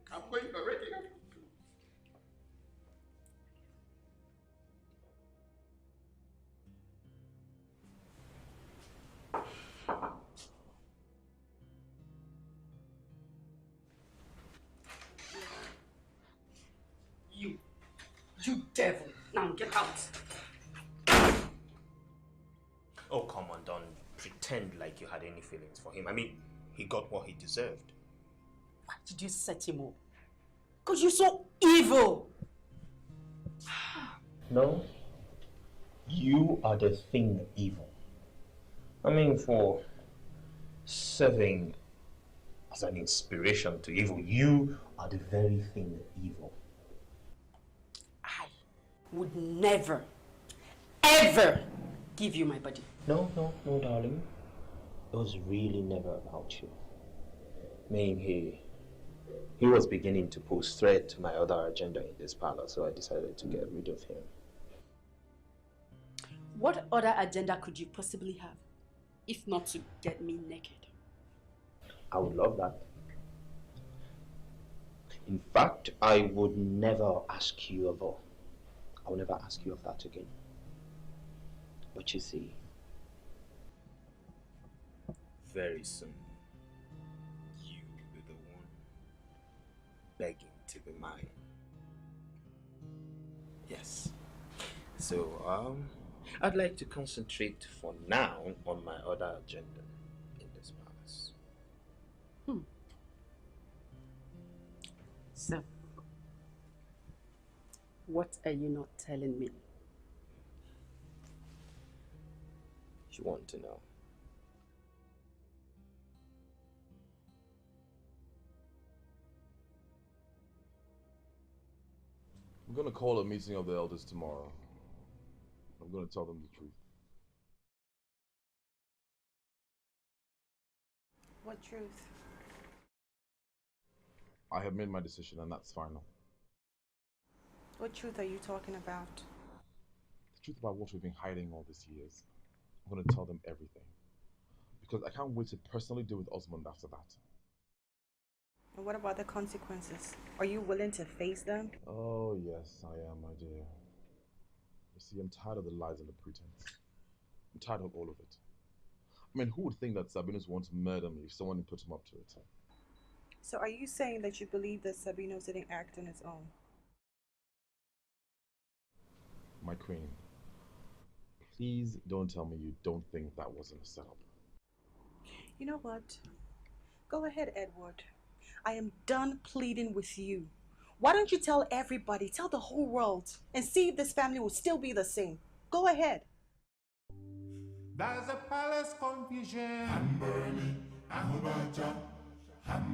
I'm going already. You devil! Now get out! Oh, come on, don't pretend like you had any feelings for him. I mean, he got what he deserved. Why did you set him up? Because you're so evil! No, you are the thing evil. I mean, for serving as an inspiration to evil, you are the very thing evil. I would never, ever give you my body. No, darling. It was really never about you. I mean, he was beginning to pose threat to my other agenda in this palace, so I decided to get rid of him. What other agenda could you possibly have, if not to get me naked? I would love that. In fact, I would never ask you of all. I will never ask you of that again. But you see, Very soon, you will be the one begging to be mine. Yes. So, I'd like to concentrate for now on my other agenda in this palace. So, what are you not telling me? You want to know? I'm going to call a meeting of the elders tomorrow. I'm going to tell them the truth. What truth? I have made my decision and that's final. What truth are you talking about? The truth about what we've been hiding all these years. I'm going to tell them everything. Because I can't wait to personally deal with Osmond after that. And what about the consequences? Are you willing to face them? Oh yes, I am, my dear. You see, I'm tired of the lies and the pretense. I'm tired of all of it. I mean, who would think that Sabinus wants to murder me if someone put him up to it? So are you saying that you believe that Sabinus didn't act on his own? My queen, please don't tell me you don't think that wasn't a setup. You know what? Go ahead, Edward. I am done pleading with you. Why don't you tell everybody, tell the whole world, and see if this family will still be the same? Go ahead. There's a palace confusion. I'm burning. I'm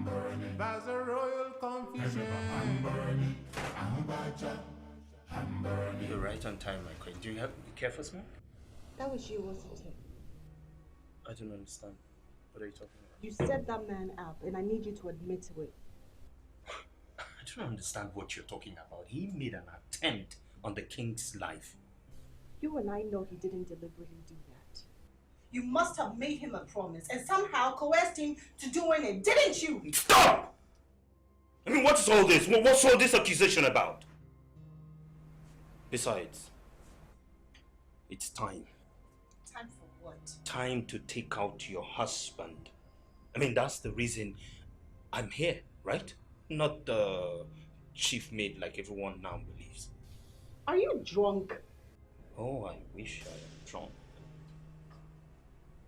burning. There's a royal confusion. I'm burning. I'm burning. You're right on time, my queen. Do you care for smoke? That was you, wasn't it? I don't understand. What are you talking about? You set that man up, and I need you to admit to it. I don't understand what you're talking about. He made an attempt on the king's life. You and I know he didn't deliberately do that. You must have made him a promise and somehow coerced him to doing it, didn't you? Stop! I mean, what's all this? What's all this accusation about? Besides, it's time. Time for what? Time to take out your husband. I mean, that's the reason I'm here, right? Not the chief maid like everyone now believes. Are you drunk? Oh, I wish I am drunk.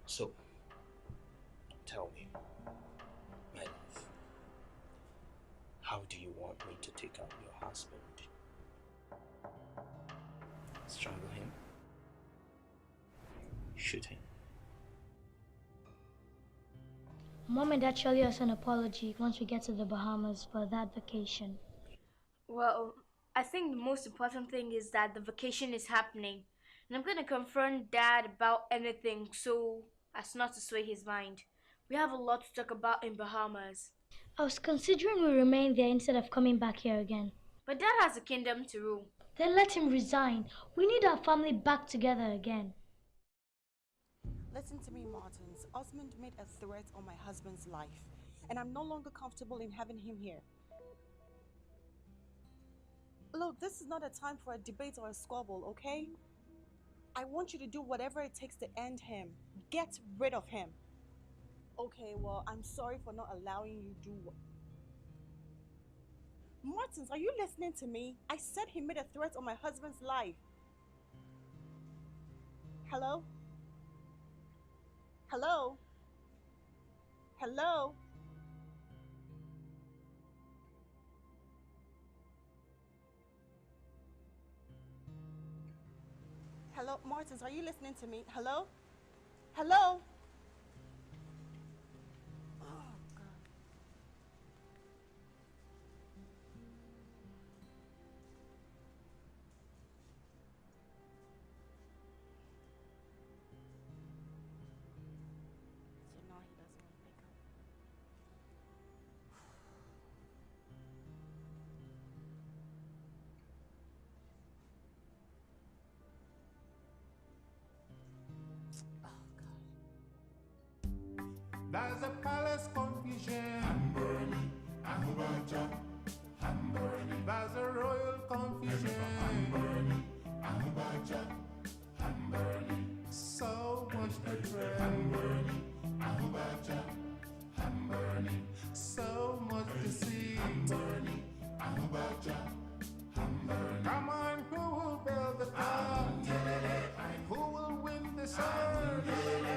So, tell me, my love, how do you want me to take out your husband? Strangle him? Shoot him? Mom and Dad surely us an apology once we get to the Bahamas for that vacation. Well, I think the most important thing is that the vacation is happening. And I'm going to confront Dad about anything so as not to sway his mind. We have a lot to talk about in Bahamas. I was considering we remain there instead of coming back here again. But Dad has a kingdom to rule. Then let him resign. We need our family back together again. Listen to me, Martins. Osmond made a threat on my husband's life, and I'm no longer comfortable in having him here. Look, this is not a time for a debate or a squabble, okay? I want you to do whatever it takes to end him. Get rid of him. Okay, well, I'm sorry for not allowing you to do what... Martins, are you listening to me? I said he made a threat on my husband's life. Hello? Hello? Hello? Hello? Martins, are you listening to me? Hello? Hello? There's a palace confusion. I'm burning, I'm burning, I'm burning. There's a royal confusion. I'm burning, I'm burning, I'm burning. So much hatred. I'm burning, I'm burning, I'm burning. So much deceit. I'm burning, I'm burning, I'm burning. Come on, who will build the tower? Who will win the sword?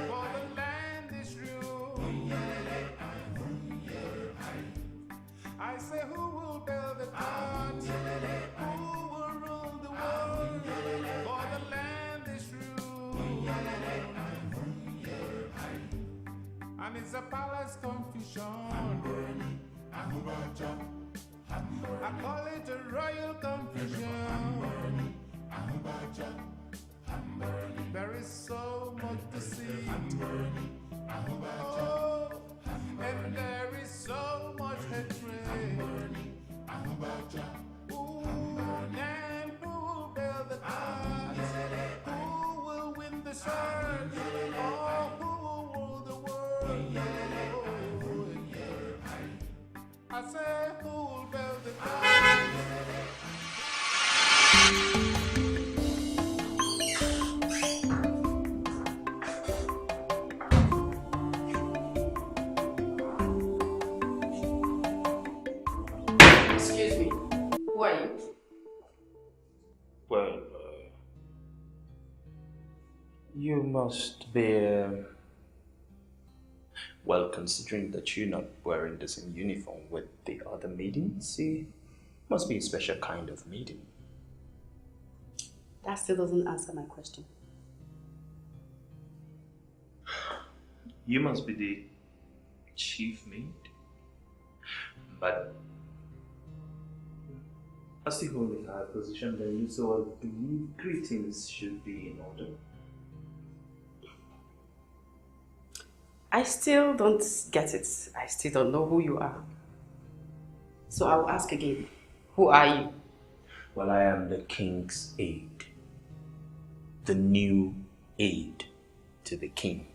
For the land is true. I say, who will build the town? Who will rule the world? For the land is true. And it's a palace confusion. I call it a royal confusion. There is so much deceit. Oh, and there is so much hatred. Ooh, and who will build the town? Who will win the sword? Oh, who will rule the world? I say, who will build the town? Excuse me. Who are you? Well, you must be... well, considering that you're not wearing the same uniform with the other maidens, it must be a special kind of maiden. That still doesn't answer my question. You must be the chief maid. But as the holy high position, then you so I believe greetings should be in order. I still don't get it. I still don't know who you are. So I will ask again, who are you? Well, I am the king's aide. The new aide to the king.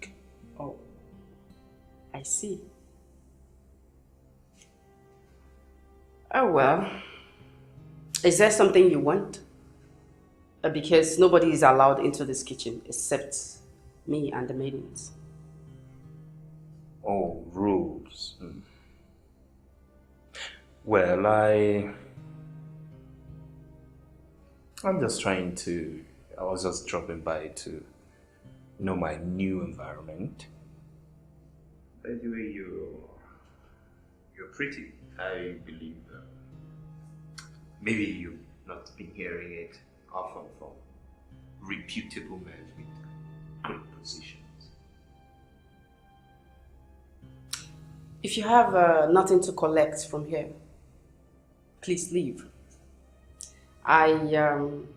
Oh, I see. Oh well, is there something you want? Because nobody is allowed into this kitchen except me and the maidens. Oh, rules. Well, I'm just trying to, I was just dropping by to know my new environment. By the way, you're pretty. I believe maybe you've not been hearing it often from reputable men with good positions. If you have nothing to collect from here, please leave. I am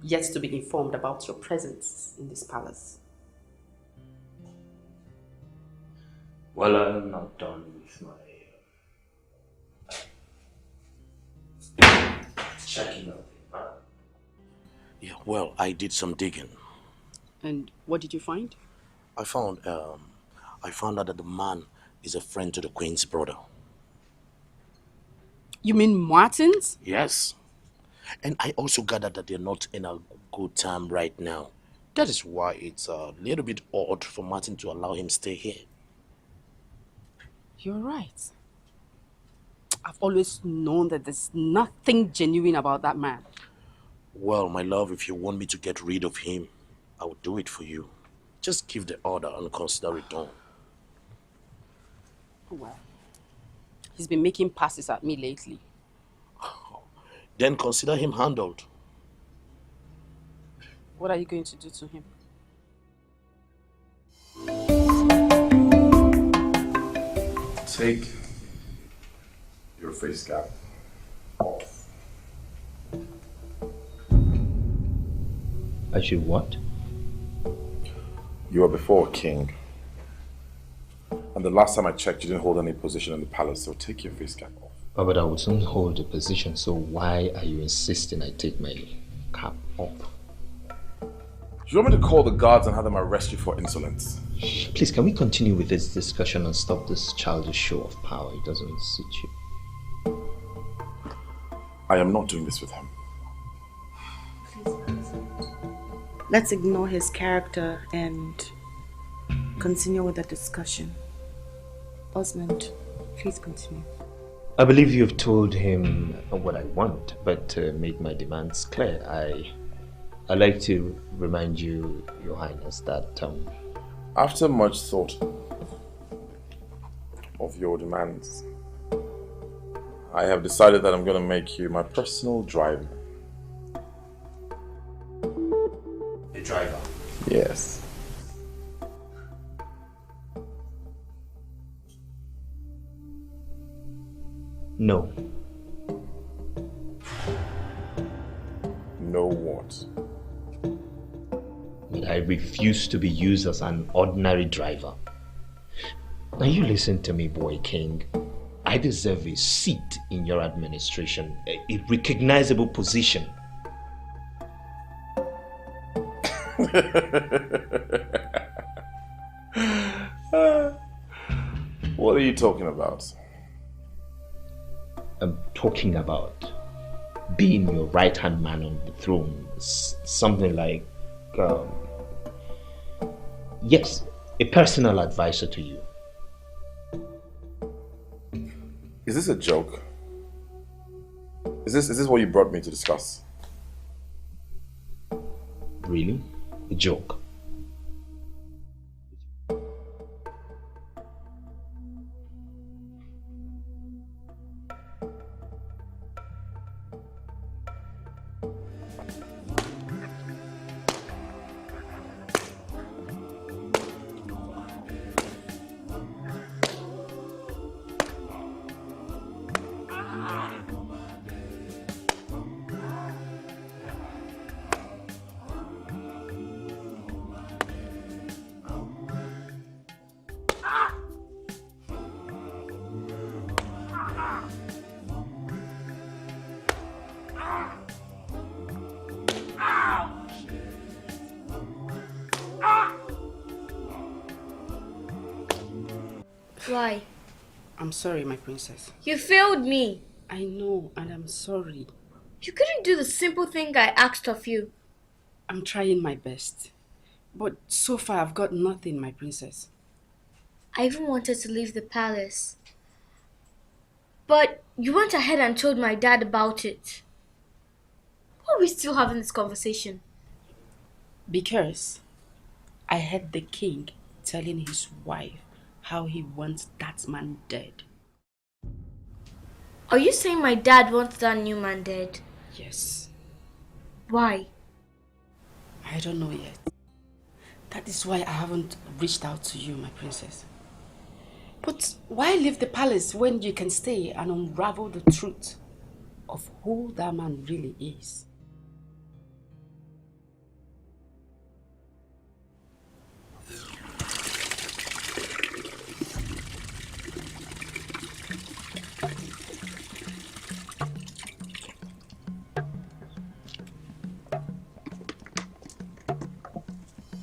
yet to be informed about your presence in this palace. Well, I'm not done with my checking out. Yeah, well, I did some digging. And what did you find? I found out that the man is a friend to the queen's brother. You mean Martins? Yes. And I also gathered that they're not in a good time right now. That is why it's a little bit odd for Martin to allow him stay here. You're right. I've always known that there's nothing genuine about that man. Well, my love, if you want me to get rid of him, I will do it for you. Just give the order and consider it done. Well, he's been making passes at me lately. Then consider him handled. What are you going to do to him? Take your face cap off. I should what? You are before a king. And the last time I checked, you didn't hold any position in the palace, so take your face cap off. Oh, but I would soon hold a position, so why are you insisting I take my cap off? Do you want me to call the guards and have them arrest you for insolence? Please, can we continue with this discussion and stop this childish show of power? It doesn't suit you. I am not doing this with him. Let's ignore his character and continue with the discussion. Osmond, please continue. I believe you've told him what I want, but to make my demands clear, I'd like to remind you, Your Highness, that after much thought of your demands, I have decided that I'm going to make you my personal driver. The driver? Yes. No. No what? But I refuse to be used as an ordinary driver. Now you listen to me, boy king. I deserve a seat in your administration, a recognizable position. What are you talking about? I'm talking about being your right-hand man on the throne. Something like, yes, a personal advisor to you. Is this a joke? Is this what you brought me to discuss? Really? A joke? Why? I'm sorry, my princess. You failed me. I know, and I'm sorry. You couldn't do the simple thing I asked of you. I'm trying my best. But so far I've got nothing, my princess. I even wanted to leave the palace. But you went ahead and told my dad about it. Why are we still having this conversation? Because I heard the king telling his wife how he wants that man dead. Are you saying my dad wants that new man dead? Yes. Why? I don't know yet. That is why I haven't reached out to you, my princess. But why leave the palace when you can stay and unravel the truth of who that man really is?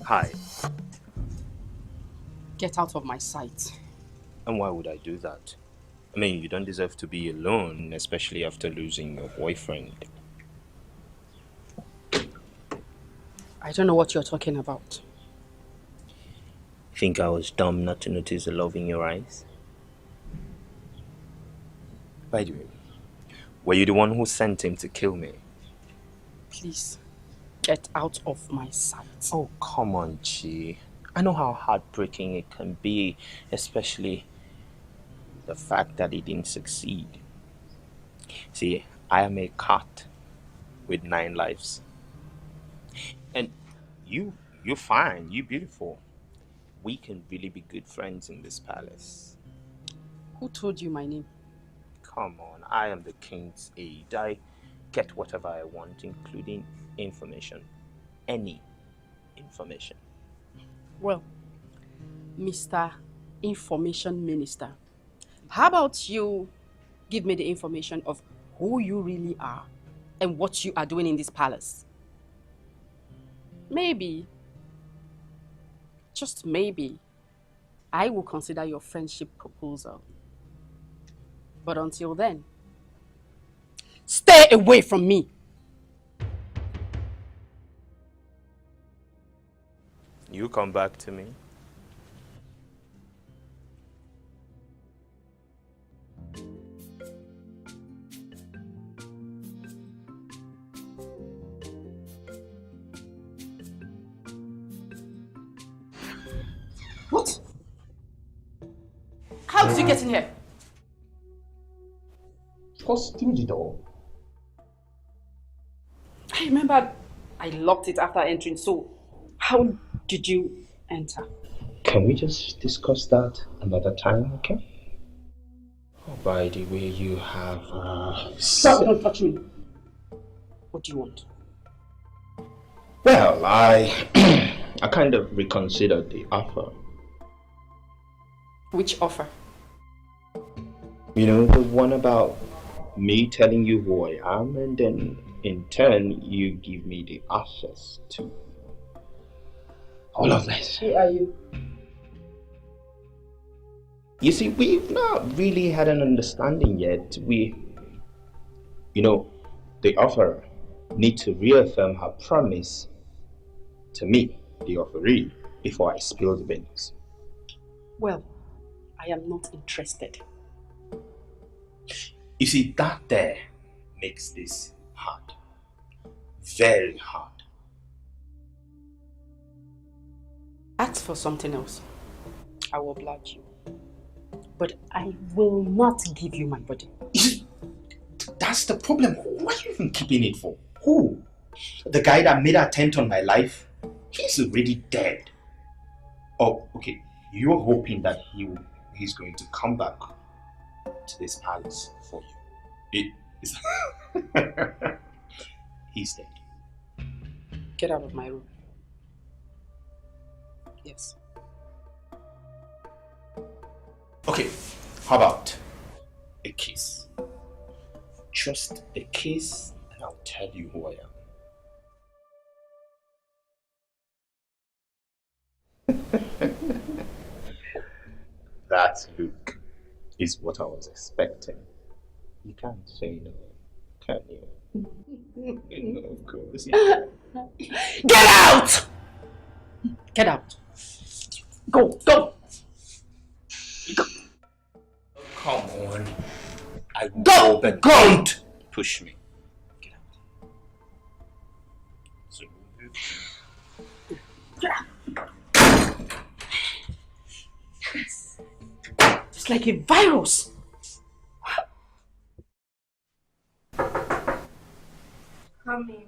Hi. Get out of my sight. And why would I do that? I mean, you don't deserve to be alone, especially after losing your boyfriend. I don't know what you're talking about. Think I was dumb not to notice the love in your eyes? By the way, were you the one who sent him to kill me? Please, get out of my sight. Oh, come on, Chi. I know how heartbreaking it can be, especially the fact that he didn't succeed. See, I am a cat with 9 lives. And you're fine, you're beautiful. We can really be good friends in this palace. Who told you my name? Come on, I am the king's aide. I get whatever I want, including information. Any information. Well, Mr. Information Minister, how about you give me the information of who you really are and what you are doing in this palace? Maybe, just maybe, I will consider your friendship proposal. But until then, stay away from me. You come back to me. What? How did you get in here? Of course, through the door. I remember I locked it after entering, so how did you enter? Can we just discuss that another time, okay? Oh, by the way, you have... Stop! Don't touch me. What do you want? Well, I kind of reconsidered the offer. Which offer? You know, the one about me telling you who I am, and then in turn, you give me the access to all of this. Who are you? You see, we've not really had an understanding yet. The offerer needs to reaffirm her promise to me, the offeree, before I spill the beans. Well, I am not interested. You see, that there makes this hard. Very hard. Ask for something else. I will oblige you. But I will not give you my body. That's the problem. Why are you even keeping it for? Who? The guy that made an attempt on my life? He's already dead. Oh, okay. You're hoping that he's going to come back to this palace for you. He's dead. Get out of my room. Yes. Okay, how about a kiss? Just a kiss and I'll tell you who I am. That look is what I was expecting. You can't say no, can you? No, of course. Get out! Get out. Go, go. Go. Come on. I will Go, go, but go. don't push me. Get out. So It's like a virus. Come in.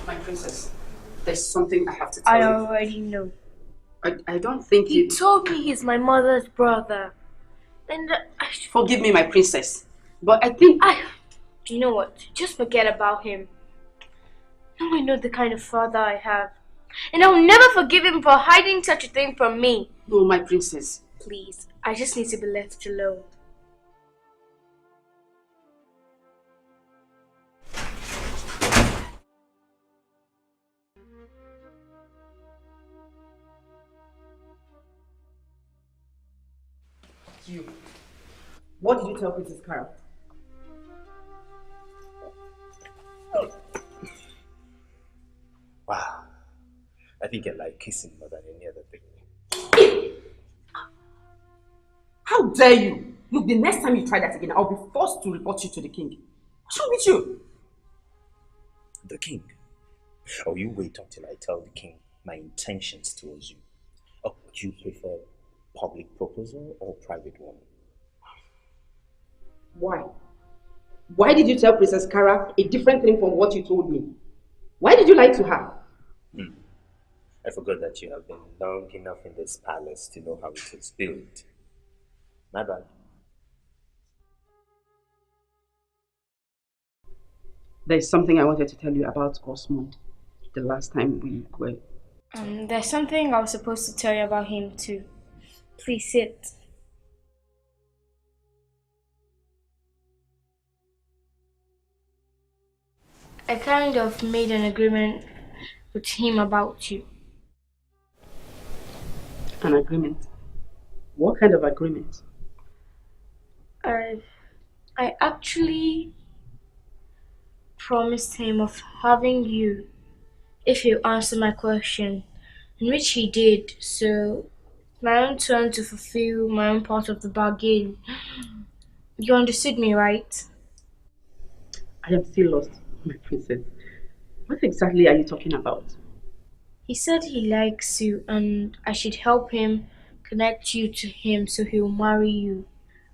My princess, there's something I have to tell I you. already know. I don't think He told me he's my mother's brother. And Forgive me, my princess, but I think... You know what? Just forget about him. Now I know the kind of father I have. And I'll never forgive him for hiding such a thing from me. No, my princess. Please, I just need to be left alone. You. What did you tell Princess Carol? wow. I think I like kissing more than any other thing. How dare you? Look, the next time you try that again, I'll be forced to report you to the king. What's wrong with you? The king? Or you wait until I tell the king my intentions towards you. Or do you prefer public proposal or private one? Why? Why did you tell Princess Cara a different thing from what you told me? Why did you lie to her? I forgot that you have been long enough in this palace to know how it is built. My bad. There's something I wanted to tell you about Osmond the last time we were... There's something I was supposed to tell you about him too. Please sit. I kind of made an agreement with him about you. An agreement? What kind of agreement? I actually promised him of having you if you answer my question, in which he did, so my own turn to fulfill my own part of the bargain. You understood me, right? I am still lost, my princess. What exactly are you talking about? He said he likes you and I should help him connect you to him so he'll marry you.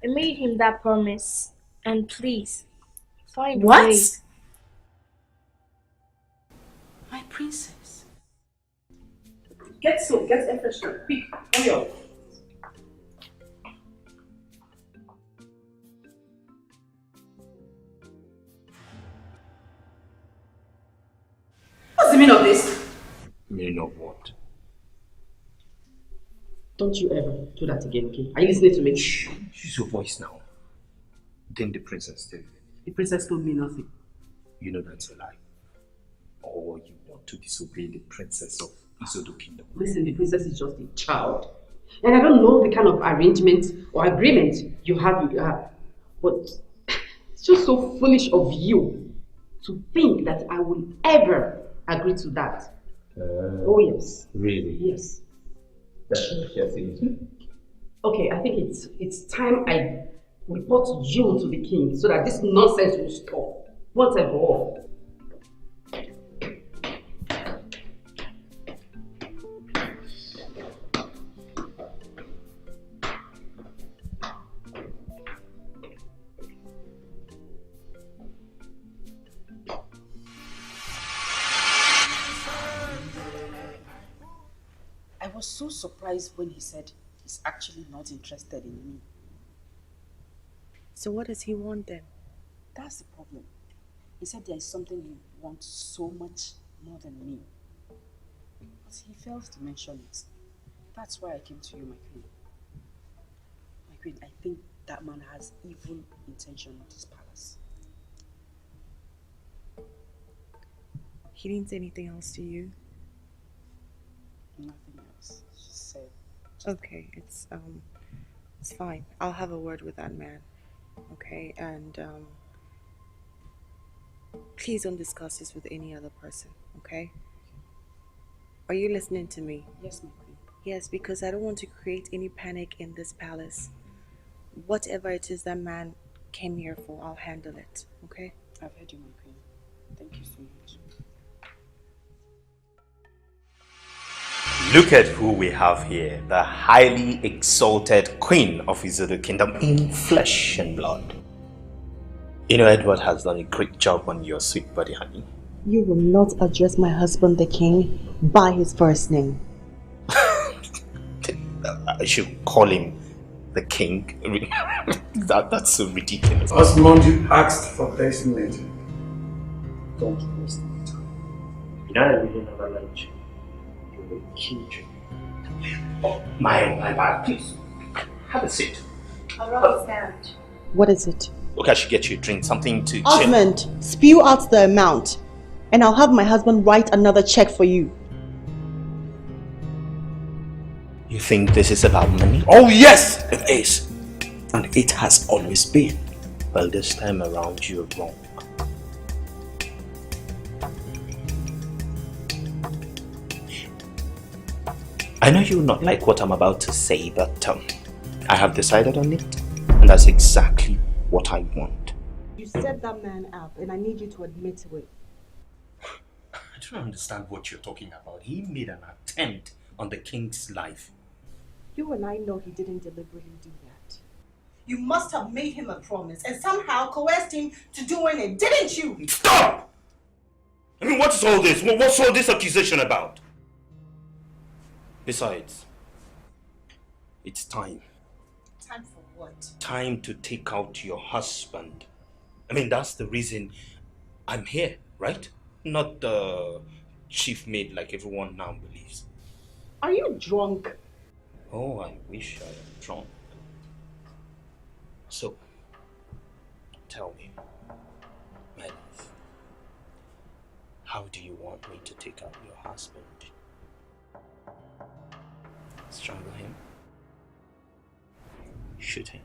I made him that promise, and please, find a What? way. My princess. Get efficient. Quick, hurry up. What's the meaning of this? Meaning of what? Don't you ever do that again, okay? Are you listening to me? Shh, use your voice now. Didn't the princess tell you? The princess told me nothing. You know that's a lie. Or you want to disobey the princess of Isodo Kingdom. Listen, the princess is just a child. And I don't know the kind of arrangement or agreement you have with her. But it's just so foolish of you to think that I will ever agree to that. Oh yes. Really? Yes. That's Okay, I think it's time I report you to the king so that this nonsense will stop once and for all. I was so surprised when he said he's actually not interested in me. So what does he want then? That's the problem. He said there is something he wants so much more than me. But he fails to mention it. That's why I came to you, my queen. My queen, I think that man has evil intention in this palace. He didn't say anything else to you? Nothing else. She said. Okay, it's fine. I'll have a word with that man. Okay, and please don't discuss this with any other person. Okay? Are you listening to me? Yes, my queen. Yes, because I don't want to create any panic in this palace. Whatever it is that man came here for, I'll handle it. Okay? I've heard you, my queen. Thank you so much. Look at who we have here, the highly exalted queen of Izudu Kingdom in flesh and blood. You know, Edward has done a great job on your sweet body, honey. You will not address my husband, the king, by his first name. I should call him the king. That's so ridiculous. Osmond, you asked for designated. Don't waste my time. You know, I really never liked you. You will kill you. Oh, my, please. Have a seat. I'll understand. What is it? Okay, I should get you a drink, something to chill. Osmond, spew out the amount, and I'll have my husband write another check for you. You think this is about money? Oh yes, it is. And it has always been. Well, this time around you're wrong. I know you will not like what I'm about to say, but I have decided on it, and that's exactly what I want. You set that man up, and I need you to admit to it. I don't understand what you're talking about. He made an attempt on the king's life. You and I know he didn't deliberately do that. You must have made him a promise and somehow coerced him to doing it, didn't you? Stop! I mean, what's all this? What's all this accusation about? Besides, it's time. Time for what? Time to take out your husband. I mean, that's the reason I'm here, right? Not the chief maid like everyone now believes. Are you drunk? Oh, I wish I am drunk. So, tell me, my love, how do you want me to take out your husband? Strangle him? Shoot him?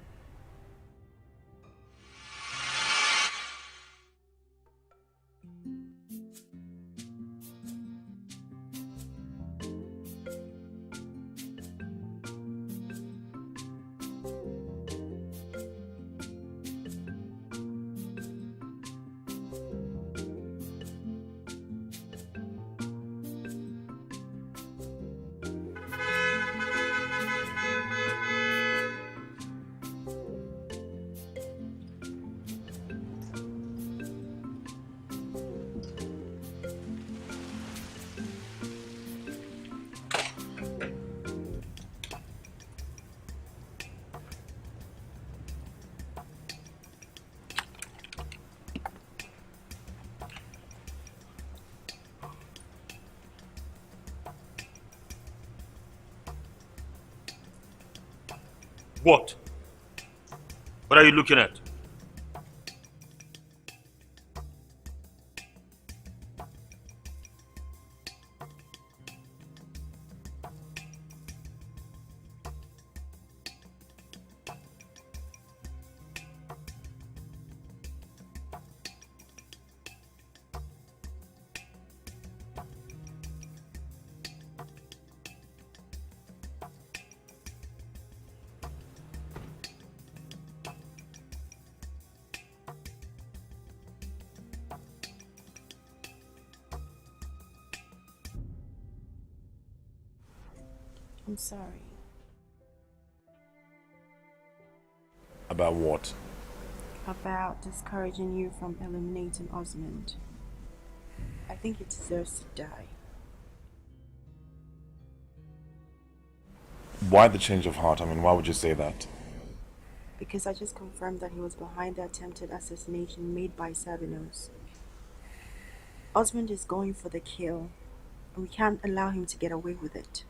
What? What are you looking at? I'm sorry. About what? About discouraging you from eliminating Osmond. I think he deserves to die. Why the change of heart? I mean, why would you say that? Because I just confirmed that he was behind the attempted assassination made by Sabinos. Osmond is going for the kill, and we can't allow him to get away with it.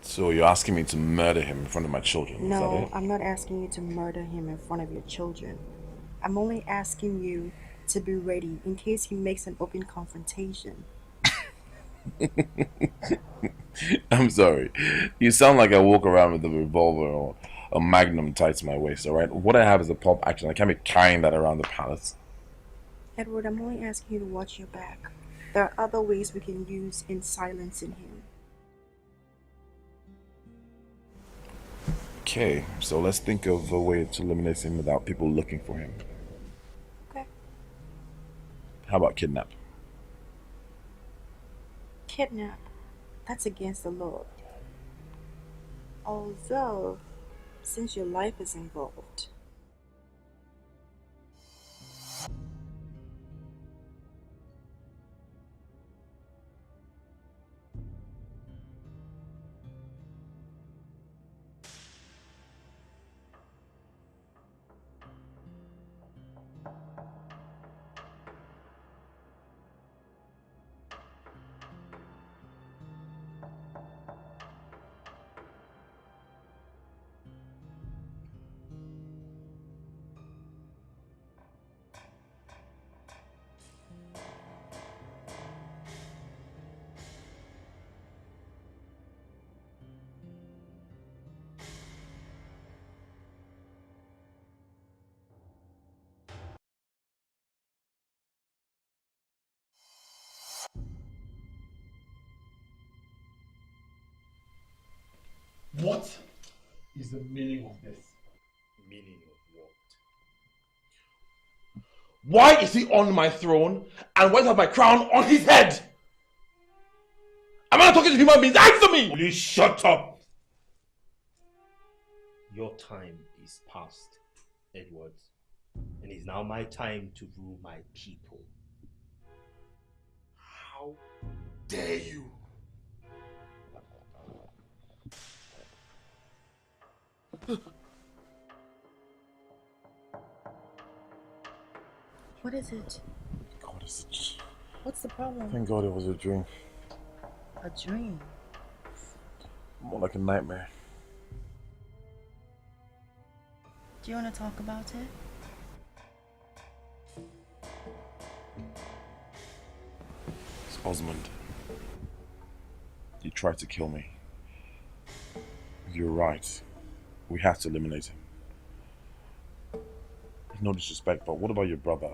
So you're asking me to murder him in front of my children? No, is that it? I'm not asking you to murder him in front of your children. I'm only asking you to be ready in case he makes an open confrontation. I'm sorry. You sound like I walk around with a revolver or a magnum tied to my waist, alright? What I have is a pulp action. I can't be carrying that around the palace. Edward, I'm only asking you to watch your back. There are other ways we can use in silencing him. Okay, so let's think of a way to eliminate him without people looking for him. Okay. How about kidnap? Kidnap. That's against the law. Although, since your life is involved. What is the meaning of this? Meaning of what? Why is he on my throne and why is my crown on his head? Am I not talking to human beings? Answer me! Will you shut up? Your time is past, Edward. And it's now my time to rule my people. How dare you? What is it? God, What's the problem? thank God it was a dream. A dream? More like a nightmare. Do you want to talk about it? It's Osmond. He tried to kill me. You're right. We have to eliminate him. No disrespect, but what about your brother?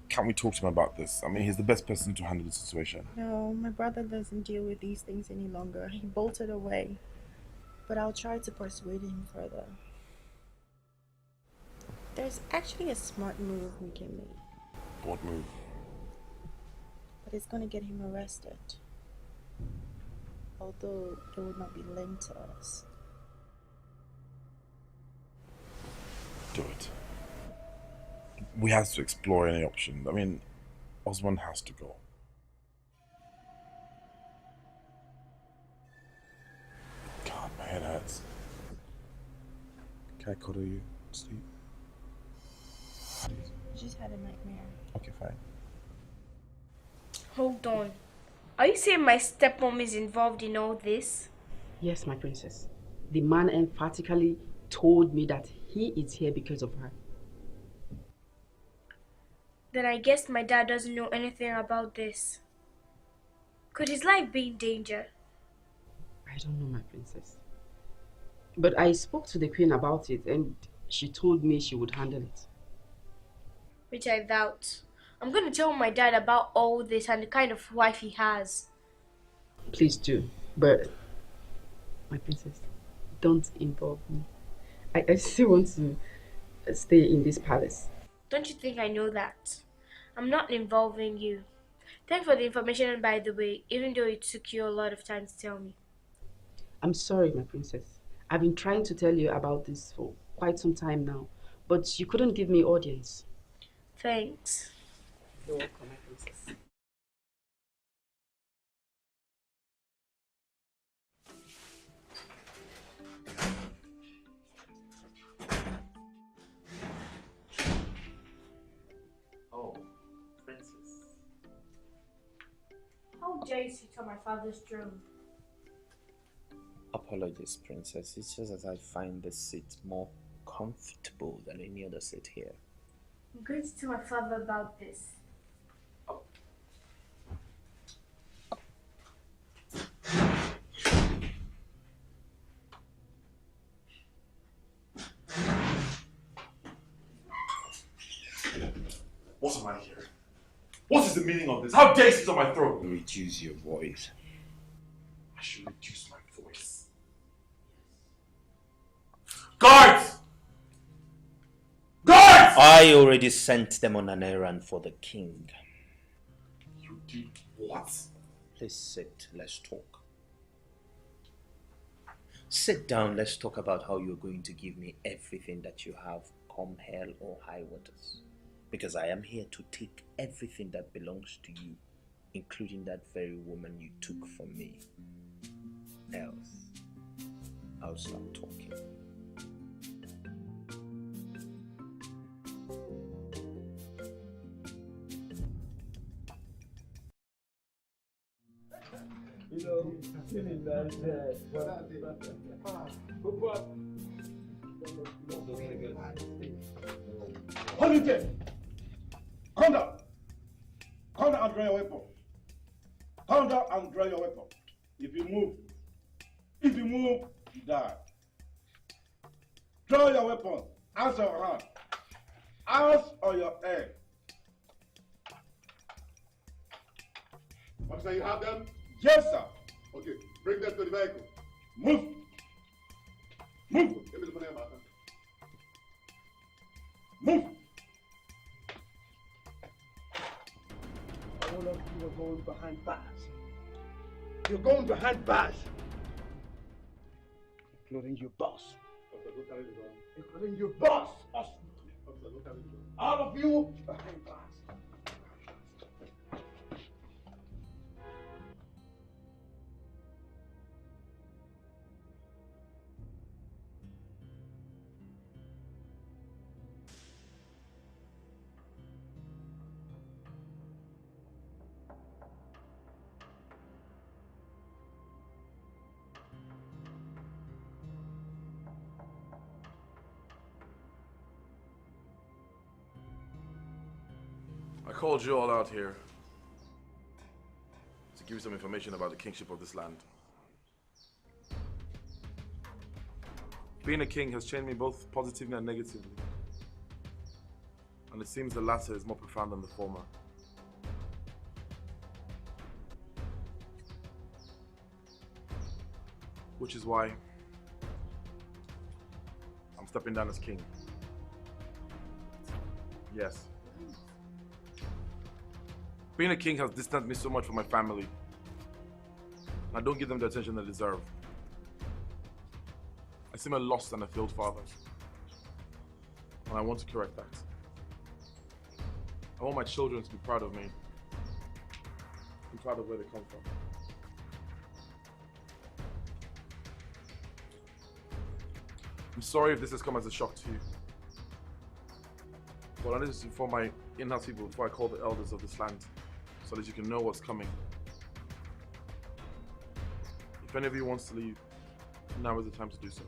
Can't we talk to him about this? I mean, he's the best person to handle the situation. No, my brother doesn't deal with these things any longer. He bolted away. But I'll try to persuade him further. There's actually a smart move we can make. What move? But it's gonna get him arrested. Although it would not be linked to us. Do it. We have to explore any option. I mean, Osmond has to go. God, my head hurts. Can I cuddle you? Sleep? I just had a nightmare. Okay, fine. Hold on. Are you saying my stepmom is involved in all this? Yes, my princess. The man emphatically told me that he is here because of her. Then I guess my dad doesn't know anything about this. Could his life be in danger? I don't know, my princess. But I spoke to the queen about it and she told me she would handle it. Which I doubt. I'm going to tell my dad about all this and the kind of wife he has. Please do. But, my princess, don't involve me. I still want to stay in this palace. Don't you think I know that? I'm not involving you. Thanks for the information, by the way, even though it took you a lot of time to tell me. I'm sorry, my princess. I've been trying to tell you about this for quite some time now, but you couldn't give me audience. Thanks. You're welcome, my princess. Oh, princess. How dare you sit on my father's throne? Apologies, princess. It's just that I find this seat more comfortable than any other seat here. I'm going to tell my father about this. What is the meaning of this? How dare you sit on my throne? Reduce your voice. I should reduce my voice. Guards! Guards! I already sent them on an errand for the king. You did what? Please sit, let's talk. Sit down, let's talk about how you're going to give me everything that you have, come hell or high waters. Because I am here to take everything that belongs to you, including that very woman you took from me. Else, I'll stop talking. You know, feeling that Hold it there! Come down! Come down and draw your weapon. Come down and draw your weapon. If you move, you die. Draw your weapon. Hands on your hand. Hands on your head. Officer, you have them? Yes, sir. Okay, bring them to the vehicle. Move. Move. Give me the money about them. Move. All of you are going behind bars. You're going behind bars. Including your boss. Officer, look at it. Including your boss. Officer, look at it. All of you behind bars. I called you all out here to give you some information about the kingship of this land. Being a king has changed me both positively and negatively. And it seems the latter is more profound than the former. Which is why I'm stepping down as king. Yes. Being a king has distanced me so much from my family. I don't give them the attention they deserve. I seem a lost and a failed father. And I want to correct that. I want my children to be proud of me. I'm proud of where they come from. I'm sorry if this has come as a shock to you. But I need to inform my in-house people before I call the elders of this land, so that you can know what's coming. If any of you wants to leave, now is the time to do so.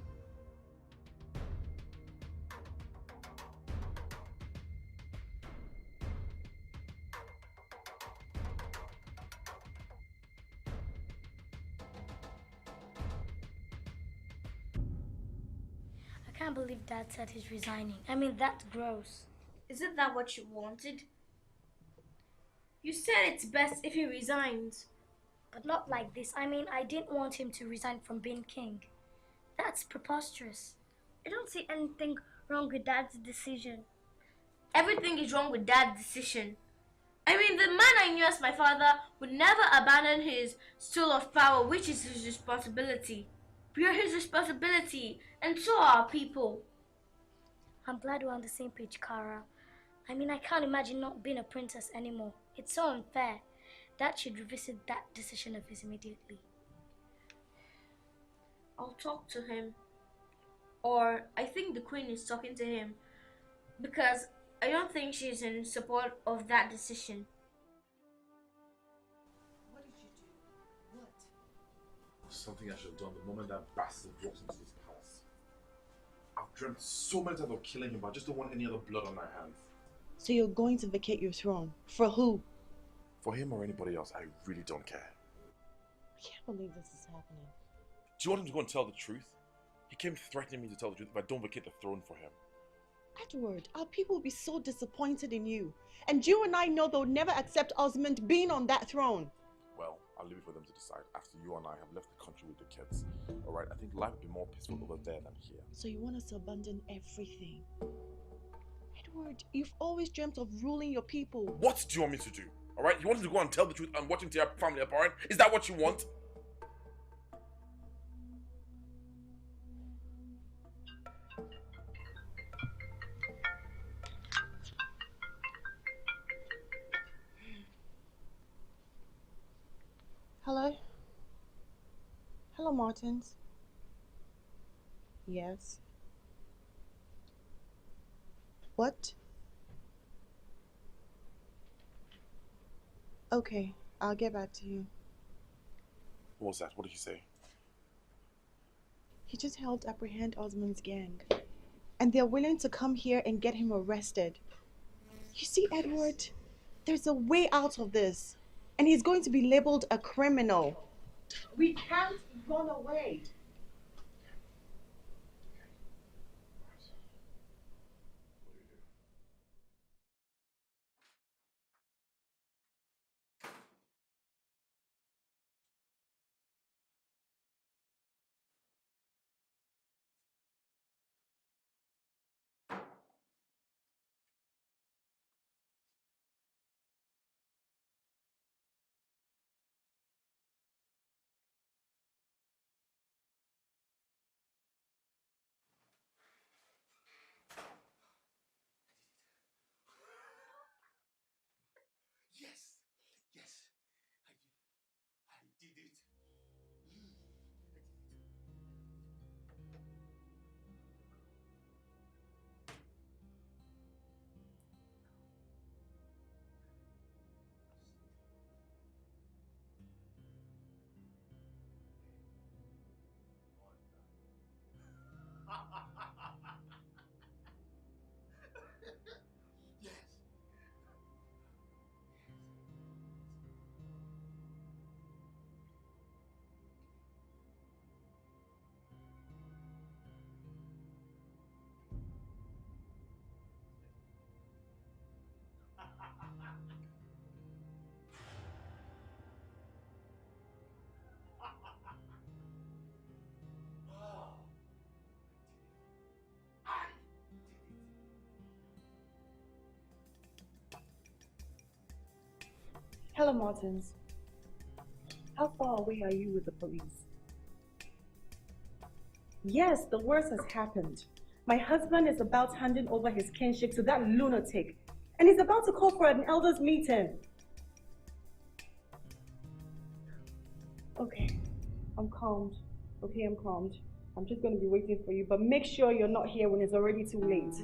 I can't believe Dad said he's resigning. I mean, that's gross. Isn't that what you wanted? You said it's best if he resigns. But not like this. I mean, I didn't want him to resign from being king. That's preposterous. I don't see anything wrong with Dad's decision. Everything is wrong with Dad's decision. I mean, the man I knew as my father would never abandon his stool of power, which is his responsibility. We are his responsibility, and so are our people. I'm glad we're on the same page, Kara. I mean, I can't imagine not being a princess anymore. It's so unfair. Dad should revisit that decision of his immediately. I'll talk to him. Or I think the Queen is talking to him, because I don't think she's in support of that decision. What did you do? What? Something I should have done the moment that bastard walked into this palace. I've dreamt so many times of killing him, but I just don't want any other blood on my hands. So you're going to vacate your throne? For who? For him or anybody else, I really don't care. I can't believe this is happening. Do you want him to go and tell the truth? He came threatening me to tell the truth if I don't vacate the throne for him. Edward, our people will be so disappointed in you. And you and I know they'll never accept Osmond being on that throne. Well, I'll leave it for them to decide after you and I have left the country with the kids. Alright, I think life would be more peaceful over there than here. So you want us to abandon everything? Edward, you've always dreamt of ruling your people. What do you want me to do? Alright, you want me to go and tell the truth and watch him tear family apart? Is that what you want? Hello? Hello, Martins. Yes. What? Okay, I'll get back to you. What was that? What did he say? He just helped apprehend Osmond's gang. And they're willing to come here and get him arrested. You see, Edward, there's a way out of this. And he's going to be labeled a criminal. We can't run away. Yes, yes, I did it. Yes. Hello, Martins. How far away are you with the police? Yes, the worst has happened. My husband is about handing over his kinship to that lunatic, and he's about to call for an elders meeting. Okay, I'm calmed. Okay, I'm calmed. I'm just going to be waiting for you, but make sure you're not here when it's already too late.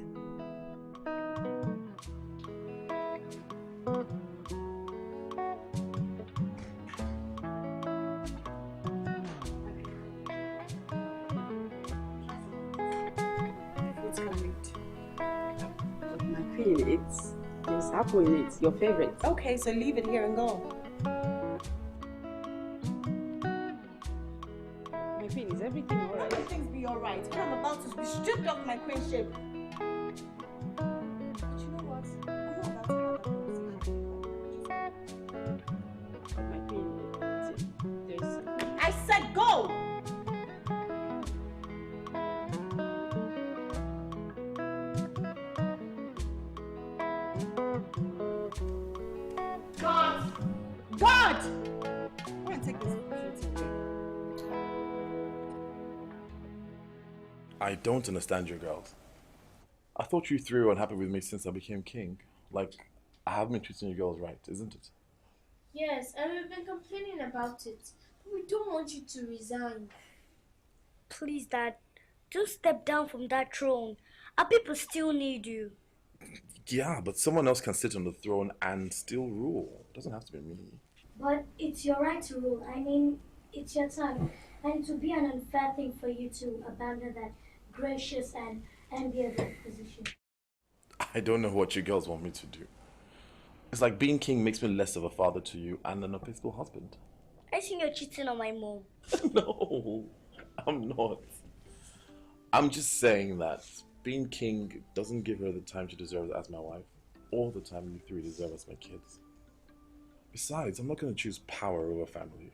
It's happening. It's your favorite. Okay, so leave it here and go. My queen, is everything alright? Everything's be alright. I'm about to be stripped of my queenship. But you know what? I'm not about to have a conversation. My queen, there's... I said go! God! I'm gonna take this opportunity. I don't understand you girls. I thought you three were unhappy with me since I became king. Like, I haven't been treating you girls right, isn't it? Yes, and we've been complaining about it. But we don't want you to resign. Please, Dad, just step down from that throne. Our people still need you. Yeah, but someone else can sit on the throne and still rule. It doesn't have to be me. But it's your right to rule. I mean, it's your time. And it would be an unfair thing for you to abandon that gracious and enviable position. I don't know what you girls want me to do. It's like being king makes me less of a father to you and an unfaithful husband. I think you're cheating on my mom. No, I'm not. I'm just saying that being king doesn't give her the time she deserves as my wife, or the time you three deserve as my kids. Besides, I'm not going to choose power over family.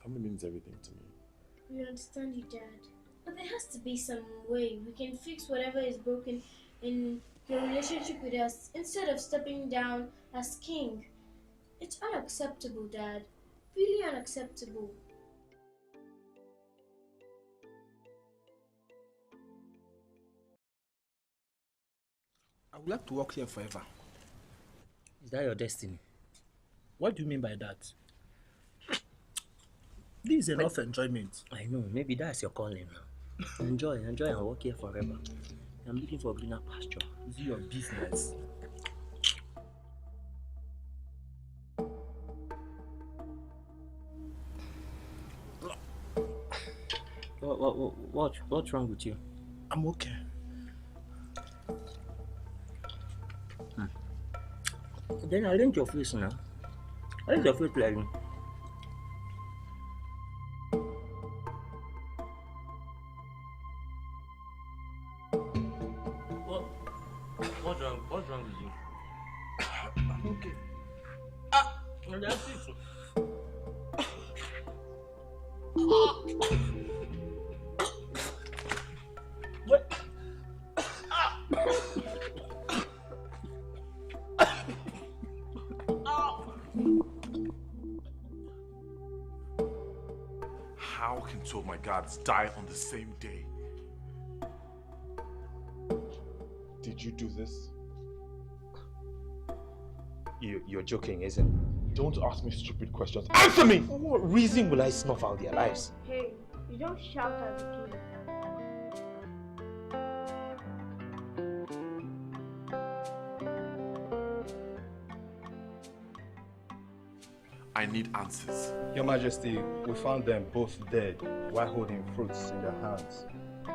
Family means everything to me. We understand you, Dad. But there has to be some way we can fix whatever is broken in your relationship with us instead of stepping down as king. It's unacceptable, Dad. Really unacceptable. I would like to work here forever. Is that your destiny? What do you mean by that? This is enough enjoyment. I know, maybe that's your calling now. Enjoy and work here forever. I'm looking for a greener pasture. Is it your business? What's wrong with you? I'm okay. Then arrange your face now. How is your face like? What's wrong with you? I'm okay. That's it. What? How can two of my gods die on the same day? Did you do this? You're joking, isn't it? Don't ask me stupid questions. Answer me! For what reason will I snuff out their lives? Hey, you don't shout at the king. I need answers. Your Majesty, we found them both dead while holding fruits in their hands.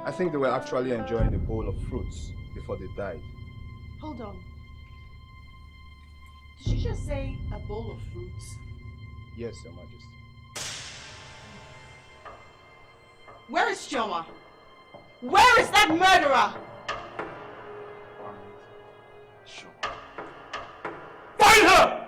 I think they were actually enjoying a bowl of fruits before they died. Hold on. Did you just say a bowl of fruits? Yes, Your Majesty. Where is Choma? Where is that murderer? Find her!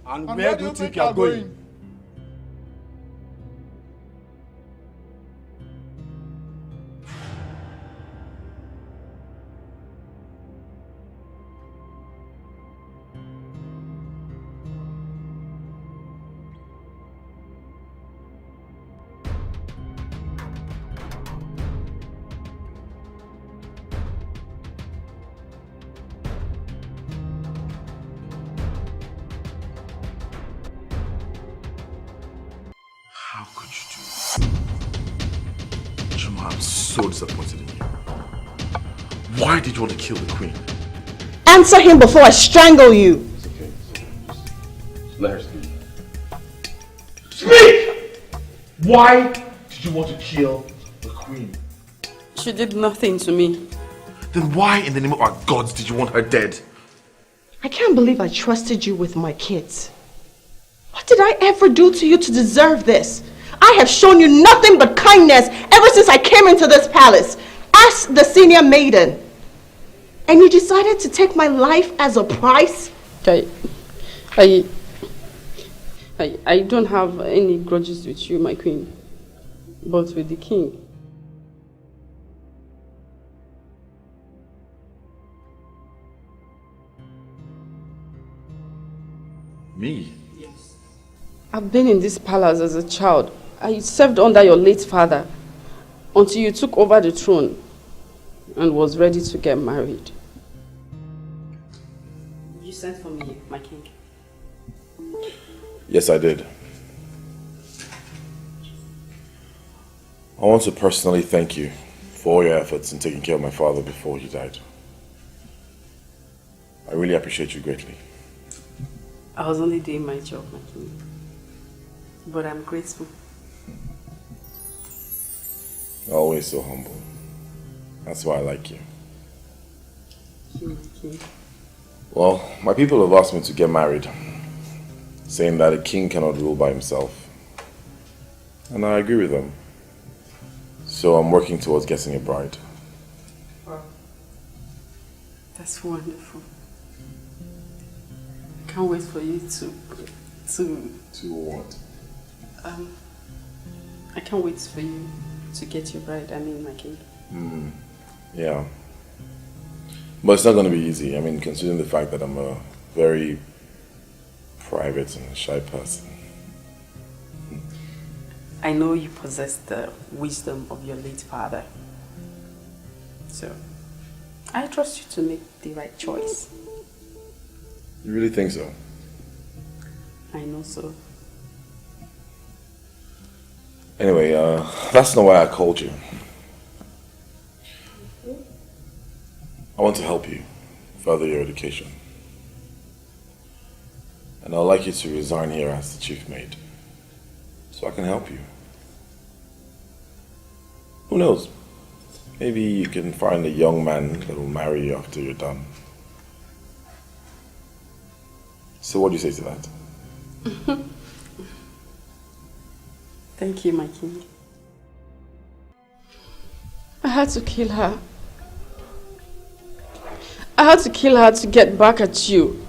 And where do you think you are going? How could you do this? Juma, I'm so disappointed in you. Why did you want to kill the queen? Answer him before I strangle you. It's okay. Just let her speak. Speak! Why did you want to kill the queen? She did nothing to me. Then why in the name of our gods did you want her dead? I can't believe I trusted you with my kids. What did I ever do to you to deserve this? I have shown you nothing but kindness ever since I came into this palace. Ask the senior maiden. And you decided to take my life as a price? I don't have any grudges with you, my queen, but with the king. Me? I've been in this palace as a child. I served under your late father until you took over the throne and was ready to get married. You sent for me, my king. Yes, I did. I want to personally thank you for all your efforts in taking care of my father before he died. I really appreciate you greatly. I was only doing my job, my king. But I'm grateful. You're always so humble. That's why I like you. Thank you, my king. Well, my people have asked me to get married, saying that a king cannot rule by himself. And I agree with them. So I'm working towards getting a bride. Wow. That's wonderful. I can't wait for you to what? I can't wait for you to get your bride, my king. Yeah. But it's not going to be easy. Considering the fact that I'm a very private and shy person. I know you possess the wisdom of your late father. So, I trust you to make the right choice. You really think so? I know so. Anyway, that's not why I called you. I want to help you further your education. And I'd like you to resign here as the chief maid, so I can help you. Who knows? Maybe you can find a young man that will marry you after you're done. So what do you say to that? Thank you, my king. I had to kill her. I had to kill her to get back at you.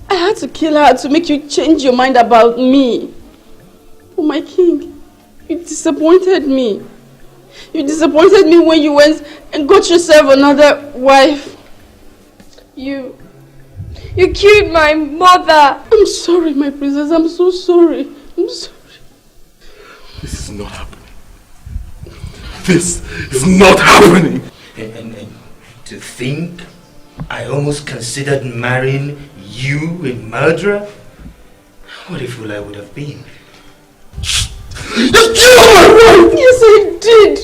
I had to kill her to make you change your mind about me. Oh, my king, you disappointed me. You disappointed me when you went and got yourself another wife. You killed my mother. I'm sorry, my princess. I'm so sorry. I'm sorry. This is not happening. This is not happening. And to think I almost considered marrying you, a murderer? What a fool I would have been. You killed my wife! Yes, I did.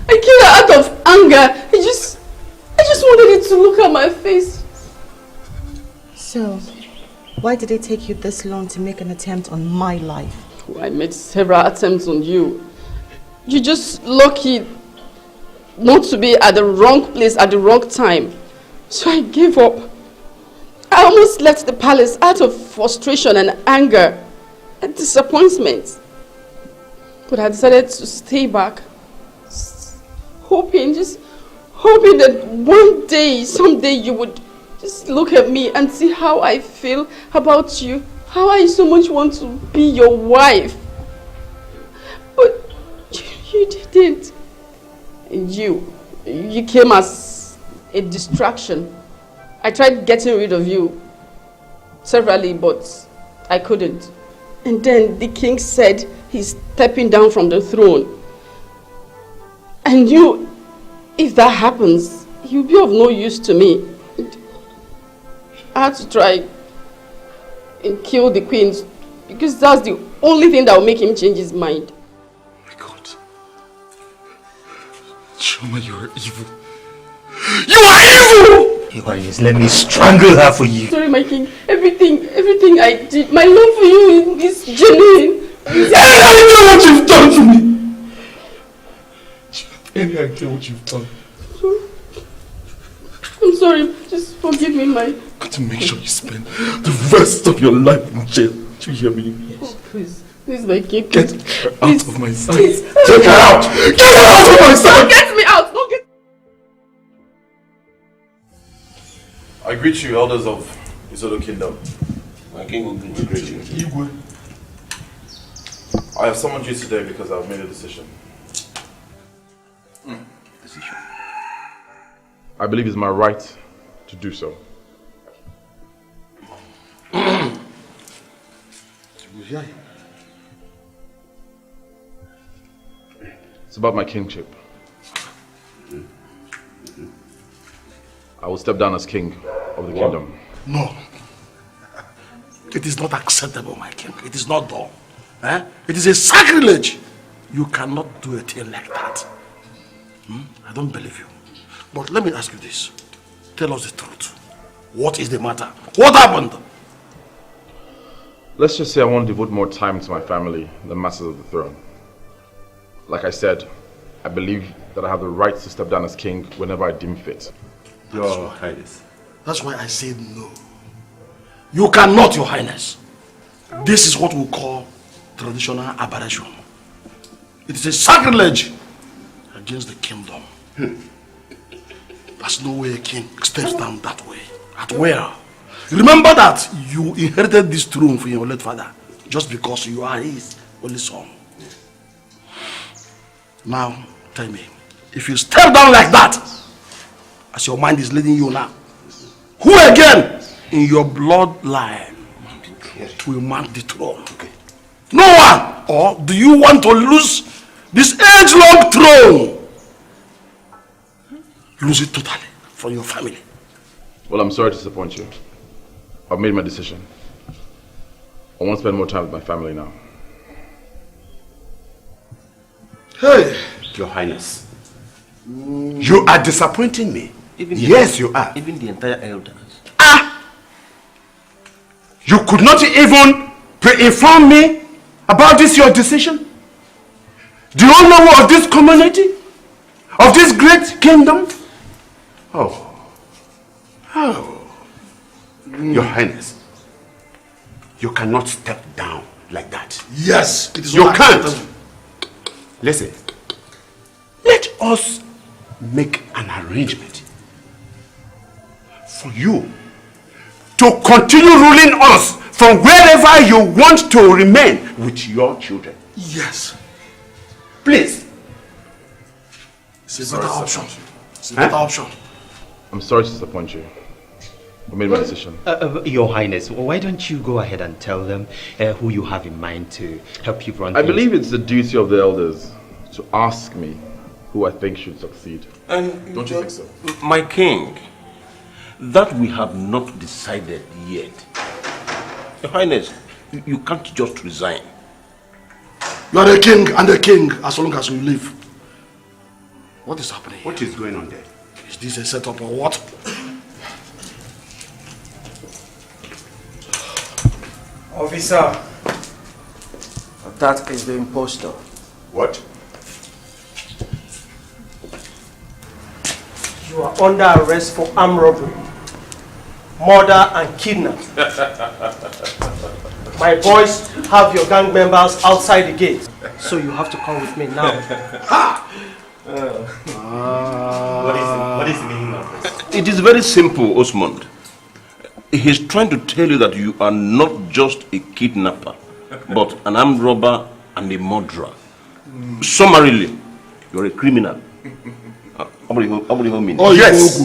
I killed her out of anger. I just wanted it to look at my face. So, why did it take you this long to make an attempt on my life? I made several attempts on you. You're just lucky not to be at the wrong place at the wrong time. So I gave up. I almost left the palace out of frustration and anger and disappointment. But I decided to stay back, hoping that one day, someday you would just look at me and see how I feel about you, how I so much want to be your wife. But you didn't. And you came as a distraction. I tried getting rid of you severally, but I couldn't. And then the king said he's stepping down from the throne. I knew if that happens, you'll be of no use to me. I had to try and kill the queen because that's the only thing that will make him change his mind. Oh my God. Choma, you are evil. You are evil! Yes, let me strangle her for you. Sorry, my king. Everything I did, my love for you is genuine. I know what you've done to me. Do you have any idea what you've done? I'm sorry. Just forgive me, my... Got to make sure you spend the rest of your life in jail. Do you hear me? Yes. Oh, please, my king. Get her out of my sight. Please. Take her out. Get her out of my sight. Don't get me out. Don't get... I greet you, elders of Isodo Kingdom. My king will greet you. Igwe. I have summoned you today because I've made a decision. Decision? I believe it's my right to do so. Yeah. It's about my kingship. I will step down as king of the kingdom. No. It is not acceptable, my king. It is not done. Eh? It is a sacrilege. You cannot do a thing like that. I don't believe you. But let me ask you this. Tell us the truth. What is the matter? What happened? Let's just say I want to devote more time to my family than matters of the throne. Like I said, I believe that I have the right to step down as king whenever I deem fit. Your Highness. That's why I said no. You cannot, Your Highness. This is what we call traditional aberration. It is a sacrilege against the kingdom. There's no way a king steps down that way. At where? Remember that you inherited this throne from your late father just because you are his only son. Now, tell me, if you step down like that, as your mind is leading you now, who again in your bloodline will mount the throne? No one! Or do you want to lose this age-long throne? Lose it totally from your family. Well, I'm sorry to disappoint you. I've made my decision. I want to spend more time with my family now. Hey! Your Highness, you are disappointing me. Yes, you are. Even the entire elders. You could not even pre-inform me about this your decision? Do you know of this community? Of this great kingdom? Oh. Your Highness, you cannot step down like that. Yes, it is you not can't. acceptable. Listen, let us make an arrangement for you to continue ruling us from wherever you want to remain with your children. Yes. Please. It's a better option. It's a better option. I'm sorry to disappoint you. I made my decision. Your Highness, why don't you go ahead and tell them who you have in mind to help you run I things? believe it's the duty of the elders to ask me who I think should succeed. And don't you think so? My king, that we have not decided yet. Your Highness, you can't just resign. You are a king and a king as long as you live. What is happening here? What is going on there? Is this a setup or what? Officer, that is the imposter. What? You are under arrest for armed robbery, murder and kidnapping. My boys have your gang members outside the gate, so you have to come with me now. What is the meaning of this? It is very simple, Osmond. He's trying to tell you that you are not just a kidnapper, but an armed robber and a murderer. Summarily, you're a criminal. What do you mean? Oh, yes.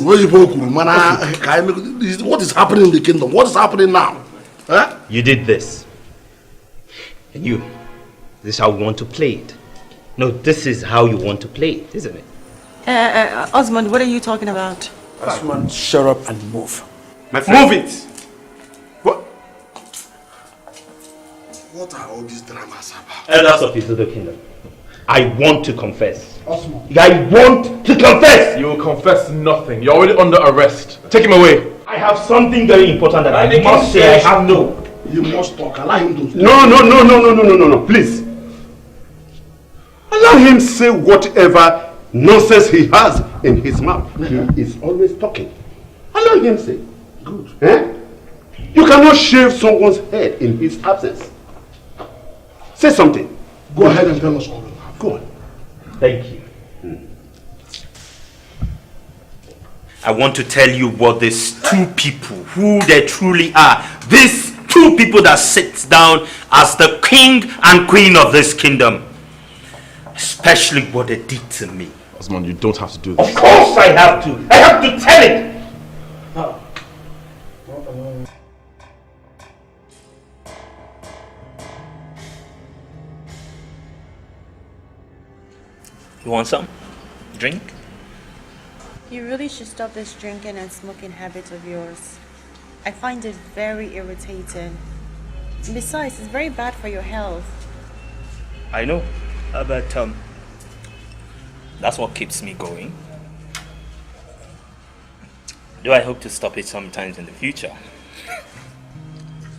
What is happening in the kingdom? What is happening now? Huh? You did this. And this is how we want to play it. No, this is how you want to play it, isn't it? Osmond, what are you talking about? Osmond, shut up and move. My friend. Move it! What are all these dramas about? Elders of Isodo Kingdom, I want to confess. I want to confess! You will confess nothing. You're already under arrest. Take him away. I have something very important that I must say. I have no. You must talk. Allow him to. No, please. Allow him say whatever nonsense he has in his mouth. He is always talking. Allow him say. Good. You cannot shave someone's head in his absence. Say something. Go ahead and tell us all. Go on. Thank you. I want to tell you what these two people, who they truly are. These two people that sit down as the king and queen of this kingdom. Especially what they did to me. Osmond, you don't have to do this. Of course I have to. I have to tell it. You want some? Drink? You really should stop this drinking and smoking habit of yours. I find it very irritating. Besides, it's very bad for your health. I know, but that's what keeps me going. Do I hope to stop it sometimes in the future?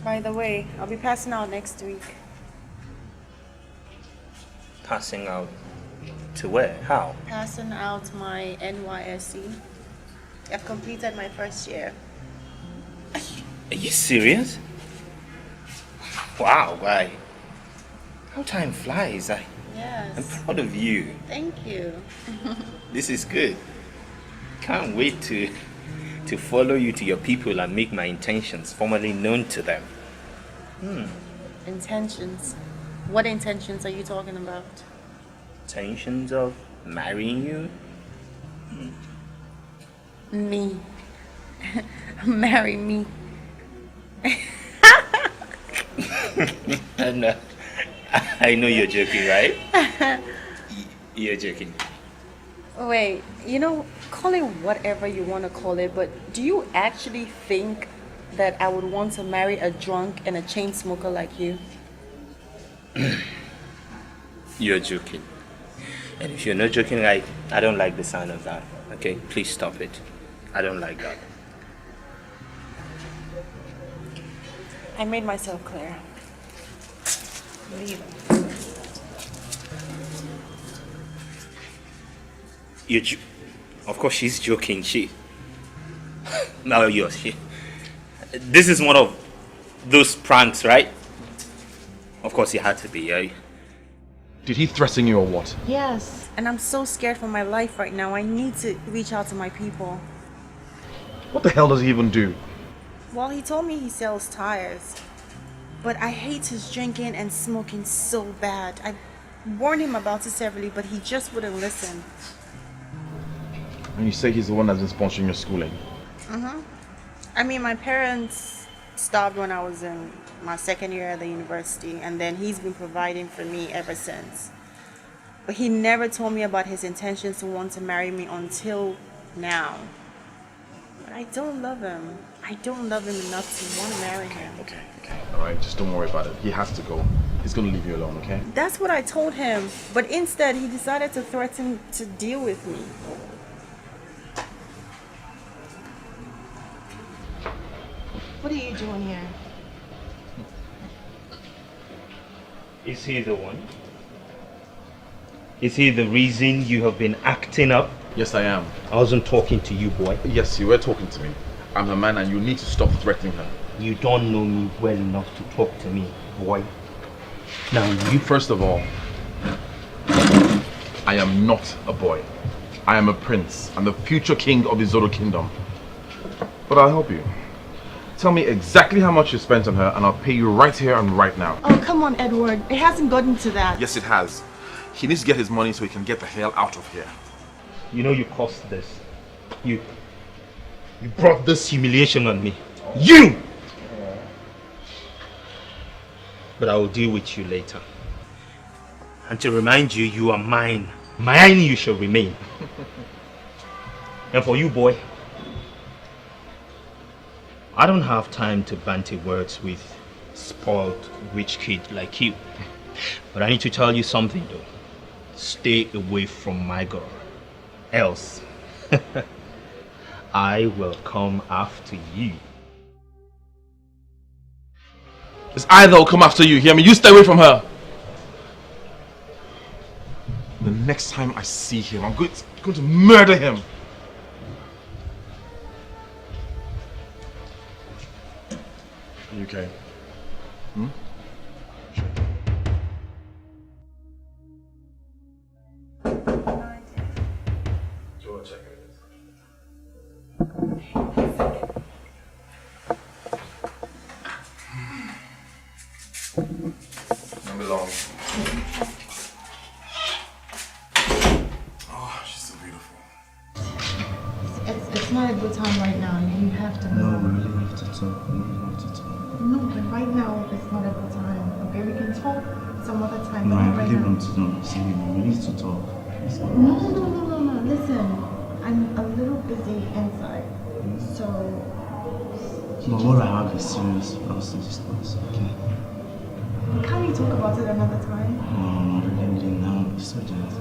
By the way, I'll be passing out next week. Passing out to where? How? Passing out my NYSC. I've completed my first year. Are you serious? Wow, why? How time flies. I'm Yes. proud of you. Thank you. This is good. Can't wait to follow you to your people and make my intentions formally known to them. Intentions. What intentions are you talking about? Intentions of marrying you? Me. Marry me. And I know you're joking, right? You're joking. Wait, call it whatever you want to call it, but do you actually think that I would want to marry a drunk and a chain smoker like you? You're joking. And if you're not joking, I don't like the sound of that. Okay, please stop it. I don't like that. I made myself clear. Leave. Of course, she's joking. No, this is one of those pranks, right? Of course, it had to be, yeah. Did he threaten you or what? Yes, and I'm so scared for my life right now. I need to reach out to my people. What the hell does he even do? Well, he told me he sells tires, but I hate his drinking and smoking so bad. I warned him about it severally, but he just wouldn't listen. And you say he's the one that's been sponsoring your schooling? I mean, my parents stopped when I was in my second year at the university, and then he's been providing for me ever since. But he never told me about his intentions to want to marry me until now. But I don't love him. I don't love him enough to want to marry him. Okay. Alright, just don't worry about it. He has to go. He's gonna leave you alone, okay? That's what I told him, but instead he decided to threaten to deal with me. What are you doing here? Is he the one? Is he the reason you have been acting up? Yes, I am. I wasn't talking to you, boy. Yes, you were talking to me. I'm her man and you need to stop threatening her. You don't know me well enough to talk to me, boy. Now you... First of all, I am not a boy. I am a prince. I'm the future king of the Zoro kingdom. But I'll help you. Tell me exactly how much you spent on her and I'll pay you right here and right now. Oh, come on, Edward. It hasn't gotten to that. Yes, it has. He needs to get his money so he can get the hell out of here. You know you caused this. You brought this humiliation on me. You! But I will deal with you later. And to remind you, you are mine. Mine you shall remain. And for you, boy, I don't have time to banter words with spoiled rich kid like you. But I need to tell you something though. Stay away from my girl. Else, I will come after you. It's I that will come after you, hear me? You stay away from her. The next time I see him, I'm going to murder him. Are you okay? Sure. Not long. Oh, she's so beautiful. It's not a good time right now. You have to No, we really have to talk. We really have to talk. No, but right now it's not a good time. Okay, we can talk some other time. No, but I not right really now. want to know. See, we need to talk. No. Listen, I'm a little busy inside, so... But what I have is serious personal distance, okay? Can't we talk about it another time? No, really, now it's urgent.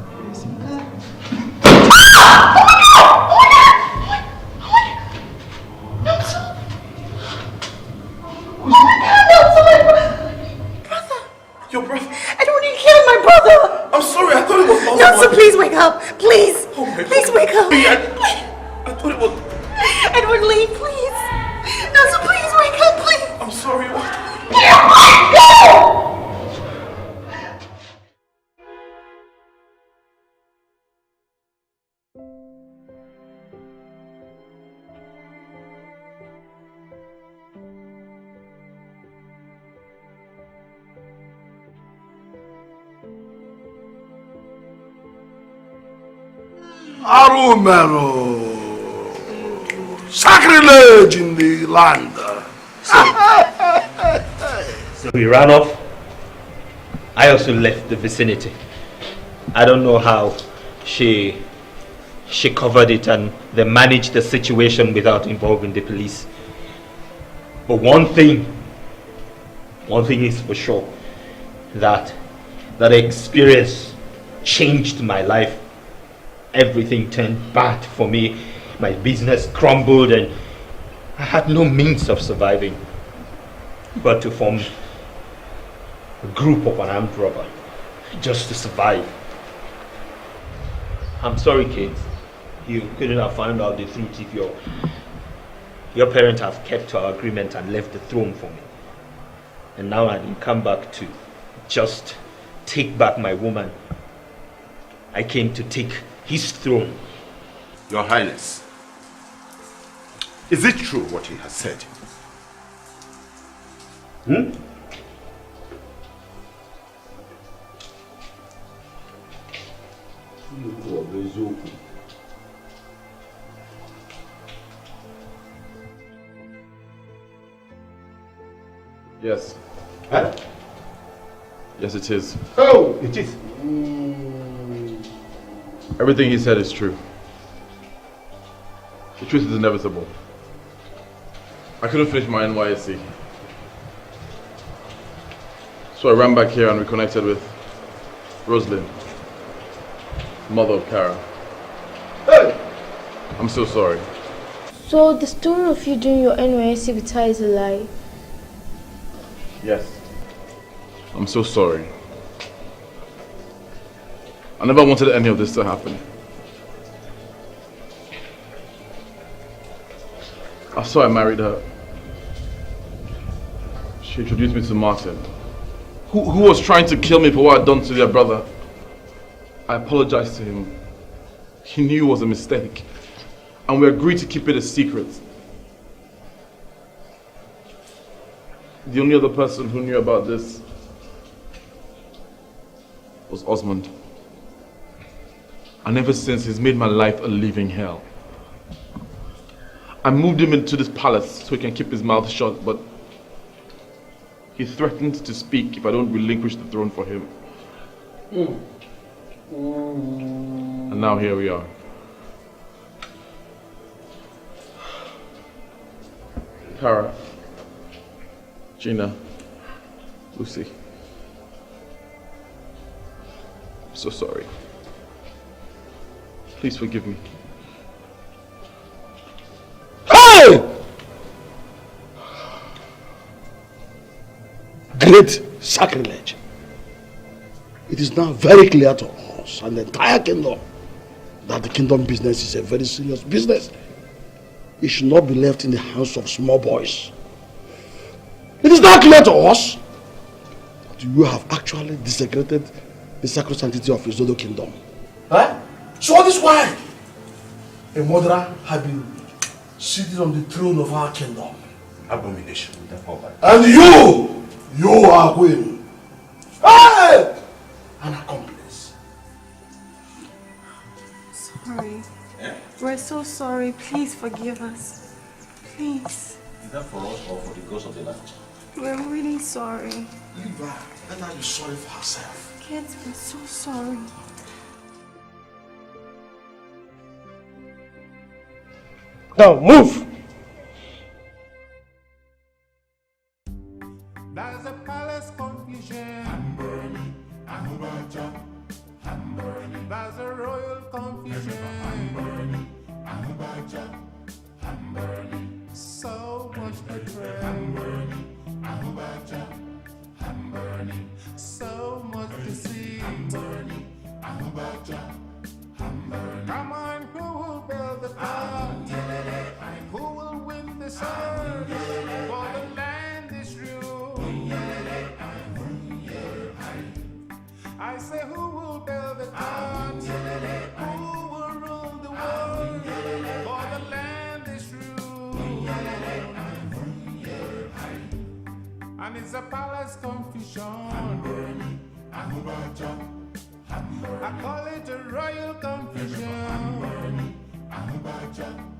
Your brother? Edward, you killed my brother! I'm sorry, I thought it was Osmond. Nelson, please wake up! Please! Oh my Please God. wake up! I thought it was... Edward, leave, please! Nelson, please wake up, please! I'm sorry. Go! Arumero! Sacrilege in the land! So he ran off. I also left the vicinity. I don't know how she covered it and they managed the situation without involving the police. But one thing is for sure, that experience changed my life. Everything turned bad for me. My business crumbled and I had no means of surviving but to form a group of an armed robber just to survive. I'm sorry, kids. You couldn't have found out the truth if your parents have kept to our agreement and left the throne for me. And now I didn't come back to just take back my woman. I came to take his throne. Your Highness, is it true what he has said? Yes. Huh? Yes, it is. Oh, it is. Everything he said is true. The truth is inevitable. I couldn't finish my NYSC. So I ran back here and reconnected with Rosalind, mother of Kara. Hey! I'm so sorry. So the story of you doing your NYSC with her is a lie? Yes. I'm so sorry. I never wanted any of this to happen. After I married her, she introduced me to Martin, who was trying to kill me for what I'd done to their brother. I apologized to him. He knew it was a mistake, and we agreed to keep it a secret. The only other person who knew about this was Osmond. And ever since, he's made my life a living hell. I moved him into this palace so he can keep his mouth shut, but he threatened to speak if I don't relinquish the throne for him. And now here we are. Kara, Gina, Lucy. I'm so sorry. Please forgive me. Hey! Great sacrilege. It is now very clear to us and the entire kingdom that the kingdom business is a very serious business. It should not be left in the hands of small boys. It is now clear to us that you have actually desecrated the sacred sanctity of Izodo kingdom. Huh? So that is why a murderer has been seated on the throne of our kingdom. Abomination. And you are queen. Hey! An accomplice. Sorry. We're so sorry. Please forgive us. Please. Is that for us or for the ghost of the land? We're really sorry. Leave her. Let her be sorry for herself. Kids, we're so sorry. Now move! There's a palace confusion. I'm burning, I'm about to. I'm burning. There's a royal confusion. I'm burning, I'm about to. I'm burning. So much betrayal. I'm burning, I'm about to. I'm burning. So much deceit. I'm burning, I'm about to. I'm burning. Come on, who will build the tower? Who will win the sword? For the land is ruined. I say, who will build the tower? Who will rule the world? For the land is ruined. And it's a palace confusion. I'm burning, I'm about to. I call it a royal confusion. I'm burning, I'm about to.